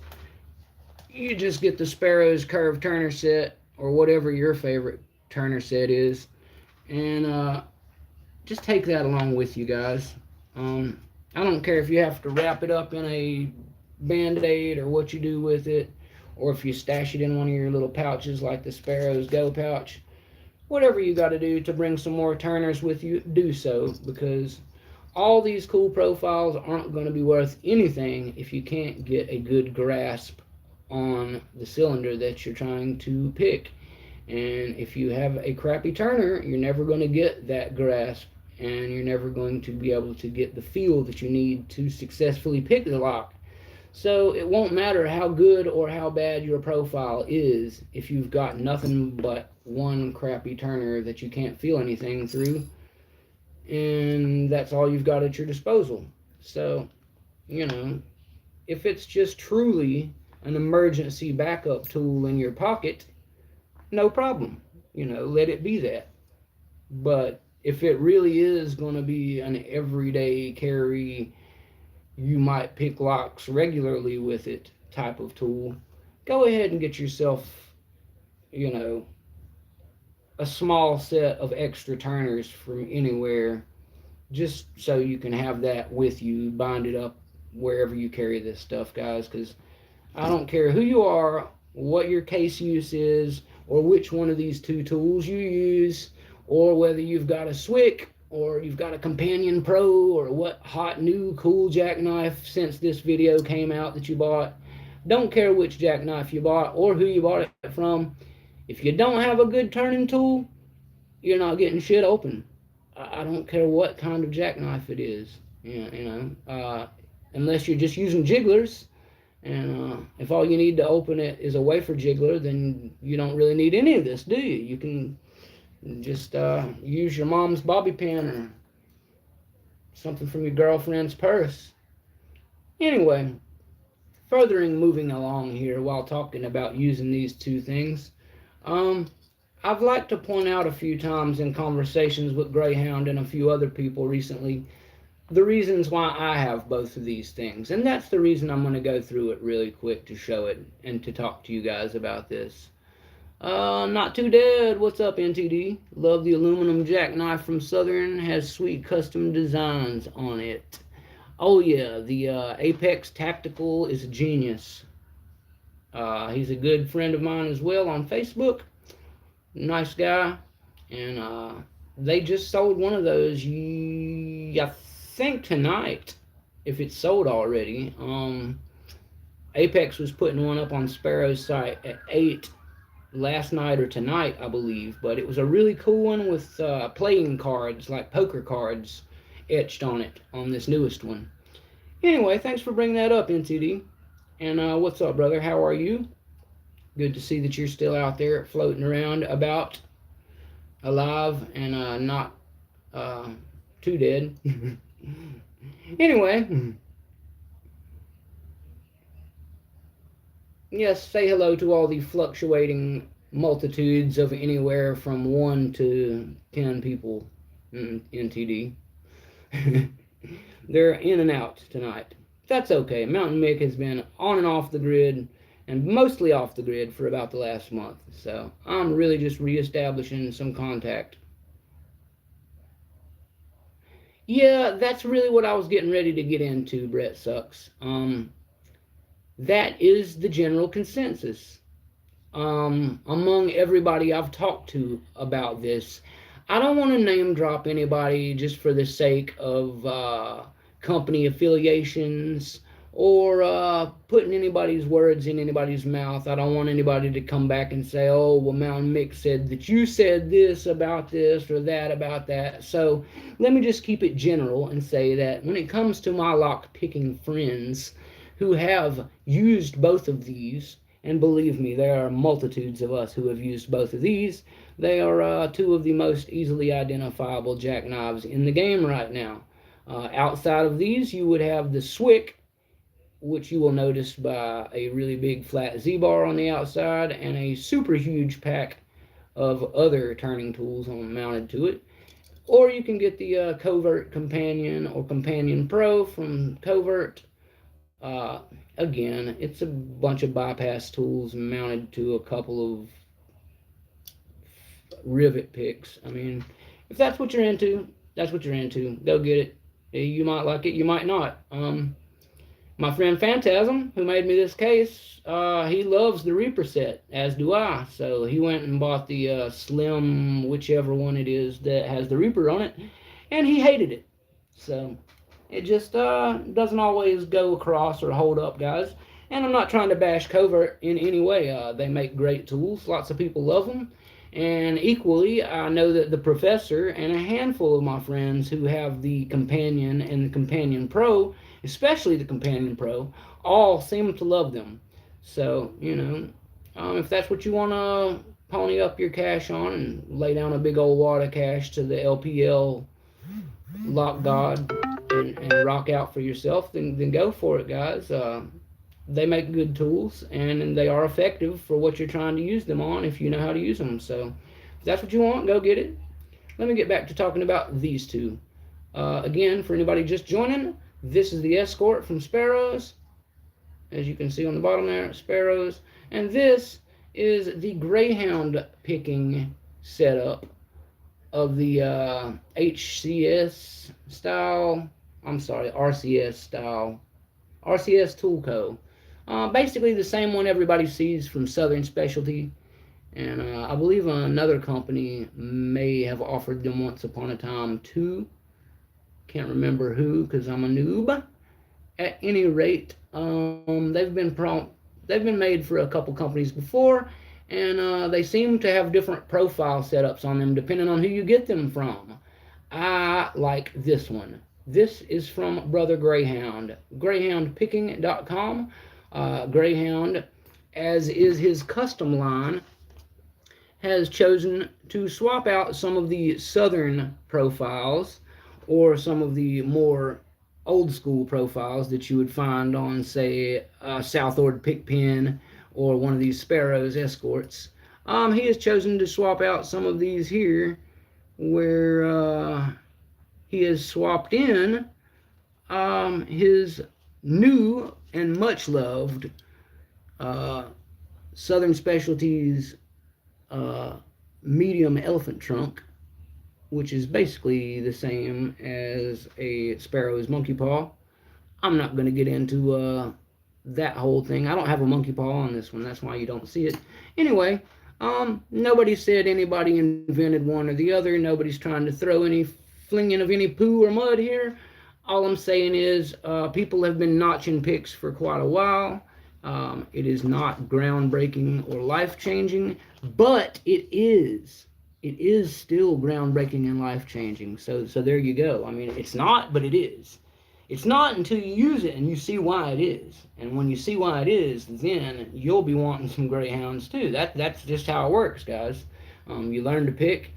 you just get the Sparrows curved turner set, or whatever your favorite turner set is, and just take that along with you guys. I don't care if you have to wrap it up in a Band-Aid or what you do with it, or if you stash it in one of your little pouches like the Sparrows Go pouch. Whatever you got to do to bring some more turners with you, do so, because all these cool profiles aren't going to be worth anything if you can't get a good grasp on the cylinder that you're trying to pick. And if you have a crappy turner, you're never going to get that grasp, and you're never going to be able to get the feel that you need to successfully pick the lock. So it won't matter how good or how bad your profile is if you've got nothing but one crappy turner that you can't feel anything through, and that's all you've got at your disposal. So, if it's just truly an emergency backup tool in your pocket, no problem. Let it be that. But if it really is going to be an everyday carry, you might pick locks regularly with it type of tool, go ahead and get yourself, a small set of extra turners from anywhere, just so you can have that with you, bind it up wherever you carry this stuff, guys, because I don't care who you are, what your case use is, or which one of these two tools you use, or whether you've got a Swick or you've got a Companion Pro, or what hot new cool jackknife since this video came out that you bought. Don't care which jackknife you bought or who you bought it from. If you don't have a good turning tool, you're not getting shit open. I don't care what kind of jackknife it is, unless you're just using jigglers. And if all you need to open it is a wafer jiggler, then you don't really need any of this, do you? You can just use your mom's bobby pin or something from your girlfriend's purse. Anyway, moving along here while talking about using these two things, I've liked to point out a few times in conversations with Greyhound and a few other people recently the reasons why I have both of these things. And that's the reason I'm going to go through it really quick to show it and to talk to you guys about this. Not Too Dead, what's up, NTD? Love the aluminum jackknife from Southern, has sweet custom designs on it. Oh yeah, the Apex Tactical is a genius. He's a good friend of mine as well on Facebook. Nice guy. And they just sold one of those, I think tonight, if it's sold already. Apex was putting one up on Sparrow's site at 8 last night or tonight, I believe, but it was a really cool one with playing cards, like poker cards, etched on it, on this newest one. Anyway, thanks for bringing that up, NTD. And what's up, brother? How are you? Good to see that you're still out there floating around about, alive, and not too dead. Anyway, yes, say hello to all the fluctuating multitudes of anywhere from 1 to 10 people, NTD. They're in and out tonight. That's okay. Mounta1nM1ck has been on and off the grid, and mostly off the grid for about the last month. So I'm really just reestablishing some contact. Yeah, that's really what I was getting ready to get into, Brett Sucks. That is the general consensus among everybody I've talked to about this. I don't want to name drop anybody just for the sake of company affiliations or putting anybody's words in anybody's mouth. I don't want anybody to come back and say, oh, well, Mounta1nM1ck said that you said this about this or that about that. So let me just keep it general and say that when it comes to my lock picking friends who have used both of these, and believe me, there are multitudes of us who have used both of these. They are two of the most easily identifiable jackknives in the game right now. Outside of these, you would have the Swick, which you will notice by a really big flat Z-bar on the outside and a super huge pack of other turning tools mounted to it. Or you can get the Covert Companion or Companion Pro from Covert. Again, it's a bunch of bypass tools mounted to a couple of rivet picks. I mean, if that's what you're into, that's what you're into. Go get it. You might like it, you might not. My friend Phantasm, who made me this case, he loves the Reaper set, as do I. So he went and bought the Slim, whichever one it is that has the Reaper on it, and he hated it. So it just doesn't always go across or hold up, guys. And I'm not trying to bash Covert in any way. They make great tools. Lots of people love them. And equally, I know that the Professor and a handful of my friends who have the Companion and the Companion Pro, especially the Companion Pro, all seem to love them. So, you know, if that's what you want to pony up your cash on and lay down a big old wad of cash to the LPL lock god and rock out for yourself, then go for it, guys. They make good tools, and they are effective for what you're trying to use them on if you know how to use them. So if that's what you want, go get it. Let me get back to talking about these two. Again, for anybody just joining, this is the Escort from Sparrows. As you can see on the bottom there, Sparrows. And this is the Greyhound picking setup of the HCS style, RCS style, RCS Tool Co. Basically the same one everybody sees from Southern Specialty, and I believe another company may have offered them once upon a time too. Can't remember who because I'm a noob. At any rate, they've been made for a couple companies before, and they seem to have different profile setups on them depending on who you get them from. I like this one. This is from Brother Greyhound, greyhoundpicking.com. Greyhound, as is his custom line, has chosen to swap out some of the southern profiles or some of the more old school profiles that you would find on, say, Southord pick pin or one of these Sparrows Escorts. He has chosen to swap out some of these here where he has swapped in his new and much loved Southern Specialties medium elephant trunk, which is basically the same as a Sparrow's monkey paw. I'm not going to get into that whole thing. I don't have a monkey paw on this one. That's why you don't see it. Anyway, nobody said anybody invented one or the other. Nobody's trying to throw any flinging of any poo or mud here. All I'm saying is people have been notching picks for quite a while. It is not groundbreaking or life-changing, but it is still groundbreaking and life-changing. So there you go. I mean, it's not, but it is. It's not until you use it and you see why it is. And when you see why it is, then you'll be wanting some Greyhounds too. That's just how it works, guys. You learn to pick.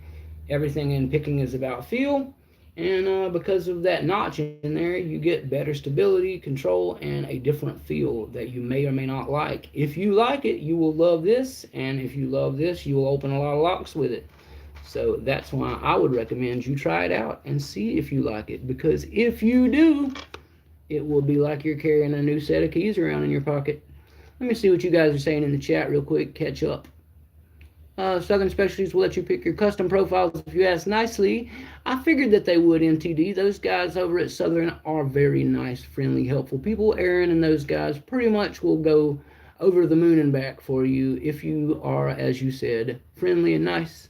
Everything in picking is about feel. And because of that notch in there, you get better stability, control, and a different feel that you may or may not like. If you like it, you will love this. And if you love this, you will open a lot of locks with it. So that's why I would recommend you try it out and see if you like it. Because if you do, it will be like you're carrying a new set of keys around in your pocket. Let me see what you guys are saying in the chat real quick. Catch up. Southern Specialties will let you pick your custom profiles if you ask nicely. I figured that they would, NTD. Those guys over at Southern are very nice, friendly, helpful people. Aaron and those guys pretty much will go over the moon and back for you if you are, as you said, friendly and nice.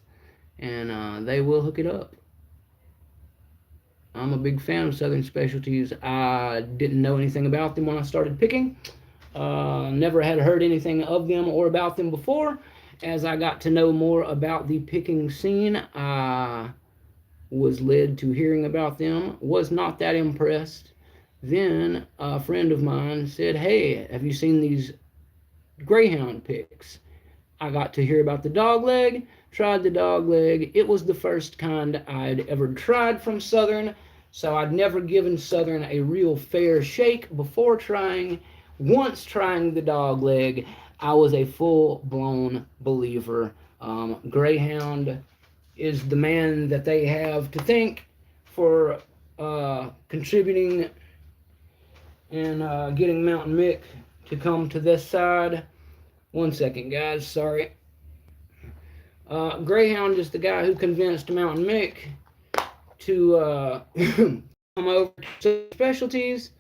And they will hook it up. I'm a big fan of Southern Specialties. I didn't know anything about them when I started picking. Never had heard anything of them or about them before. As I got to know more about the picking scene, I was led to hearing about them. Was not that impressed. Then a friend of mine said, "Hey, have you seen these Greyhound picks?" I got to hear about the dog leg, tried the dog leg. It was the first kind I'd ever tried from Southern, so I'd never given Southern a real fair shake before trying. Once trying the dog leg, I was a full-blown believer. Greyhound is the man that they have to thank for contributing and getting Mounta1nM1ck to come to this side. 1 second, guys, sorry. Greyhound is the guy who convinced Mounta1nM1ck to come over to Specialties,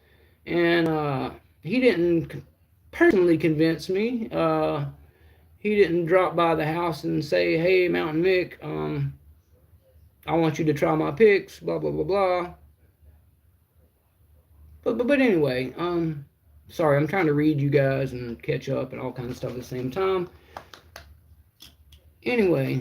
and he didn't personally convince me. He didn't drop by the house and say, "Hey, Mounta1nM1ck, I want you to try my picks," blah, blah, blah, blah. But anyway, sorry, I'm trying to read you guys and catch up and all kinds of stuff at the same time. Anyway,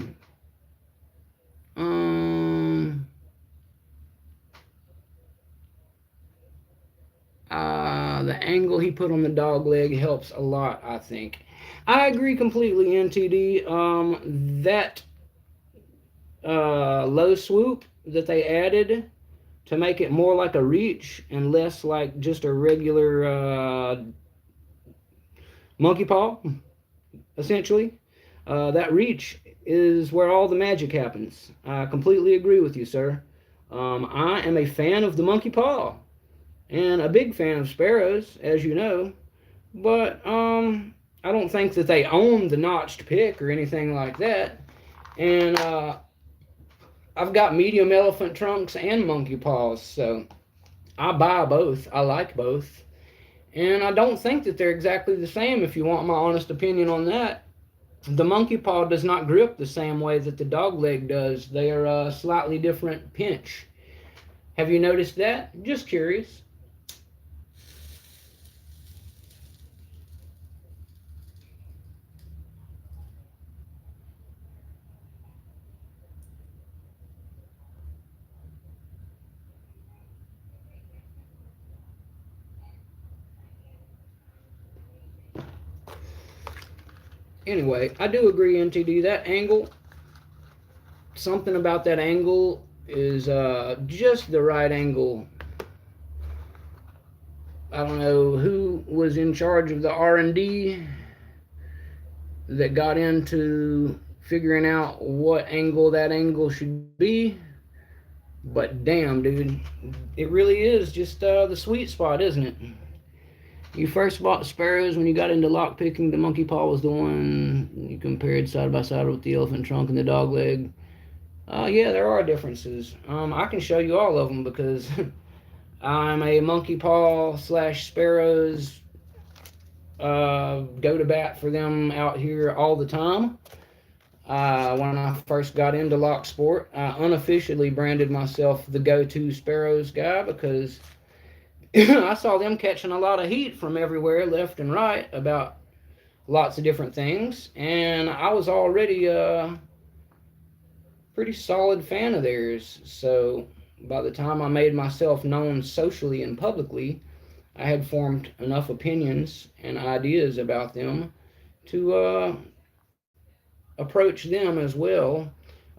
the angle he put on the dog leg helps a lot, I think. I agree completely, NTD. That low swoop that they added to make it more like a reach and less like just a regular monkey paw, essentially. That reach is where all the magic happens. I completely agree with you, sir. I am a fan of the monkey paw and a big fan of sparrows, as you know, but I don't think that they own the notched pick or anything like that. And I've got medium elephant trunks and monkey paws, so I buy both. I like both. And I don't think that they're exactly the same, if you want my honest opinion on that. The monkey paw does not grip the same way that the dog leg does. They are a slightly different pinch. Have you noticed that? Just curious. Anyway, I do agree, NTD. That angle, something about that angle is just the right angle. I don't know who was in charge of the R&D that got into figuring out what angle that angle should be. But damn, dude, it really is just the sweet spot, isn't it? You first bought sparrows when you got into lock picking. The monkey paw was the one you compared side by side with the elephant trunk and the dog leg. Yeah, there are differences. I can show you all of them because I'm a monkey paw / sparrows go to bat for them out here all the time. When I first got into lock sport, I unofficially branded myself the go-to sparrows guy because I saw them catching a lot of heat from everywhere, left and right, about lots of different things, and I was already a pretty solid fan of theirs. So by the time I made myself known socially and publicly, I had formed enough opinions and ideas about them to approach them as well.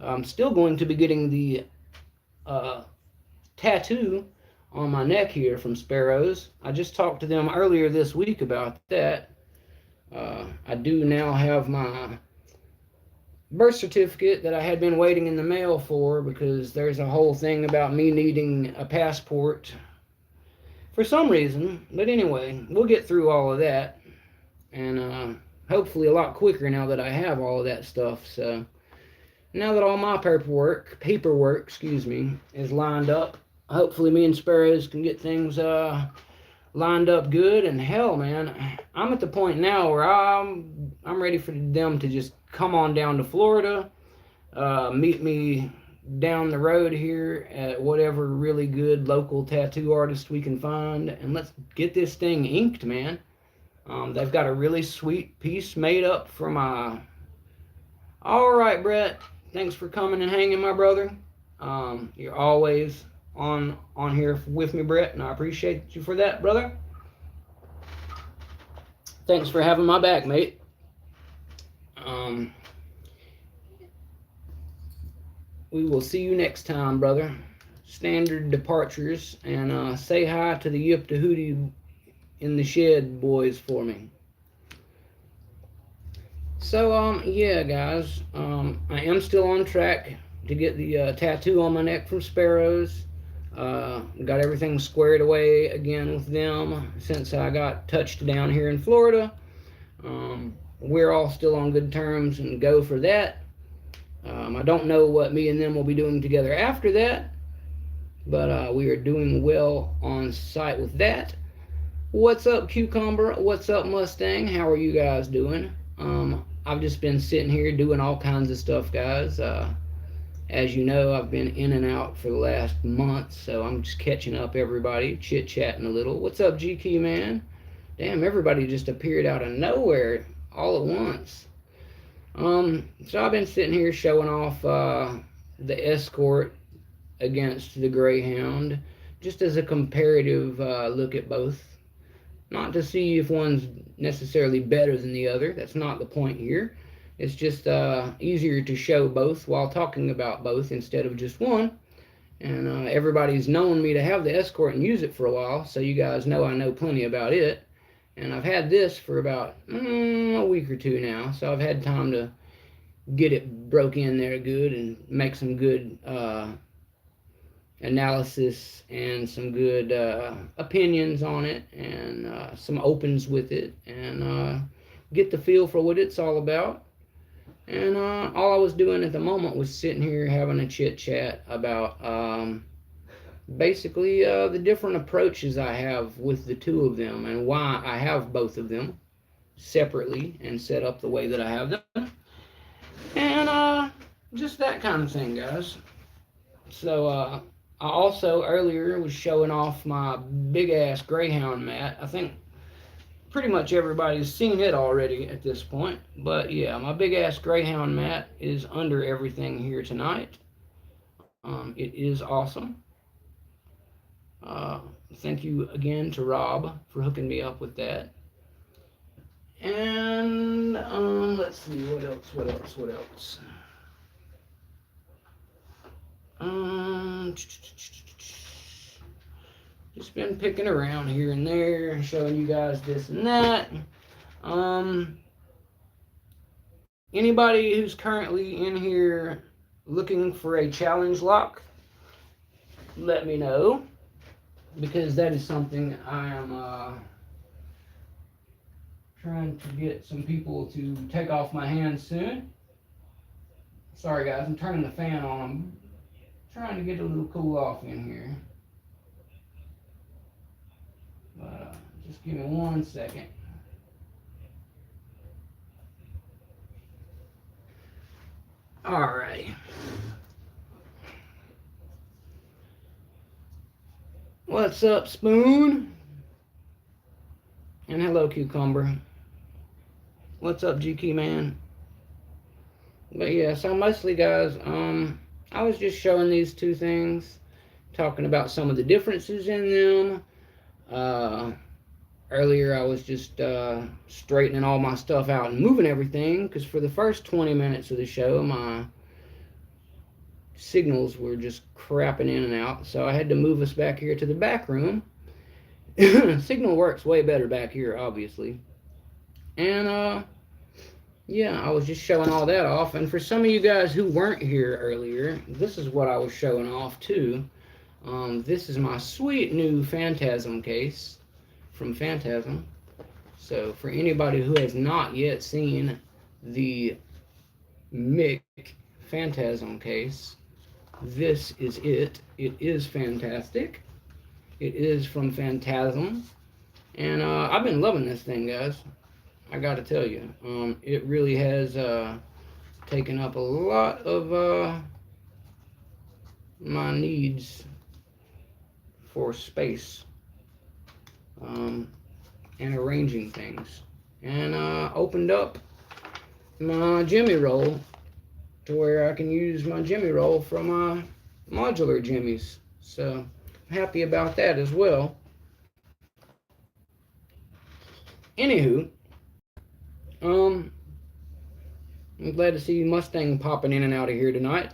I'm still going to be getting the tattoo on my neck here from sparrows. I just talked to them earlier this week about that. I do now have my birth certificate that I had been waiting in the mail for because there's a whole thing about me needing a passport for some reason. But anyway, we'll get through all of that. and hopefully a lot quicker now that I have all of that stuff. So now that all my paperwork, excuse me, is lined up, hopefully me and Sparrows can get things lined up good. And hell, man, I'm at the point now where I'm ready for them to just come on down to Florida, meet me down the road here at whatever really good local tattoo artist we can find, and let's get this thing inked, man. They've got a really sweet piece made up for my. All right, Brett. Thanks for coming and hanging, my brother. You're always on here with me, Brett, and I appreciate you for that, brother. Thanks for having my back, mate. We will see you next time, brother. Standard departures, and say hi to the Yip to Hootie in the shed boys for me. So, yeah, guys, I am still on track to get the tattoo on my neck from Sparrows. Got everything squared away again with them since I got touched down here in Florida. We're all still on good terms and go for that. I don't know what me and them will be doing together after that, but we are doing well on site with that. What's up, Cucumber? What's up, Mustang? How are you guys doing? I've just been sitting here doing all kinds of stuff, guys. As you know, I've been in and out for the last month, so I'm just catching up everybody, chit-chatting a little. What's up, GK, man? Damn, everybody just appeared out of nowhere all at once. So I've been sitting here showing off the Escort against the Greyhound, just as a comparative look at both. Not to see if one's necessarily better than the other. That's not the point here. It's just easier to show both while talking about both instead of just one. And everybody's known me to have the Escort and use it for a while, so you guys know I know plenty about it. And I've had this for about a week or two now, so I've had time to get it broke in there good and make some good analysis and some good opinions on it, and some opens with it, and get the feel for what it's all about. And all I was doing at the moment was sitting here having a chit chat about basically the different approaches I have with the two of them, and why I have both of them separately and set up the way that I have them, and just that kind of thing, guys. So I also earlier was showing off my big ass Greyhound mat. I think pretty much everybody's seen it already at this point, but yeah, my big ass Greyhound mat is under everything here tonight. It is awesome. Thank you again to Rob for hooking me up with that. And let's see, what else? Just been picking around here and there, showing you guys this and that. Anybody who's currently in here looking for a challenge lock, let me know, because that is something I am trying to get some people to take off my hands soon. Sorry guys, I'm turning the fan on. I'm trying to get a little cool off in here. But just give me 1 second. Alright. What's up, Spoon? And hello, Cucumber. What's up, GK, man? But yeah, so mostly, guys, I was just showing these two things, talking about some of the differences in them. Earlier, I was just straightening all my stuff out and moving everything, because for the first 20 minutes of the show, my signals were just crapping in and out, so I had to move us back here to the back room. Signal works way better back here, obviously. And yeah, I was just showing all that off. And for some of you guys who weren't here earlier, this is what I was showing off too. This is my sweet new Phantasm case from Phantasm. So for anybody who has not yet seen the Mick Phantasm case, this is it. It is fantastic. It is from Phantasm. And I've been loving this thing, guys. I got to tell you. It really has taken up a lot of my needs for space and arranging things. And opened up my Jimmy roll to where I can use my Jimmy roll for my modular jimmies. So I'm happy about that as well. Anywho, um, I'm glad to see Mustang popping in and out of here tonight.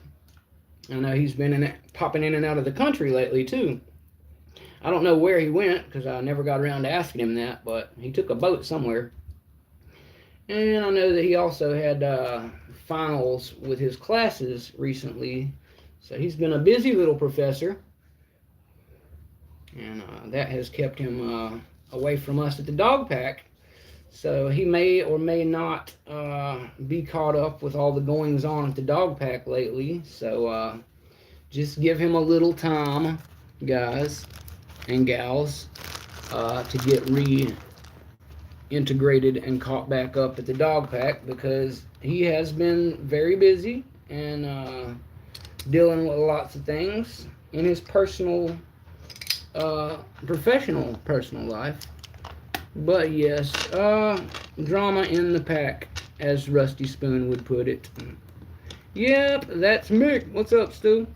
I know he's been popping in and out of the country lately too. I don't know where he went because I never got around to asking him that, but he took a boat somewhere. And I know that he also had finals with his classes recently. So he's been a busy little professor. And that has kept him away from us at the dog pack. So he may or may not be caught up with all the goings on at the dog pack lately. So just give him a little time, guys and gals, to get integrated and caught back up at the dog pack, because he has been very busy and dealing with lots of things in his personal professional personal life. But yes, drama in the pack, as Rusty Spoon would put it. Yep, that's Mick. What's up, Stu?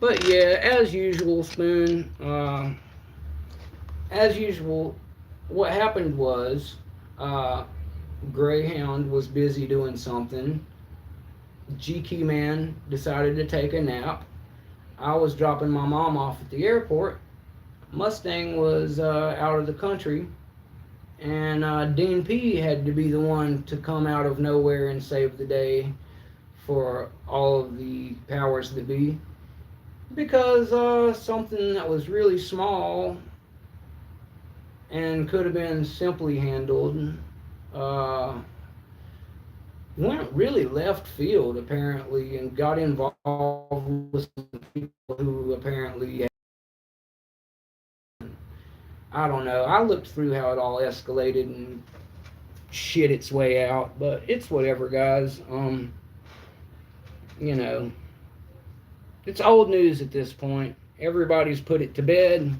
But yeah, as usual, Spoon, as usual, what happened was Greyhound was busy doing something. GK Man decided to take a nap. I was dropping my mom off at the airport. Mustang was out of the country, and Dean P had to be the one to come out of nowhere and save the day for all of the powers that be, because something that was really small and could have been simply handled went really left field apparently, and got involved with some people who apparently, I don't know. I looked through how it all escalated and shit its way out, but it's whatever, guys. You know, it's old news at this point. Everybody's put it to bed.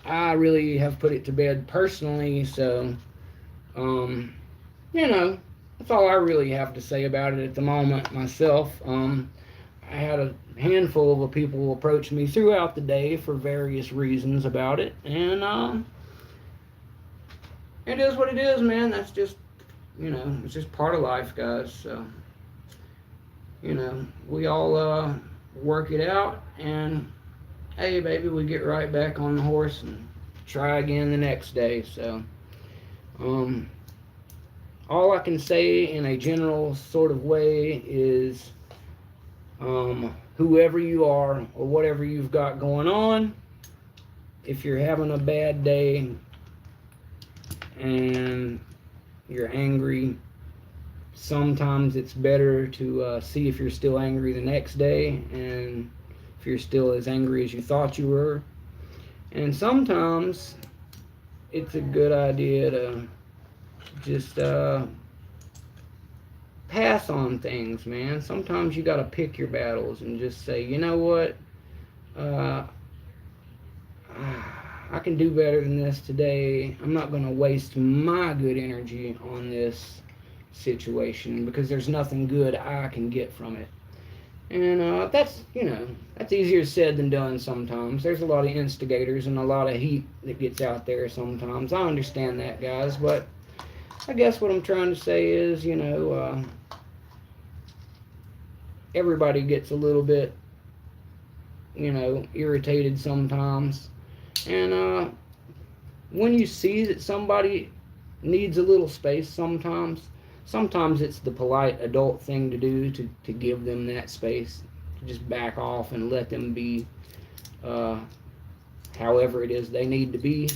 I really have put it to bed personally, so, you know, that's all I really have to say about it at the moment myself. I had a handful of people approach me throughout the day for various reasons about it, and it is what it is, man. That's just, you know, it's just part of life, guys. So, you know, we all work it out, and hey, baby, we get right back on the horse and try again the next day. So, all I can say in a general sort of way is, whoever you are or whatever you've got going on, if you're having a bad day and you're angry, sometimes it's better to see if you're still angry the next day, and if you're still as angry as you thought you were. And sometimes it's a good idea to just pass on things, man. Sometimes you gotta pick your battles and just say, you know what, I can do better than this today. I'm not gonna waste my good energy on this situation, because there's nothing good I can get from it. And that's, you know, that's easier said than done sometimes. There's a lot of instigators and a lot of heat that gets out there sometimes. I understand that, guys, but I guess what I'm trying to say is, you know, everybody gets a little bit, you know, irritated sometimes. And when you see that somebody needs a little space sometimes it's the polite adult thing to do to give them that space, to just back off and let them be however it is they need to be.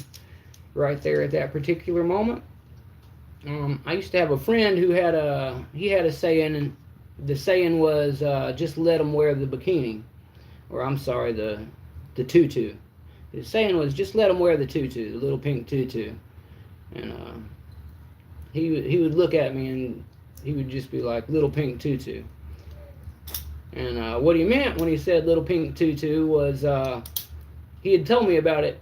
right there at that particular moment. I used to have a friend who had a saying, and the saying was, just let them wear the bikini, or I'm sorry, the tutu. His saying was, just let them wear the tutu, the little pink tutu. And he would look at me and he would just be like, little pink tutu. And what he meant when he said little pink tutu was, he had told me about it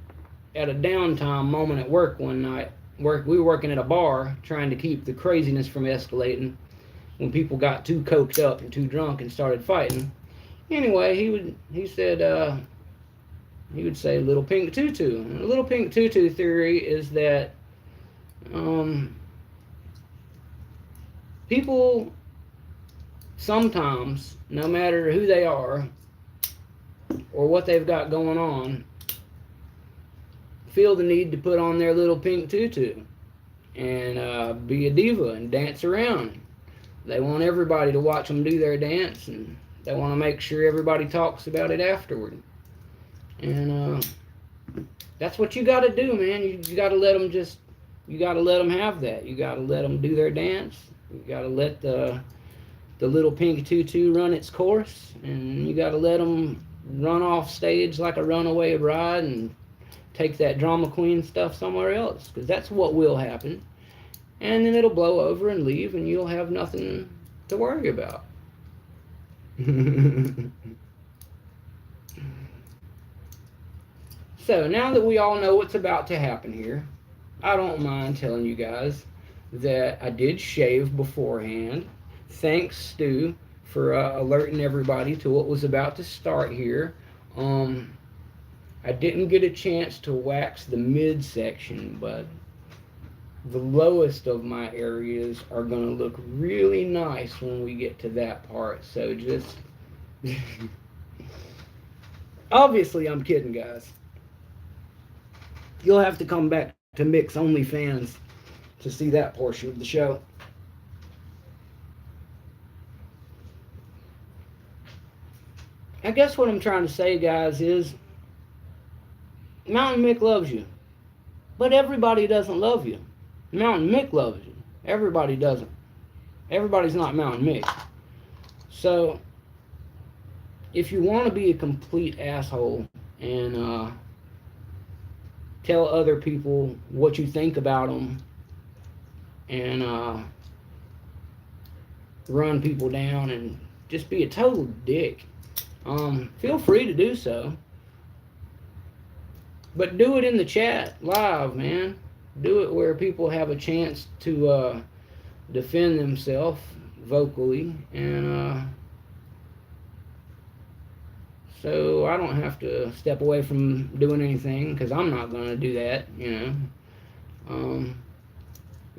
at a downtime moment at work one night. We were working at a bar trying to keep the craziness from escalating when people got too coked up and too drunk and started fighting. Anyway, he would say little pink tutu. And the little pink tutu theory is that people sometimes, no matter who they are or what they've got going on, feel the need to put on their little pink tutu and be a diva and dance around. They want everybody to watch them do their dance, and they want to make sure everybody talks about it afterward. And that's what you got to do, man. You got to let them have that. You got to let them do their dance. You got to let the little pink tutu run its course, and you got to let them run off stage like a runaway bride and take that drama queen stuff somewhere else, because that's what will happen. And then it'll blow over and leave, and you'll have nothing to worry about. So now that we all know what's about to happen here, I don't mind telling you guys that I did shave beforehand. Thanks, Stu, for alerting everybody to what was about to start here. I didn't get a chance to wax the midsection, but the lowest of my areas are going to look really nice when we get to that part. So just... Obviously, I'm kidding, guys. You'll have to come back to Mick's OnlyFans to see that portion of the show. I guess what I'm trying to say, guys, is Mountain Mick loves you, but everybody doesn't love you. Mountain Mick loves you. Everybody doesn't. Everybody's not Mountain Mick. So, if you want to be a complete asshole and tell other people what you think about them and run people down and just be a total dick, feel free to do so. But do it in the chat live, man. Do it where people have a chance to defend themselves vocally, and so I don't have to step away from doing anything, because I'm not going to do that, you know.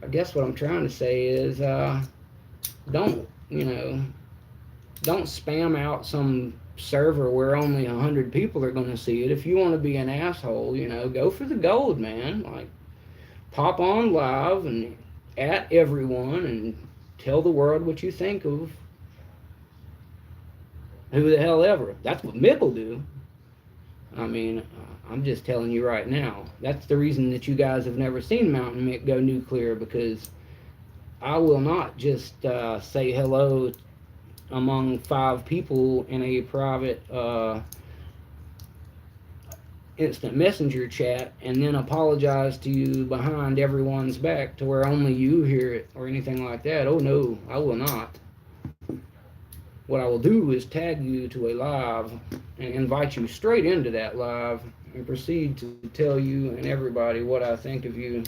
I guess what I'm trying to say is don't spam out some server where only 100 people are going to see it. If you want to be an asshole, go for the gold, man. Like, pop on live and at everyone and tell the world what you think of who the hell ever. That's what Mick will do. I mean, I'm just telling you right now. That's the reason that you guys have never seen Mountain Mick go nuclear, because I will not just say hello among 5 people in a private instant messenger chat and then apologize to you behind everyone's back to where only you hear it or anything like that. Oh no, I will not. What I will do is tag you to a live and invite you straight into that live and proceed to tell you and everybody what I think of you,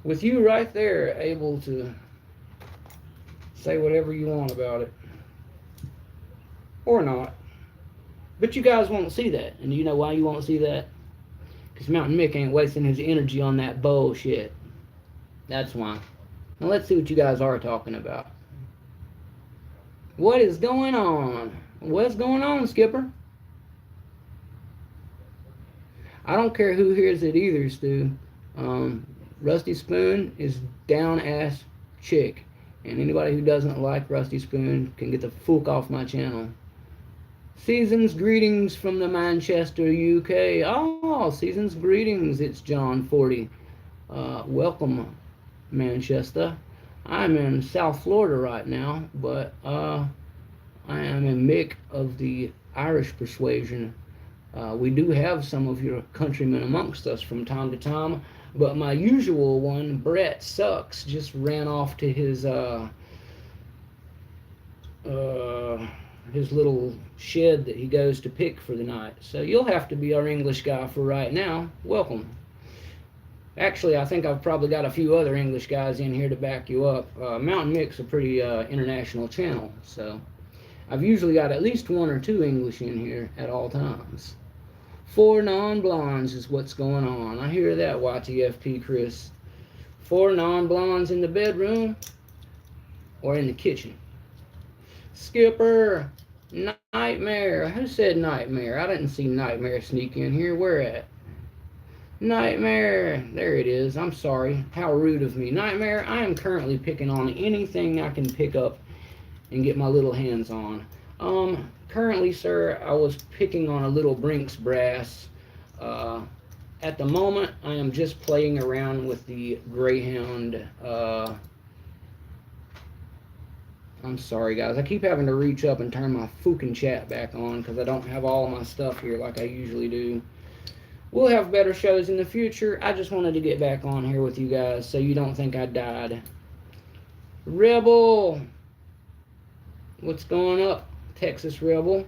with you right there able to say whatever you want about it. Or not. But you guys won't see that. And you know why you won't see that? Because Mountain Mick ain't wasting his energy on that bullshit. That's why. Now let's see what you guys are talking about. What is going on? What's going on, Skipper? I don't care who hears it either, Stu. Rusty Spoon is down-ass chick. And anybody who doesn't like Rusty Spoon can get the fuck off my channel. Season's greetings from the Manchester, UK. Oh, season's greetings. It's John 40. Welcome, Manchester. I'm in South Florida right now, but I am a Mick of the Irish persuasion. We do have some of your countrymen amongst us from time to time, but my usual one, Brett Sucks, just ran off to uh, his little shed that he goes to pick for the night. So you'll have to be our English guy for right now. Welcome. Actually, I think I've probably got a few other English guys in here to back you up. Mountain1nM1ck's a pretty international channel, so I've usually got at least one or two English in here at all times. 4 non-blondes is what's going on. I hear that, YTFP Chris. 4 non-blondes in the bedroom or in the kitchen. Skipper, Nightmare. Who said Nightmare? I didn't see Nightmare sneak in here. Where at? Nightmare. There it is. I'm sorry. How rude of me. Nightmare, I am currently picking on anything I can pick up and get my little hands on. Currently, sir, I was picking on a little Brinks brass. At the moment, I am just playing around with the Greyhound. I'm sorry, guys. I keep having to reach up and turn my fucking chat back on because I don't have all my stuff here like I usually do. We'll have better shows in the future. I just wanted to get back on here with you guys so you don't think I died. Rebel! What's going up, Texas Rebel?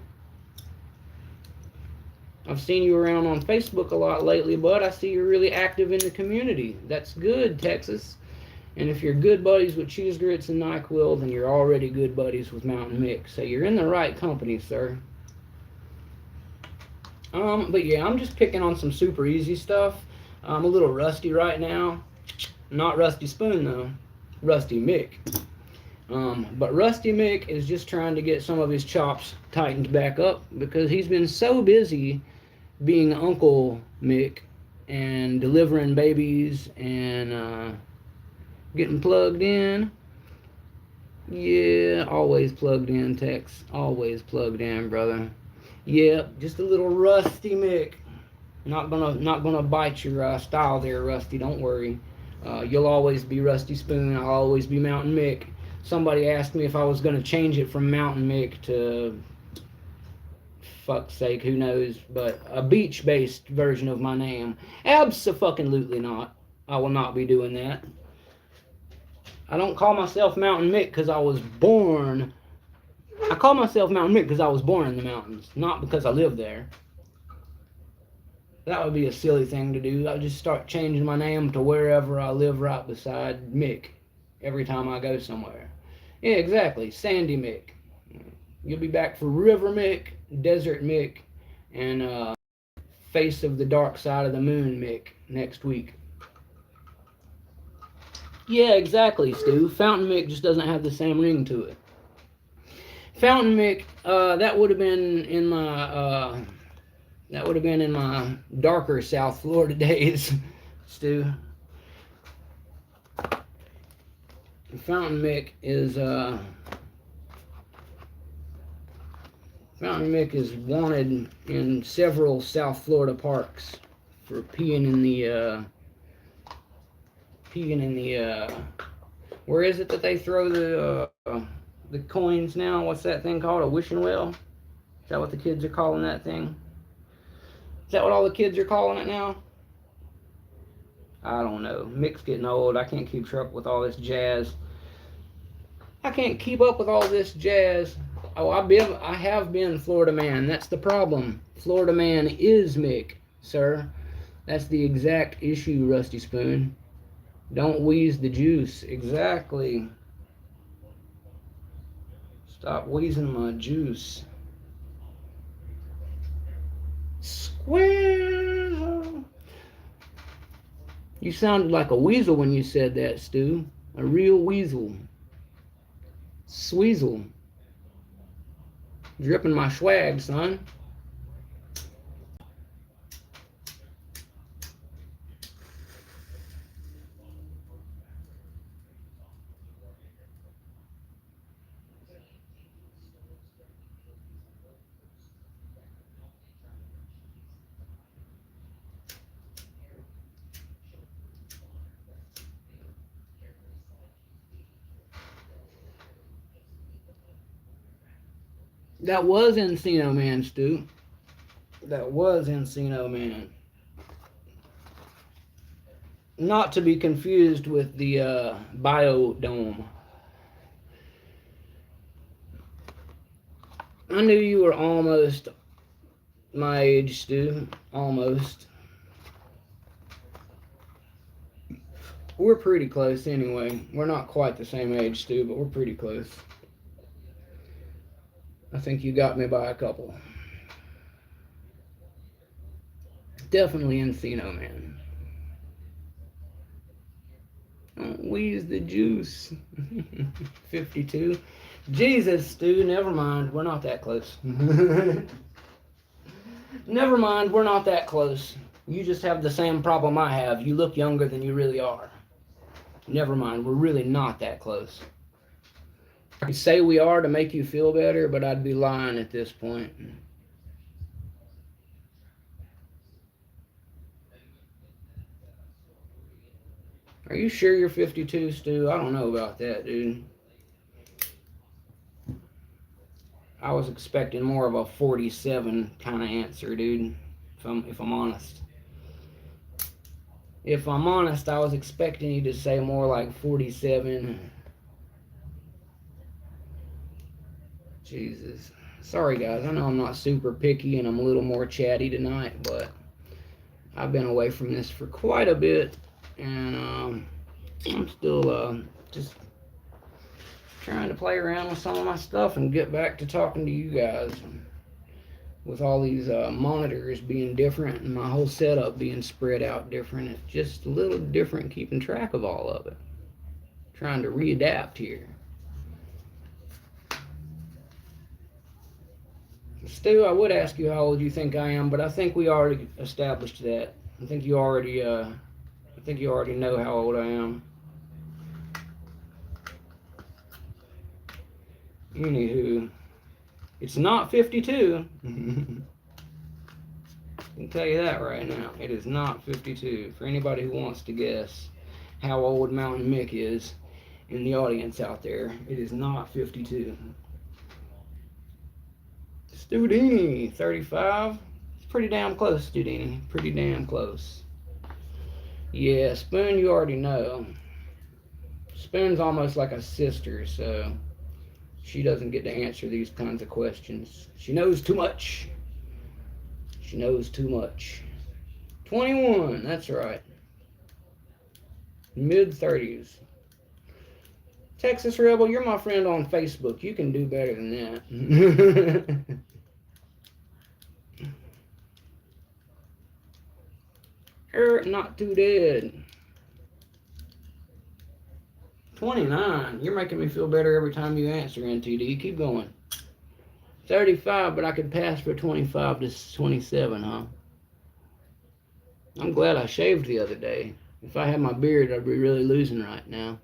I've seen you around on Facebook a lot lately, bud. I see you're really active in the community. That's good, Texas. And if you're good buddies with Cheese Grits and NyQuil, then you're already good buddies with Mounta1nM1ck. So you're in the right company, sir. But yeah, I'm just picking on some super easy stuff. I'm a little rusty right now. Not Rusty Spoon, though. Rusty Mick. But Rusty Mick is just trying to get some of his chops tightened back up because he's been so busy being Uncle Mick and delivering babies and getting plugged in. Yeah, always plugged in, Tex. Always plugged in, brother. Yeah, just a little Rusty Mick. Not gonna bite your style there, Rusty. Don't worry. You'll always be Rusty Spoon. I'll always be Mounta1nM1ck. Somebody asked me if I was gonna change it from Mounta1nM1ck to, fuck's sake, who knows, but a beach-based version of my name. Abso-fucking-lutely not. I will not be doing that. I don't call myself Mounta1nM1ck because I was born. I call myself Mounta1nM1ck because I was born in the mountains, not because I live there. That would be a silly thing to do. I'll just start changing my name to wherever I live right beside Mick every time I go somewhere. Yeah, exactly. Sandy Mick. You'll be back for River Mick, Desert Mick, and Face of the Dark Side of the Moon Mick next week. Yeah, exactly, Stu. Fountain Mick just doesn't have the same ring to it. Fountain Mick, that would have been in my darker South Florida days, Stu. Fountain Mick is wanted in several South Florida parks for peeing in the where is it that they throw the coins now? What's that thing called? A wishing well? Is that what the kids are calling that thing? Is that what all the kids are calling it now? I don't know. Mick's getting old. I can't keep up with all this jazz. I can't keep up with all this jazz. Oh, I have been Florida Man. That's the problem. Florida Man is Mick, sir. That's the exact issue, Rusty Spoon. Don't wheeze the juice. Exactly. Stop wheezing my juice. Squirrel. You sounded like a weasel when you said that, Stu. A real weasel. Sweezel. Dripping my swag, son. That was Encino Man, Stu. That was Encino Man. Not to be confused with the Biodome. I knew you were almost my age, Stu. Almost. We're pretty close anyway. We're not quite the same age, Stu, but we're pretty close. I think you got me by a couple. Definitely Encino Man. Don't wheeze the juice. 52. Jesus, Stu, never mind. We're not that close. Never mind, we're not that close. You just have the same problem I have. You look younger than you really are. Never mind, we're really not that close. I could say we are to make you feel better, but I'd be lying at this point. Are you sure you're 52, Stu? I don't know about that, dude. I was expecting more of a 47 kind of answer, dude. If I'm honest. If I'm honest, I was expecting you to say more like 47. Jesus. Sorry, guys. I know I'm not super picky and I'm a little more chatty tonight, but I've been away from this for quite a bit, and I'm still just trying to play around with some of my stuff and get back to talking to you guys. With all these monitors being different and my whole setup being spread out different, it's just a little different keeping track of all of it. Trying to readapt here. Stu, I would ask you how old you think I am, but I think we already established that. I think you already know how old I am. Anywho, it's not 52. I can tell you that right now. It is not 52. For anybody who wants to guess how old Mounta1nM1ck is in the audience out there, it is not 52. Studini, 35. It's pretty damn close, Studini. Pretty damn close. Yeah, Spoon, you already know. Spoon's almost like a sister, so she doesn't get to answer these kinds of questions. She knows too much. She knows too much. 21, that's right. Mid-30s. Texas Rebel, you're my friend on Facebook. You can do better than that. Not too dead. 29. You're making me feel better every time you answer, NTD. Keep going. 35, but I could pass for 25 to 27, huh? I'm glad I shaved the other day. If I had my beard, I'd be really losing right now.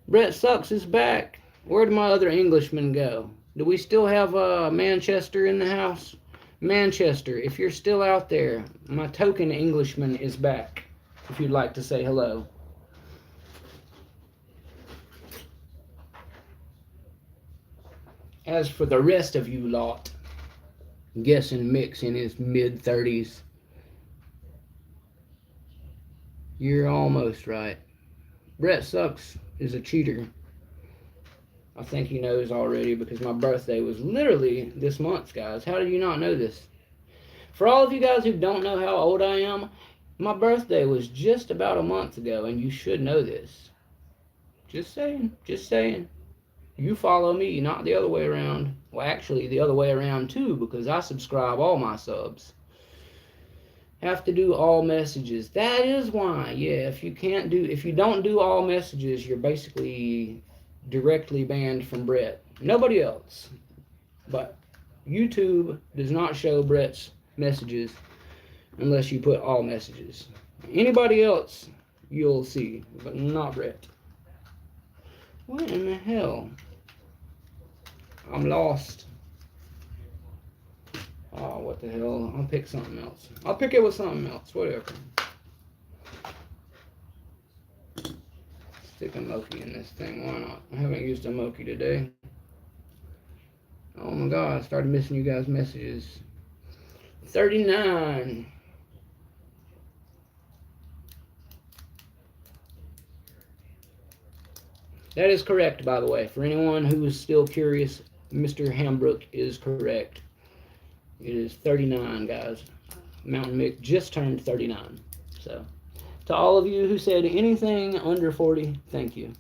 Brett Sucks is back. Where'd my other Englishman go? Do we still have Manchester in the house? Manchester, if you're still out there, my token Englishman is back. If you'd like to say hello. As for the rest of you lot, guessing Mick's in his mid-30s, you're almost right. Brett Sucks is a cheater. I think he knows already because my birthday was literally this month, guys. How did you not know this? For all of you guys who don't know how old I am, my birthday was just about a month ago, and you should know this. Just saying, just saying. You follow me, not the other way around. Well, actually, the other way around too, because I subscribe all my subs. Have to do all messages. That is why. Yeah, if you don't do all messages, you're basically directly banned from Brett. Nobody else. But YouTube does not show Brett's messages unless you put all messages. Anybody else, you'll see, but not Brett. What in the hell? I'm lost. Oh, what the hell? I'll pick something else. I'll pick it with something else. Whatever. Stick a Moki in this thing. Why not? I haven't used a Moki today. Oh my god, I started missing you guys' messages. 39. That is correct, by the way. For anyone who is still curious, Mr. Hambrook is correct. It is 39, guys. Mountain1nM1ck just turned 39. So, to all of you who said anything under 40, thank you.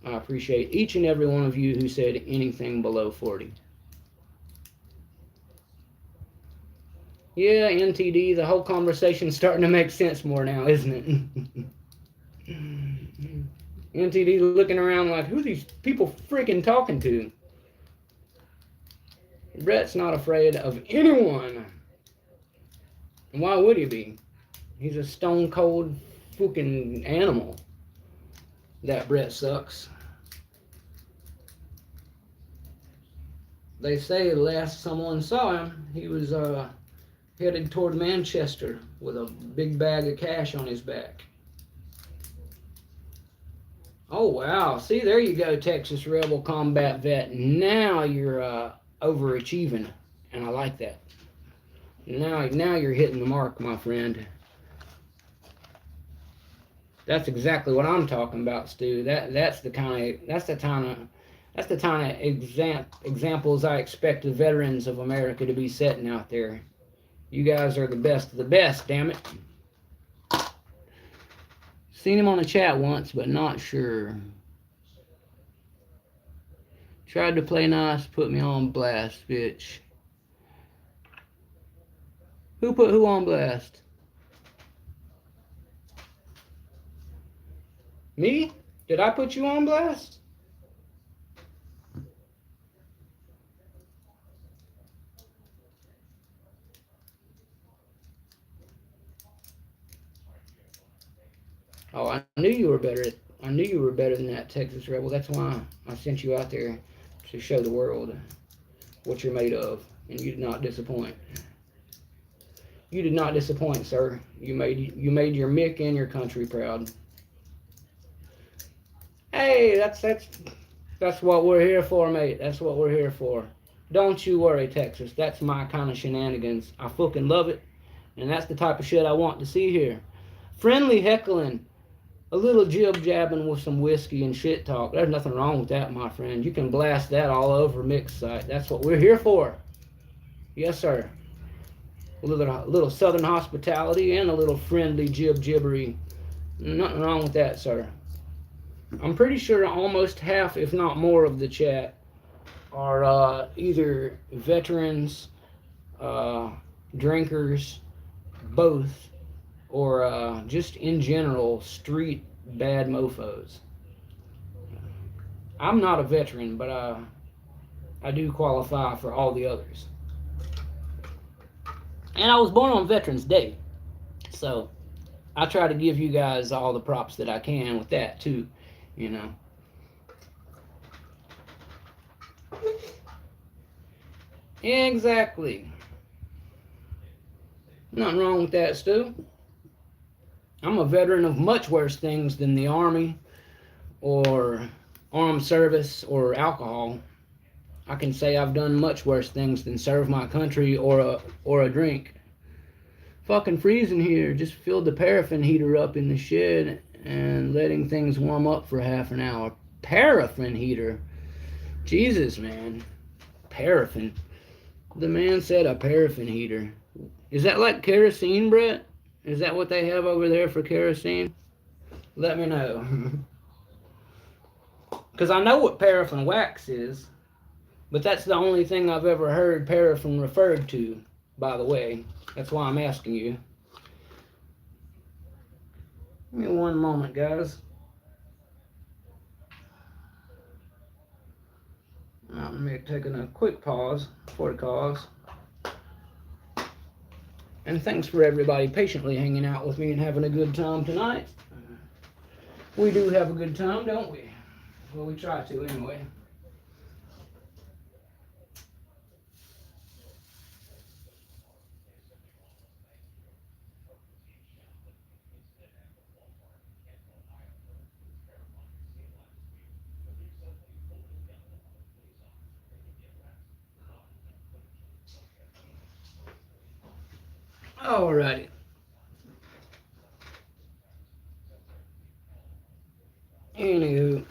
I appreciate each and every one of you who said anything below 40. Yeah, NTD, the whole conversation's starting to make sense more now, isn't it? NTD looking around like, who are these people freaking talking to? Brett's not afraid of anyone. Why would he be? He's a stone cold fucking animal. That Brett sucks. They say last someone saw him, he was headed toward Manchester with a big bag of cash on his back. Oh wow! See, there you go, Texas Rebel Combat Vet. Now you're overachieving, and I like that. Now you're hitting the mark, my friend. That's exactly what I'm talking about, Stu. That's the kind of examples I expect the veterans of America to be setting out there. You guys are the best of the best, damn it. Seen him on the chat once, but not sure. Tried to play nice, put me on blast, bitch. Who put who on blast? Me? Did I put you on blast? Oh, I knew you were better than that, Texas Rebel. That's why I sent you out there to show the world what you're made of, and you did not disappoint. You did not disappoint, sir. You made your Mick and your country proud. Hey, that's what we're here for, mate. That's what we're here for. Don't you worry, Texas. That's my kind of shenanigans. I fucking love it, and that's the type of shit I want to see here. Friendly heckling, a little jib jabbing with some whiskey and shit talk. There's nothing wrong with that, my friend. You can blast that all over Mick's site. That's what we're here for. Yes, sir. A little southern hospitality and a little friendly jibbery. Nothing wrong with that, sir. I'm pretty sure almost half, if not more, of the chat are either veterans, drinkers, both, or just in general street bad mofos. I'm not a veteran, but I do qualify for all the others. And I was born on Veterans Day, so I try to give you guys all the props that I can with that too, you know. Exactly. Nothing wrong with that, Stu. I'm a veteran of much worse things than the Army or armed service or alcohol. I can say I've done much worse things than serve my country or a drink. Fucking freezing here. Just filled the paraffin heater up in the shed and letting things warm up for half an hour. Paraffin heater? Jesus, man. Paraffin. The man said a paraffin heater. Is that like kerosene, Brett? Is that what they have over there for kerosene? Let me know. Because I know what paraffin wax is, but that's the only thing I've ever heard paraffin referred to, by the way. That's why I'm asking you. Give me one moment, guys. I'm taking a quick pause for the cause. And thanks for everybody patiently hanging out with me and having a good time tonight. We do have a good time, don't we? Well, we try to anyway. Alrighty. Anywho.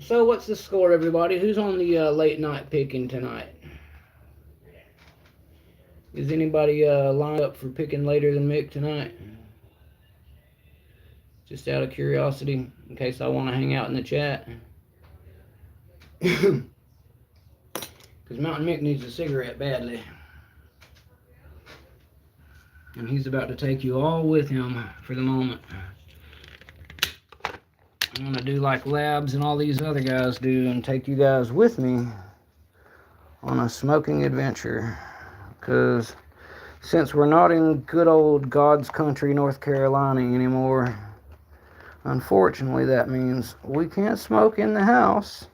So what's the score, everybody? Who's on the late night picking tonight? Is anybody lined up for picking later than Mick tonight? Just out of curiosity, in case I want to hang out in the chat. Because Mountain Mick needs a cigarette badly. And he's about to take you all with him for the moment. I'm going to do like Labs and all these other guys do and take you guys with me on a smoking adventure. Because since we're not in good old God's country, North Carolina anymore, unfortunately that means we can't smoke in the house.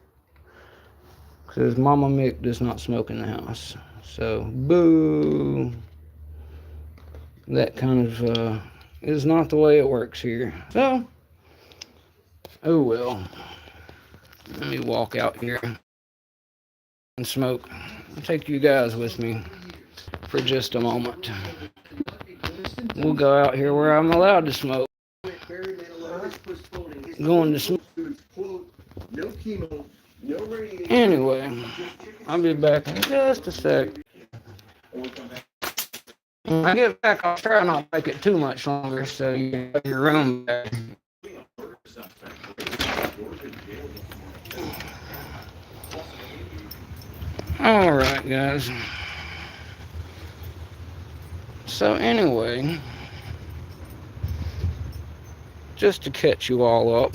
Because Mama Mick does not smoke in the house. So, boo. That kind of is not the way it works here. So, oh well. Let me walk out here and smoke. I'll take you guys with me for just a moment. We'll go out here where I'm allowed to smoke. Going to smoke. Anyway, I'll be back in just a sec. When I get back, I'll try not to make it too much longer so you can have your room back. Alright, guys. So anyway, just to catch you all up,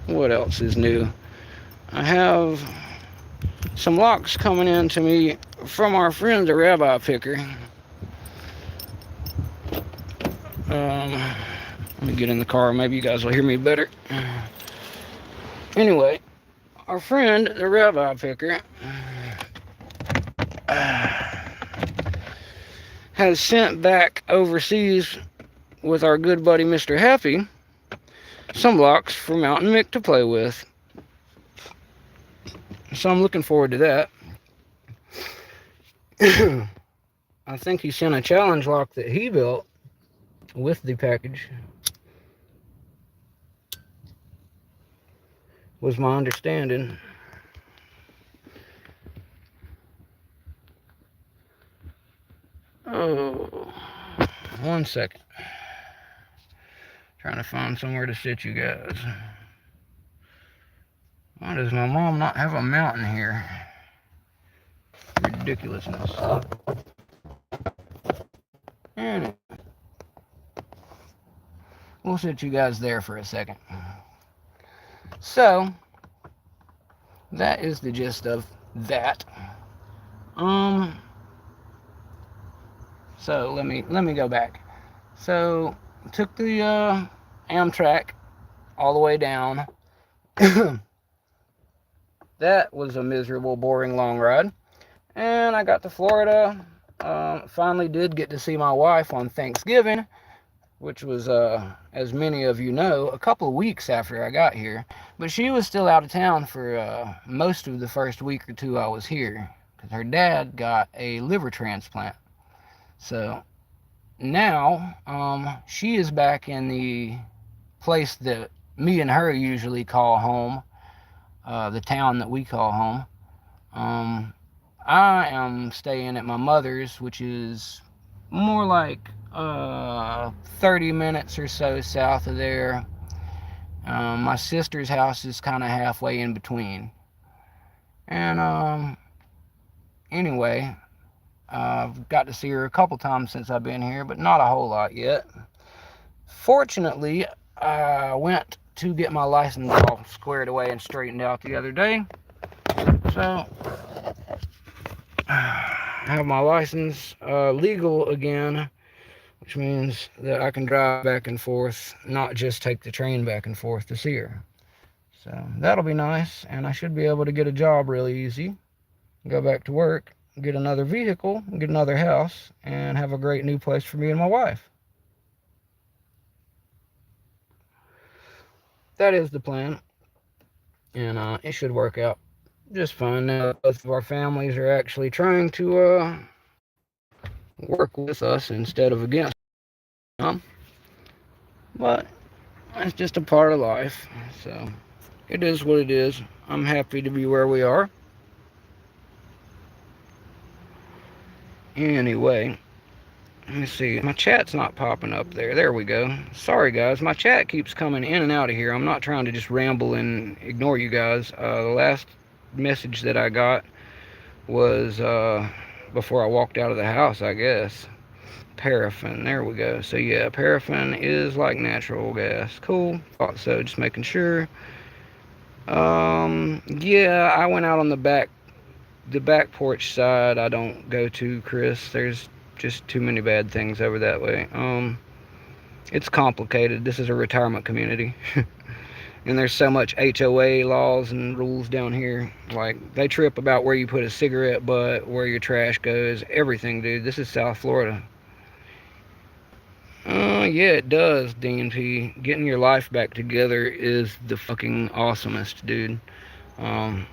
what else is new? I have some locks coming in to me from our friend the rabbi picker. Let me get in the car, maybe you guys will hear me better. Anyway, our friend the rabbi picker has sent back overseas with our good buddy Mr. Happy some blocks for Mounta1nM1ck to play with. So I'm looking forward to that. I think he sent a challenge lock that he built with the package, was my understanding. Oh, 1 second. Trying to find somewhere to sit you guys. Why does my mom not have a mountain here? Ridiculousness. Anyway, we'll sit you guys there for a second. So, that is the gist of that. So let me go back. So took the Amtrak all the way down. That was a miserable, boring, long ride. And I got to Florida. Finally did get to see my wife on Thanksgiving, which was, as many of you know, a couple of weeks after I got here. But she was still out of town for most of the first week or two I was here, because her dad got a liver transplant. So now she is back in the place that me and her usually call home, the town that we call home. I am staying at my mother's, which is more like 30 minutes or so south of there. My sister's house is kind of halfway in between. And anyway, I've got to see her a couple times since I've been here, but not a whole lot yet. Fortunately, I went to get my license all squared away and straightened out the other day. So I have my license legal again, which means that I can drive back and forth, not just take the train back and forth to see her. So that'll be nice, and I should be able to get a job really easy, go back to work, get another vehicle, get another house, and have a great new place for me and my wife. That is the plan. And it should work out just fine now that both of our families are actually trying to work with us instead of against them. But it's just a part of life. So it is what it is. I'm happy to be where we are. Anyway, let me see. My chat's not popping up there. There we go. Sorry, guys. My chat keeps coming in and out of here. I'm not trying to just ramble and ignore you guys. The last message that I got was before I walked out of the house, I guess. Paraffin. There we go. So, yeah, paraffin is like natural gas. Cool. Thought so. Just making sure. Yeah, I went out on the back porch side. I don't go to, Chris. There's just too many bad things over that way. It's complicated. This is a retirement community. And there's so much HOA laws and rules down here. Like, they trip about where you put a cigarette butt, where your trash goes, everything, dude. This is South Florida. Yeah, it does, DNP. Getting your life back together is the fucking awesomest, dude. Um,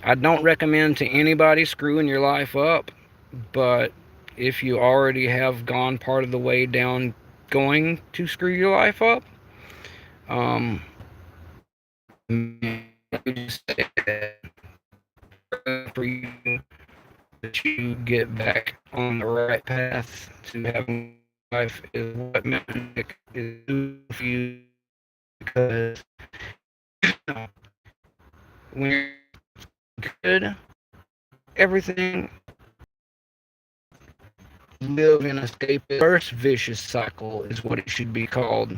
I don't recommend to anybody screwing your life up, but if you already have gone part of the way down going to screw your life up, um, for you to get back on the right path to having life is what Mounta1nM1ck is doing for you, because when you're good, everything live in escape. First vicious cycle is what it should be called,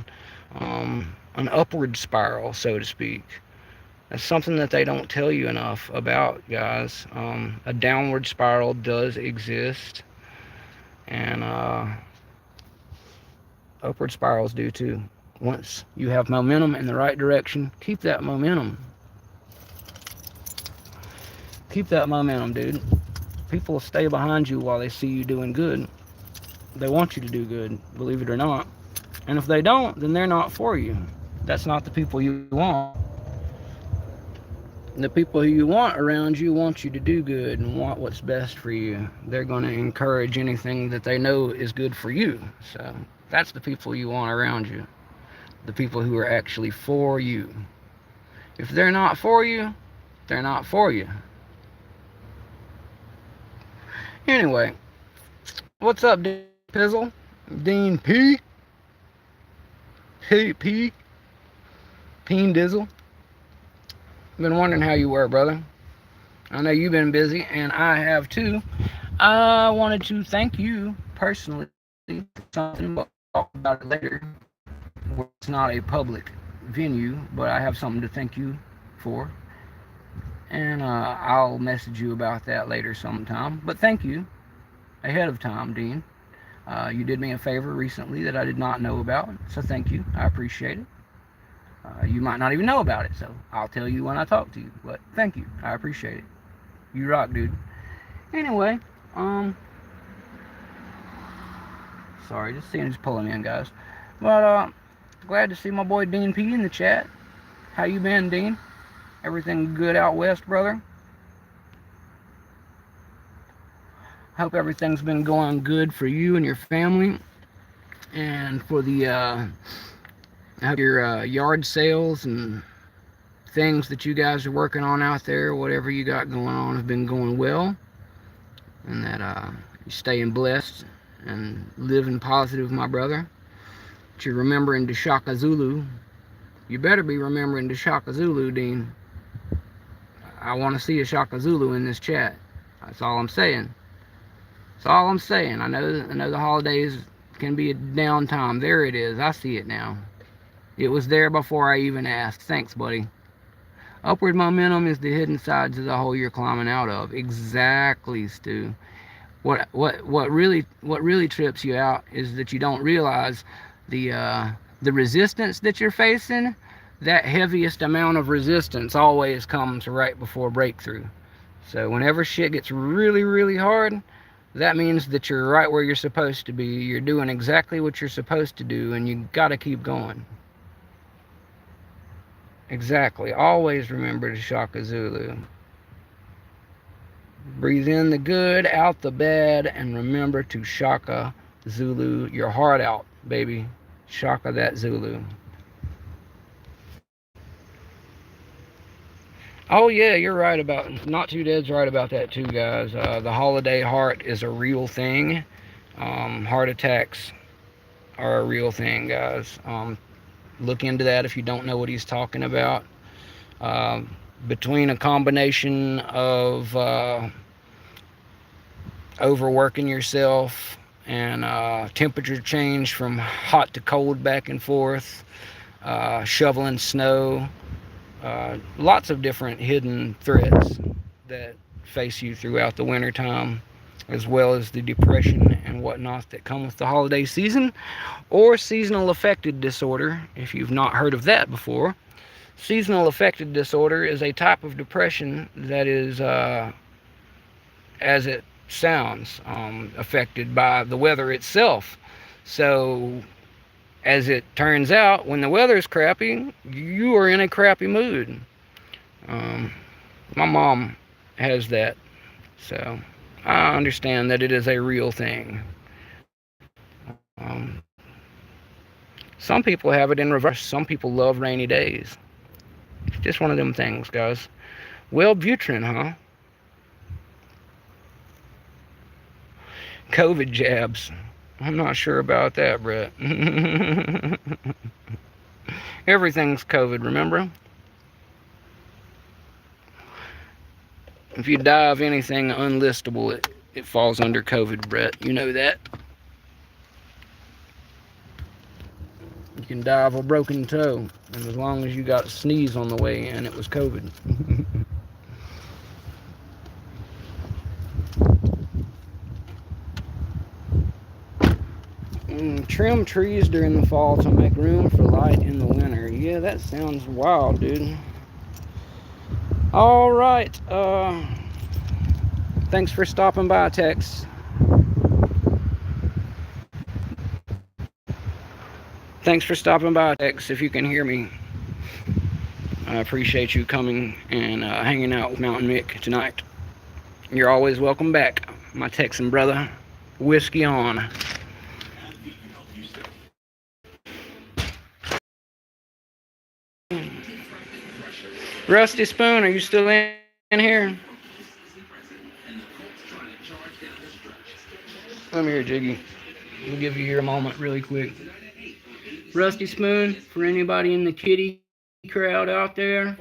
an upward spiral, so to speak. That's something that they don't tell you enough about, guys. A downward spiral does exist, and upward spirals do too. Once you have momentum in the right direction, keep that momentum. Keep that momentum, dude. People will stay behind you while they see you doing good. They want you to do good, believe it or not. And if they don't, then they're not for you. That's not the people you want. The people who you want around you want you to do good and want what's best for you. They're going to encourage anything that they know is good for you. So that's the people you want around you. The people who are actually for you. If they're not for you, they're not for you. Anyway, what's up, Dean Pizzle? Dean P? P? Peen Dizzle? Been wondering how you were, brother. I know you've been busy, and I have too. I wanted to thank you personally for something, but I'll talk about it later. It's not a public venue, but I have something to thank you for. And I'll message you about that later sometime. But thank you ahead of time, Dean. You did me a favor recently that I did not know about, so thank you. I appreciate it. You might not even know about it, so I'll tell you when I talk to you. But thank you. I appreciate it. You rock, dude. Anyway, sorry, just seeing who's pulling in, guys. But glad to see my boy Dean P in the chat. How you been, Dean? Everything good out west, brother? Hope everything's been going good for you and your family, and for the your yard sales and things that you guys are working on out there. Whatever you got going on has been going well, and that you're staying blessed and living positive, my brother. But you're remembering the Shaka Zulu. You better be remembering the Shaka Zulu, Dean. I want to see a Shaka Zulu in this chat. That's all I'm saying. That's all I'm saying. I know the holidays can be a downtime. There it is. I see it now. It was there before I even asked. Thanks, buddy. Upward momentum is the hidden sides of the hole you're climbing out of. Exactly, Stu. What really trips you out is that you don't realize the resistance that you're facing. That heaviest amount of resistance always comes right before breakthrough. So whenever shit gets really, really hard, that means that you're right where you're supposed to be. You're doing exactly what you're supposed to do, and you gotta keep going. Exactly. Always remember to Shaka Zulu. Breathe in the good, out the bad, and remember to Shaka Zulu your heart out, baby. Shaka that Zulu. Oh yeah, you're right about Not Too Dead's right about that too, guys. The holiday heart is a real thing. Heart attacks are a real thing, guys. Look into that if you don't know what he's talking about. Between a combination of overworking yourself and temperature change from hot to cold back and forth, shoveling snow, lots of different hidden threats that face you throughout the wintertime, as well as the depression and whatnot that come with the holiday season, or seasonal affective disorder, if you've not heard of that before. Seasonal affective disorder is a type of depression that is, as it sounds, affected by the weather itself. So, as it turns out, when the weather is crappy, you are in a crappy mood. Um, my mom has that, so I understand that it is a real thing. Um, some people have it in reverse. Some people love rainy days. It's just one of them things, guys. Wellbutrin, huh? COVID jabs. I'm not sure about that, Brett. Everything's COVID, remember? If you die of anything unlistable, it falls under COVID, Brett. You know that. You can die of a broken toe, and as long as you got a sneeze on the way in, it was COVID. Trim trees during the fall to make room for light in the winter. Yeah, that sounds wild, dude. All right. Thanks for stopping by, Tex. Thanks for stopping by, Tex, if you can hear me. I appreciate you coming and hanging out with Mounta1nM1ck tonight. You're always welcome back, my Texan brother. Whiskey on. Rusty Spoon, are you still in here? Come here, Jiggy. We'll give you your moment really quick. Rusty Spoon, for anybody in the kitty crowd out there,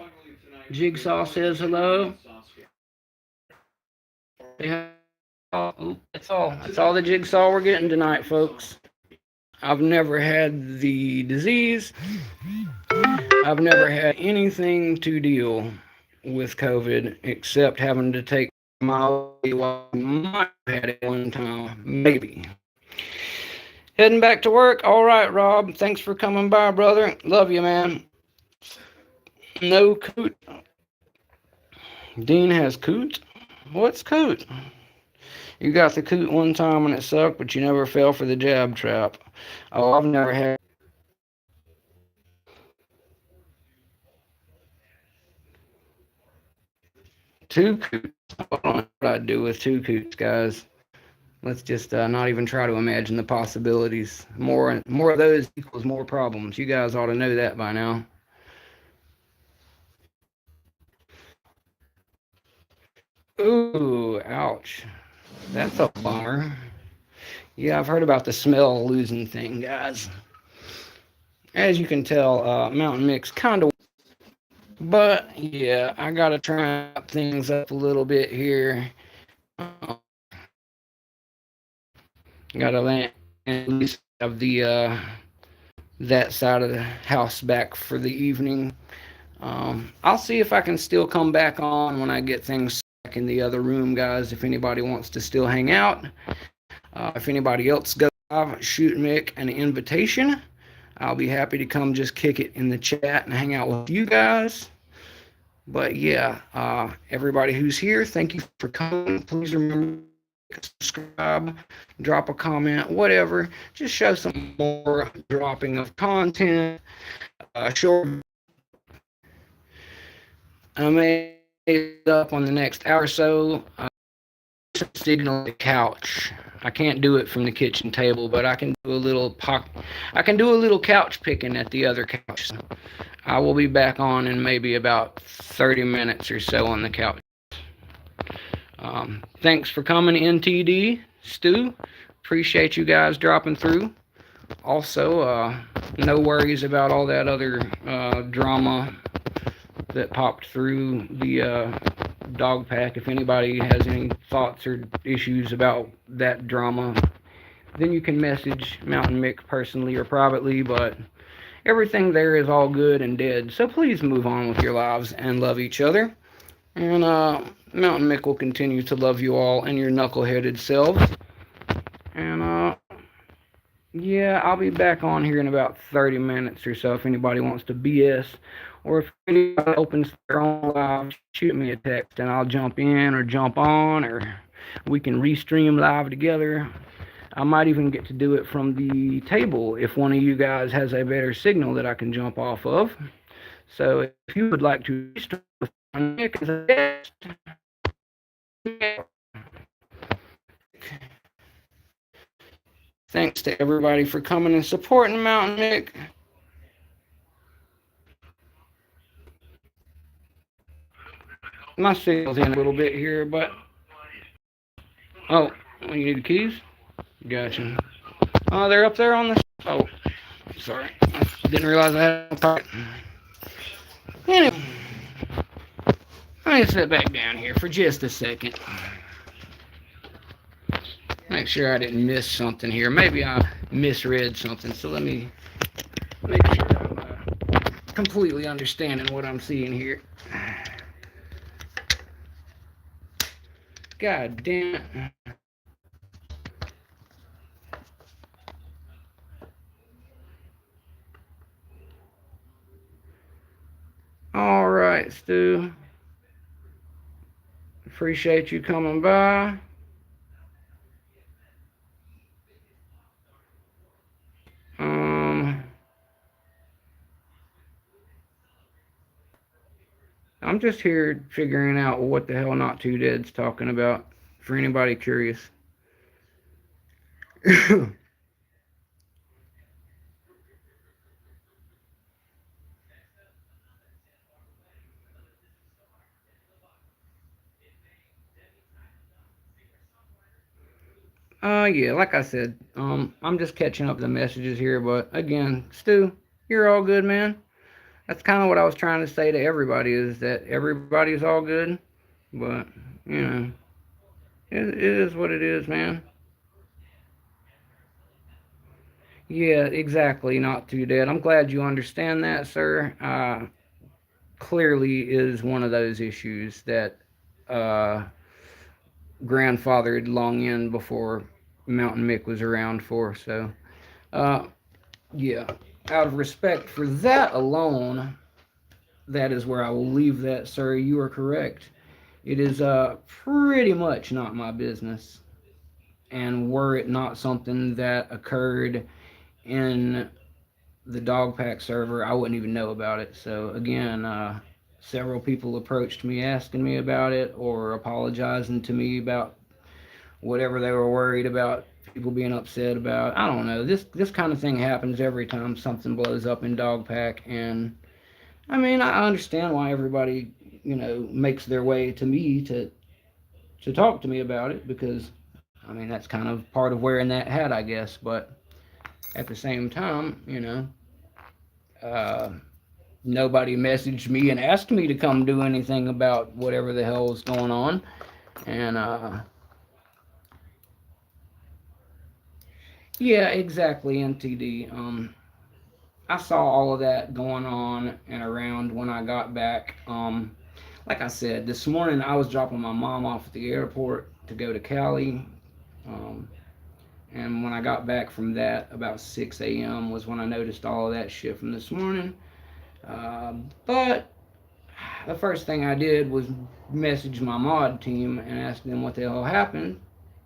Jigsaw says hello. That's all. That's all the Jigsaw we're getting tonight, folks. I've never had the disease. I've never had anything to deal with COVID except having to take my might have had it one time, maybe. Heading back to work. All right, Rob. Thanks for coming by, brother. Love you, man. No coot. Dean has coot. What's coot? You got the coot one time and it sucked, but you never fell for the jab trap. Oh, I've never had. Two coots. I don't know what I'd do with two coots, guys. Let's just not even try to imagine the possibilities. More of those equals more problems. You guys ought to know that by now. Ooh, ouch. That's a bummer. Yeah, I've heard about the smell losing thing, guys. As you can tell, Mounta1nM1ck's kind of. But yeah, I gotta try things up a little bit here. Gotta land at least have the that side of the house back for the evening. I'll see if I can still come back on when I get things back in the other room, guys. If anybody wants to still hang out, if anybody else goes live, shoot Mick an invitation. I'll be happy to come just kick it in the chat and hang out with you guys. But yeah, everybody who's here, thank you for coming. Please remember to subscribe, drop a comment, whatever. Just show some more dropping of content. Short I may up on the next hour or so. Sitting on the couch. I can't do it from the kitchen table, but I can do a little I can do a little couch picking at the other couch. So I will be back on in maybe about 30 minutes or so on the couch. Thanks for coming, NTD Stu. Appreciate you guys dropping through. Also, no worries about all that other drama that popped through the dog pack. If anybody has any thoughts or issues about that drama, then you can message Mounta1nM1ck personally or privately, but everything there is all good and dead. So please move on with your lives and love each other. And Mounta1nM1ck will continue to love you all and your knuckleheaded selves. And yeah, I'll be back on here in about 30 minutes or so if anybody wants to BS. Or if anybody opens their own live, shoot me a text and I'll jump in or jump on, or we can restream live together. I might even get to do it from the table if one of you guys has a better signal that I can jump off of. So if you would like to restream with Nick as a guest, thanks to everybody for coming and supporting Mounta1nM1ck. My signal's in a little bit here, but oh, you need the keys? Gotcha. Oh, they're up there on the. Oh, sorry. I didn't realize I had a pocket. Anyway, let me sit back down here for just a second. Make sure I didn't miss something here. Maybe I misread something. So let me make sure I'm completely understanding what I'm seeing here. God damn it. All right, Stu. Appreciate you coming by. I'm just here figuring out what the hell Not Too Dead's talking about, for anybody curious. Yeah, like I said, I'm just catching up the messages here, but again, Stu, you're all good, man. That's kind of what I was trying to say to everybody, is that everybody's all good, but, you know, it is what it is, man. Yeah, exactly, Not Too Dead. I'm glad you understand that, sir. Clearly is one of those issues that uh, grandfathered long in before Mounta1nM1ck was around for. So, uh, yeah, out of respect for that alone, that is where I will leave that, sir. You are correct. It is pretty much not my business. And were it not something that occurred in the dog pack server, I wouldn't even know about it. So again, several people approached me asking me about it or apologizing to me about whatever they were worried about, people being upset about. I don't know. This kind of thing happens every time something blows up in dog pack, and I mean, I understand why everybody, makes their way to me to talk to me about it, because I mean that's kind of part of wearing that hat, I guess. But at the same time, uh, nobody messaged me and asked me to come do anything about whatever the hell was going on. And yeah, exactly, NTD. I saw all of that going on and around when I got back. Like I said, this morning I was dropping my mom off at the airport to go to Cali. Um, and when I got back from that, about 6 a.m. was when I noticed all of that shit from this morning. But the first thing I did was message my mod team and ask them what the hell happened,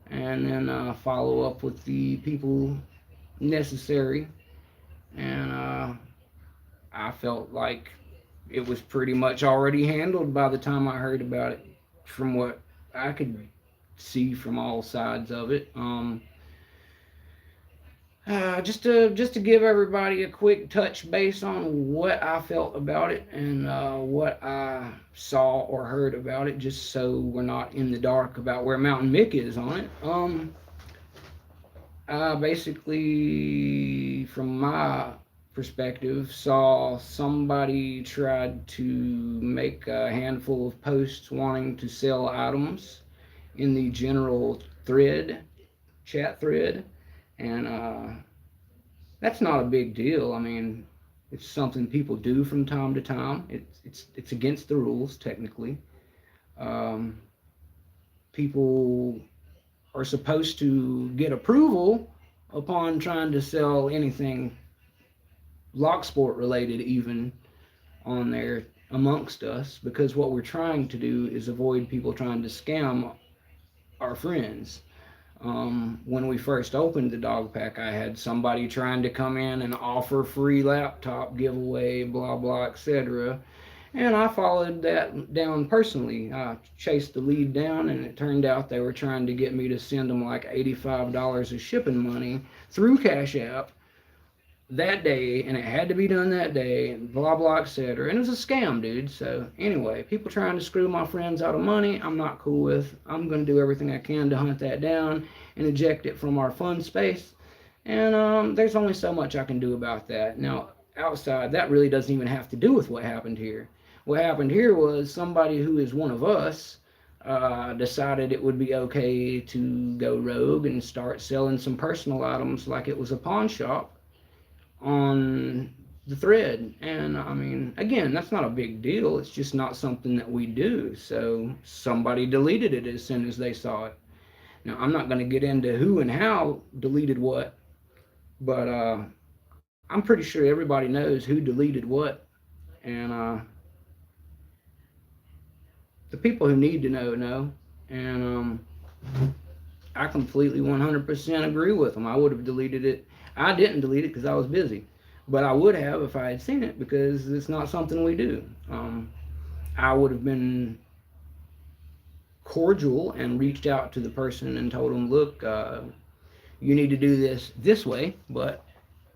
and then follow up with the people necessary. And I felt like it was pretty much already handled by the time I heard about it, from what I could see from all sides of it. Just to give everybody a quick touch base on what I felt about it and what I saw or heard about it, just so we're not in the dark about where Mounta1nM1ck is on it. I basically, from my perspective, saw somebody tried to make a handful of posts wanting to sell items in the general thread, chat thread, and that's not a big deal. I mean, it's something people do from time to time. It's against the rules technically. Um, People are supposed to get approval upon trying to sell anything lock sport related, even on there amongst us, because what we're trying to do is avoid people trying to scam our friends. When we first opened the dog pack, I had somebody trying to come in and offer free laptop giveaway, blah blah, etc. And I followed that down personally. I chased the lead down, and it turned out they were trying to get me to send them like $85 of shipping money through Cash App that day, and it had to be done that day, and blah blah, etc. And it was a scam, dude. So anyway, people trying to screw my friends out of money, I'm not cool with. I'm gonna do everything I can to hunt that down and eject it from our fun space. And there's only so much I can do about that. Now, outside, that really doesn't even have to do with what happened here. What happened here was somebody who is one of us decided it would be okay to go rogue and start selling some personal items like it was a pawn shop on the thread. And I mean, again, that's not a big deal. It's just not something that we do. So somebody deleted it as soon as they saw it. Now, I'm not going to get into who and how deleted what, but I'm pretty sure everybody knows who deleted what. And the people who need to know. And I completely 100% agree with them. I would have deleted it. I didn't delete it because I was busy. But I would have if I had seen it, because it's not something we do. I would have been cordial and reached out to the person and told them, look, you need to do this way. But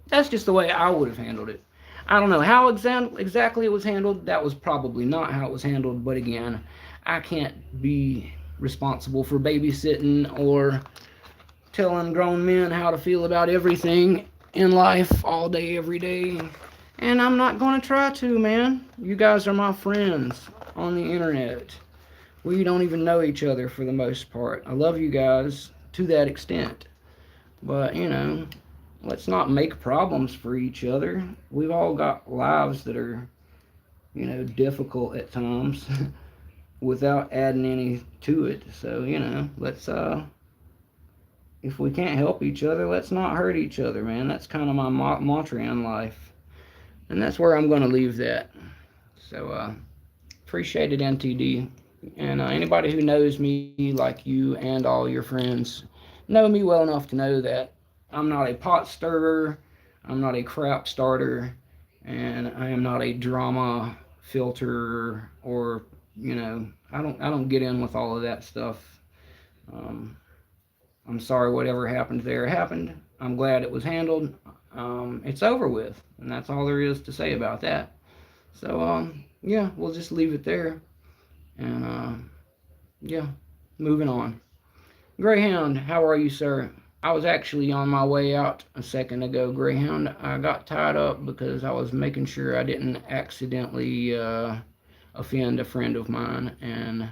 that's just the way I would have handled it. I don't know how exactly it was handled. That was probably not how it was handled. But again, I can't be responsible for babysitting or telling grown men how to feel about everything in life all day, every day. And I'm not going to try to, man. You guys are my friends on the internet. We don't even know each other for the most part. I love you guys to that extent. But, let's not make problems for each other. We've all got lives that are, difficult at times without adding any to it. So, let's if we can't help each other, let's not hurt each other, man. That's kind of my mantra in life. And that's where I'm going to leave that. So, appreciate it, NTD. And anybody who knows me, like you and all your friends, know me well enough to know that I'm not a pot stirrer, I'm not a crap starter, and I am not a drama filter, or, I don't get in with all of that stuff. Um, I'm sorry whatever happened there happened. I'm glad it was handled. It's over with, and that's all there is to say about that. So, yeah, we'll just leave it there. And, yeah, moving on. Greyhound, how are you, sir? I was actually on my way out a second ago, Greyhound. I got tied up because I was making sure I didn't accidentally offend a friend of mine, and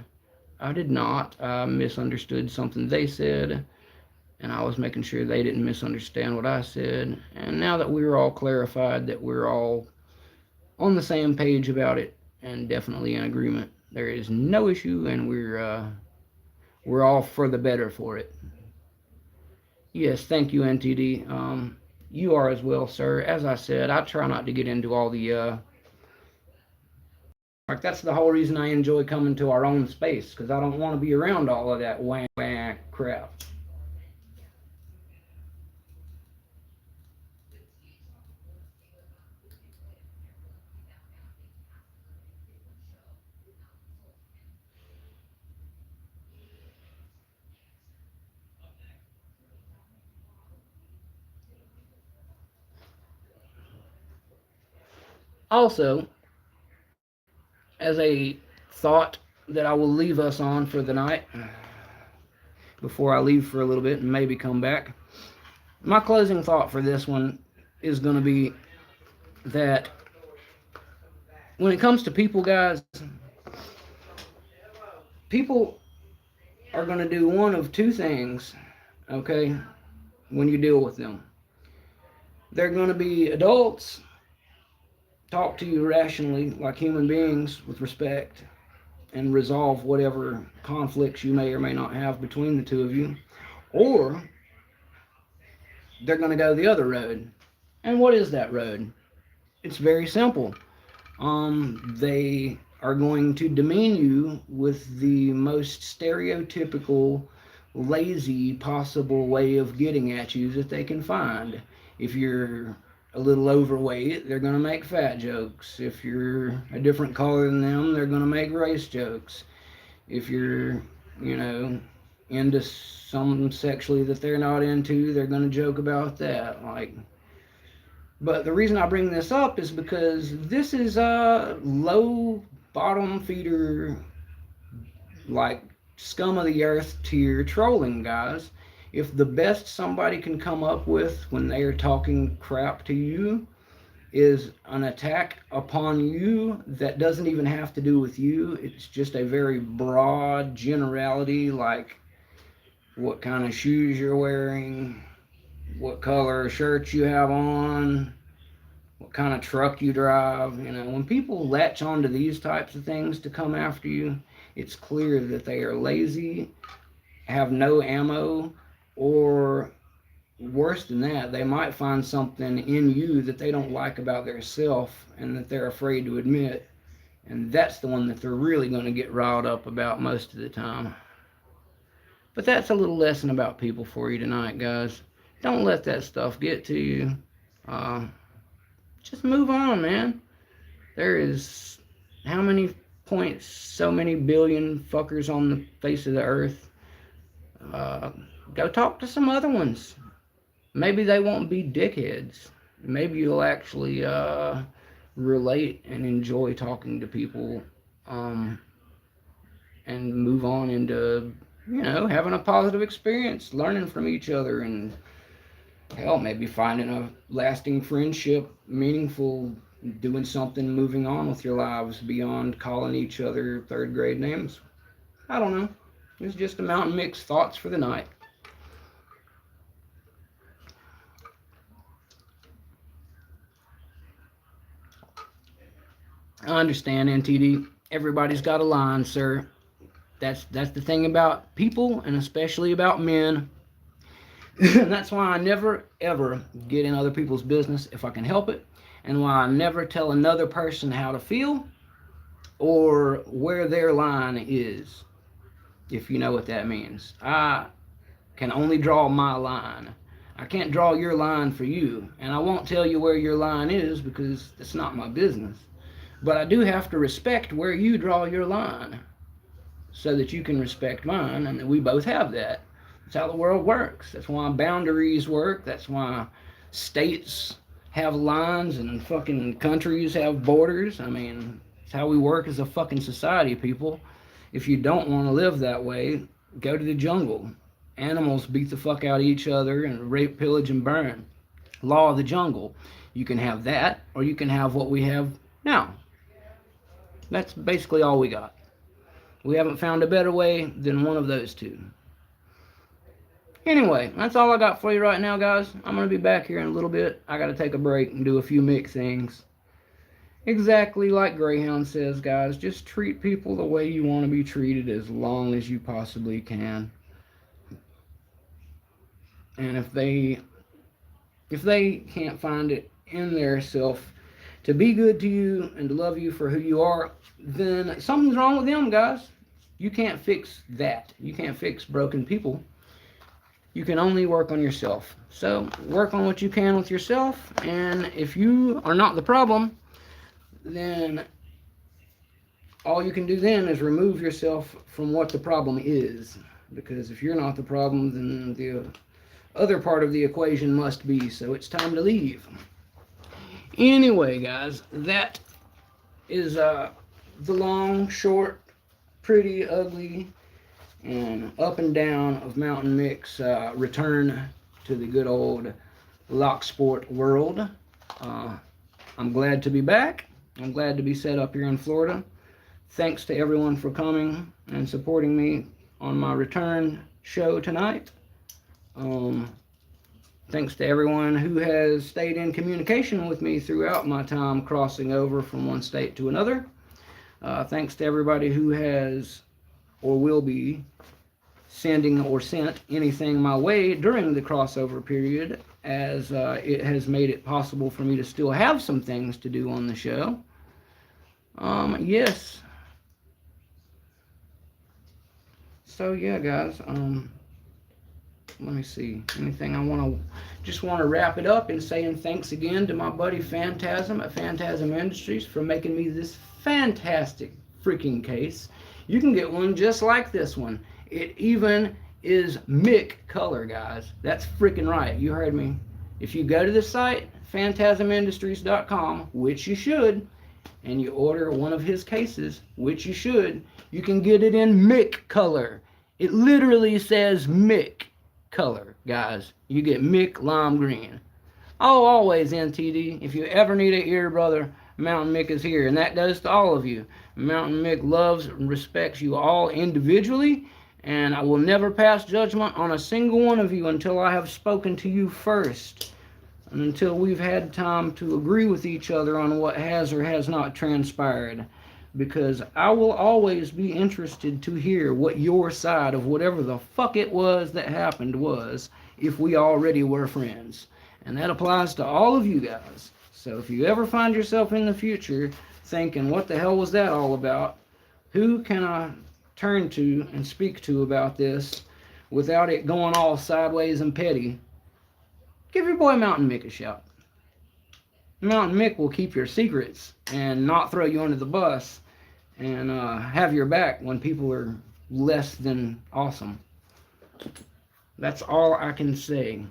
I did not. I misunderstood something they said, and I was making sure they didn't misunderstand what I said. And now that we're all clarified, that we're all on the same page about it and definitely in agreement, there is no issue, and we're all for the better for it. Yes, thank you, NTD. You are as well, sir. As I said, I try not to get into all the like, that's the whole reason I enjoy coming to our own space, because I don't want to be around all of that whack crap. Also, as a thought that I will leave us on for the night, before I leave for a little bit and maybe come back, my closing thought for this one is going to be that when it comes to people, guys, people are going to do one of two things, okay, when you deal with them. They're going to be adults, talk to you rationally like human beings with respect, and resolve whatever conflicts you may or may not have between the two of you. Or they're going to go the other road. And what is that road? It's very simple. They are going to demean you with the most stereotypical, lazy possible way of getting at you that they can find. If you're a little overweight, they're going to make fat jokes. If you're a different color than them, they're going to make race jokes. If you're, you know, into something sexually that they're not into, they're going to joke about that. But the reason I bring this up is because this is a low bottom feeder, like scum of the earth tier trolling, guys. If the best somebody can come up with when they are talking crap to you is an attack upon you that doesn't even have to do with you, it's just a very broad generality, like what kind of shoes you're wearing, what color shirt you have on, what kind of truck you drive. You know, when people latch onto these types of things to come after you, it's clear that they are lazy, have no ammo, or worse than that, they might find something in you that they don't like about their self and that they're afraid to admit. And that's the one that they're really going to get riled up about most of the time. But that's a little lesson about people for you tonight, guys. Don't let that stuff get to you. Uh, just move on, man. There is how many points, so many billion fuckers on the face of the earth. Go talk to some other ones. Maybe they won't be dickheads. Maybe you'll actually relate and enjoy talking to people, and move on into, you know, having a positive experience, learning from each other, and hell, maybe finding a lasting friendship, meaningful, doing something, moving on with your lives beyond calling each other third grade names. I don't know. It's just a Mounta1nM1ck thoughts for the night. I understand, NTD. Everybody's got a line, sir. That's the thing about people, and especially about men. And that's why I never ever get in other people's business if I can help it, and why I never tell another person how to feel or where their line is, if you know what that means. I can only draw my line. I can't draw your line for you, and I won't tell you where your line is because it's not my business. But I do have to respect where you draw your line so that you can respect mine, and that we both have that. That's how the world works. That's why boundaries work. That's why states have lines and fucking countries have borders. I mean, it's how we work as a fucking society, people. If you don't want to live that way, go to the jungle. Animals beat the fuck out of each other and rape, pillage, and burn. Law of the jungle. You can have that, or you can have what we have now. That's basically all we got. We haven't found a better way than one of those two. Anyway, that's all I got for you right now, guys. I'm going to be back here in a little bit. I got to take a break and do a few Mick things. Exactly like Greyhound says, guys. Just treat people the way you want to be treated as long as you possibly can. And if they can't find it in their self to be good to you and to love you for who you are, then something's wrong with them, guys. You can't fix that. You can't fix broken people. You can only work on yourself. So work on what you can with yourself, and if you are not the problem, then all you can do then is remove yourself from what the problem is. Because if you're not the problem, then the other part of the equation must be. So it's time to leave. Anyway, guys, that is the long, short, pretty, ugly, and up and down of Mounta1nM1ck's return to the good old lock sport world. I'm glad to be back. I'm glad to be set up here in Florida. Thanks to everyone for coming and supporting me on my return show tonight. Thanks to everyone who has stayed in communication with me throughout my time crossing over from one state to another. Thanks to everybody who has or will be sending or sent anything my way during the crossover period, as it has made it possible for me to still have some things to do on the show. Yes. So yeah, guys, let me see. Anything I just want to wrap it up in saying thanks again to my buddy Phantasm at Phantasm Industries for making me this fantastic freaking case. You can get one just like this one. It even is Mick color, guys. That's freaking right. You heard me. If you go to the site, phantasmindustries.com, which you should, and you order one of his cases, which you should, you can get it in Mick color. It literally says Mick color, guys. You get Mick lime green. Oh, always NTD. If you ever need an ear, brother, Mounta1nM1ck is here, and that goes to all of you. Mounta1nM1ck loves and respects you all individually, and I will never pass judgment on a single one of you until I have spoken to you first, and until we've had time to agree with each other on what has or has not transpired. Because I will always be interested to hear what your side of whatever the fuck it was that happened was, if we already were friends. And that applies to all of you guys. So if you ever find yourself in the future thinking, what the hell was that all about? Who can I turn to and speak to about this without it going all sideways and petty? Give your boy Mounta1nM1ck a shout. Mounta1nM1ck will keep your secrets and not throw you under the bus, and have your back when people are less than awesome. That's all I can say.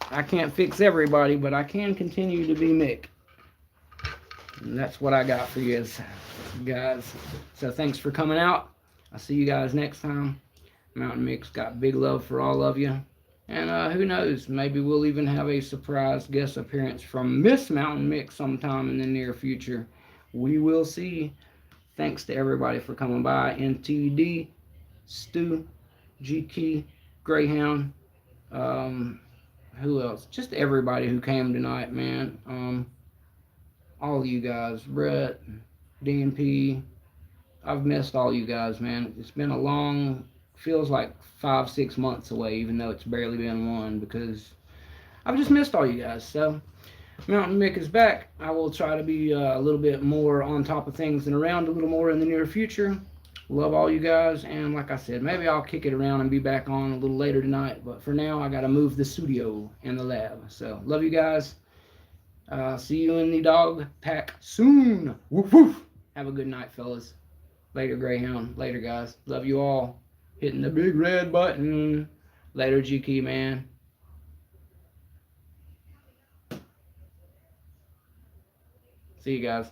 I can't fix everybody, but I can continue to be Mick. And that's what I got for you guys. So thanks for coming out. I'll see you guys next time. Mounta1nM1ck's got big love for all of you. And who knows, maybe we'll even have a surprise guest appearance from Miss Mounta1nM1ck sometime in the near future. We will see. Thanks to everybody for coming by. NTD, Stu, GK, Greyhound, who else? Just everybody who came tonight, man. All of you guys, Brett, DNP. I've missed all you guys, man. It's been a long, feels like 5-6 months away, even though it's barely been one, because I've just missed all you guys. So Mounta1nM1ck is back. I will try to be a little bit more on top of things and around a little more in the near future. Love all you guys, and like I said, maybe I'll kick it around and be back on a little later tonight, but for now I gotta move the studio and the lab. So love you guys. See you in the dog pack soon. Woof woof. Have a good night, fellas. Later, Greyhound. Later, guys. Love you all. Hitting the big red button. Later, GK, man. See you guys.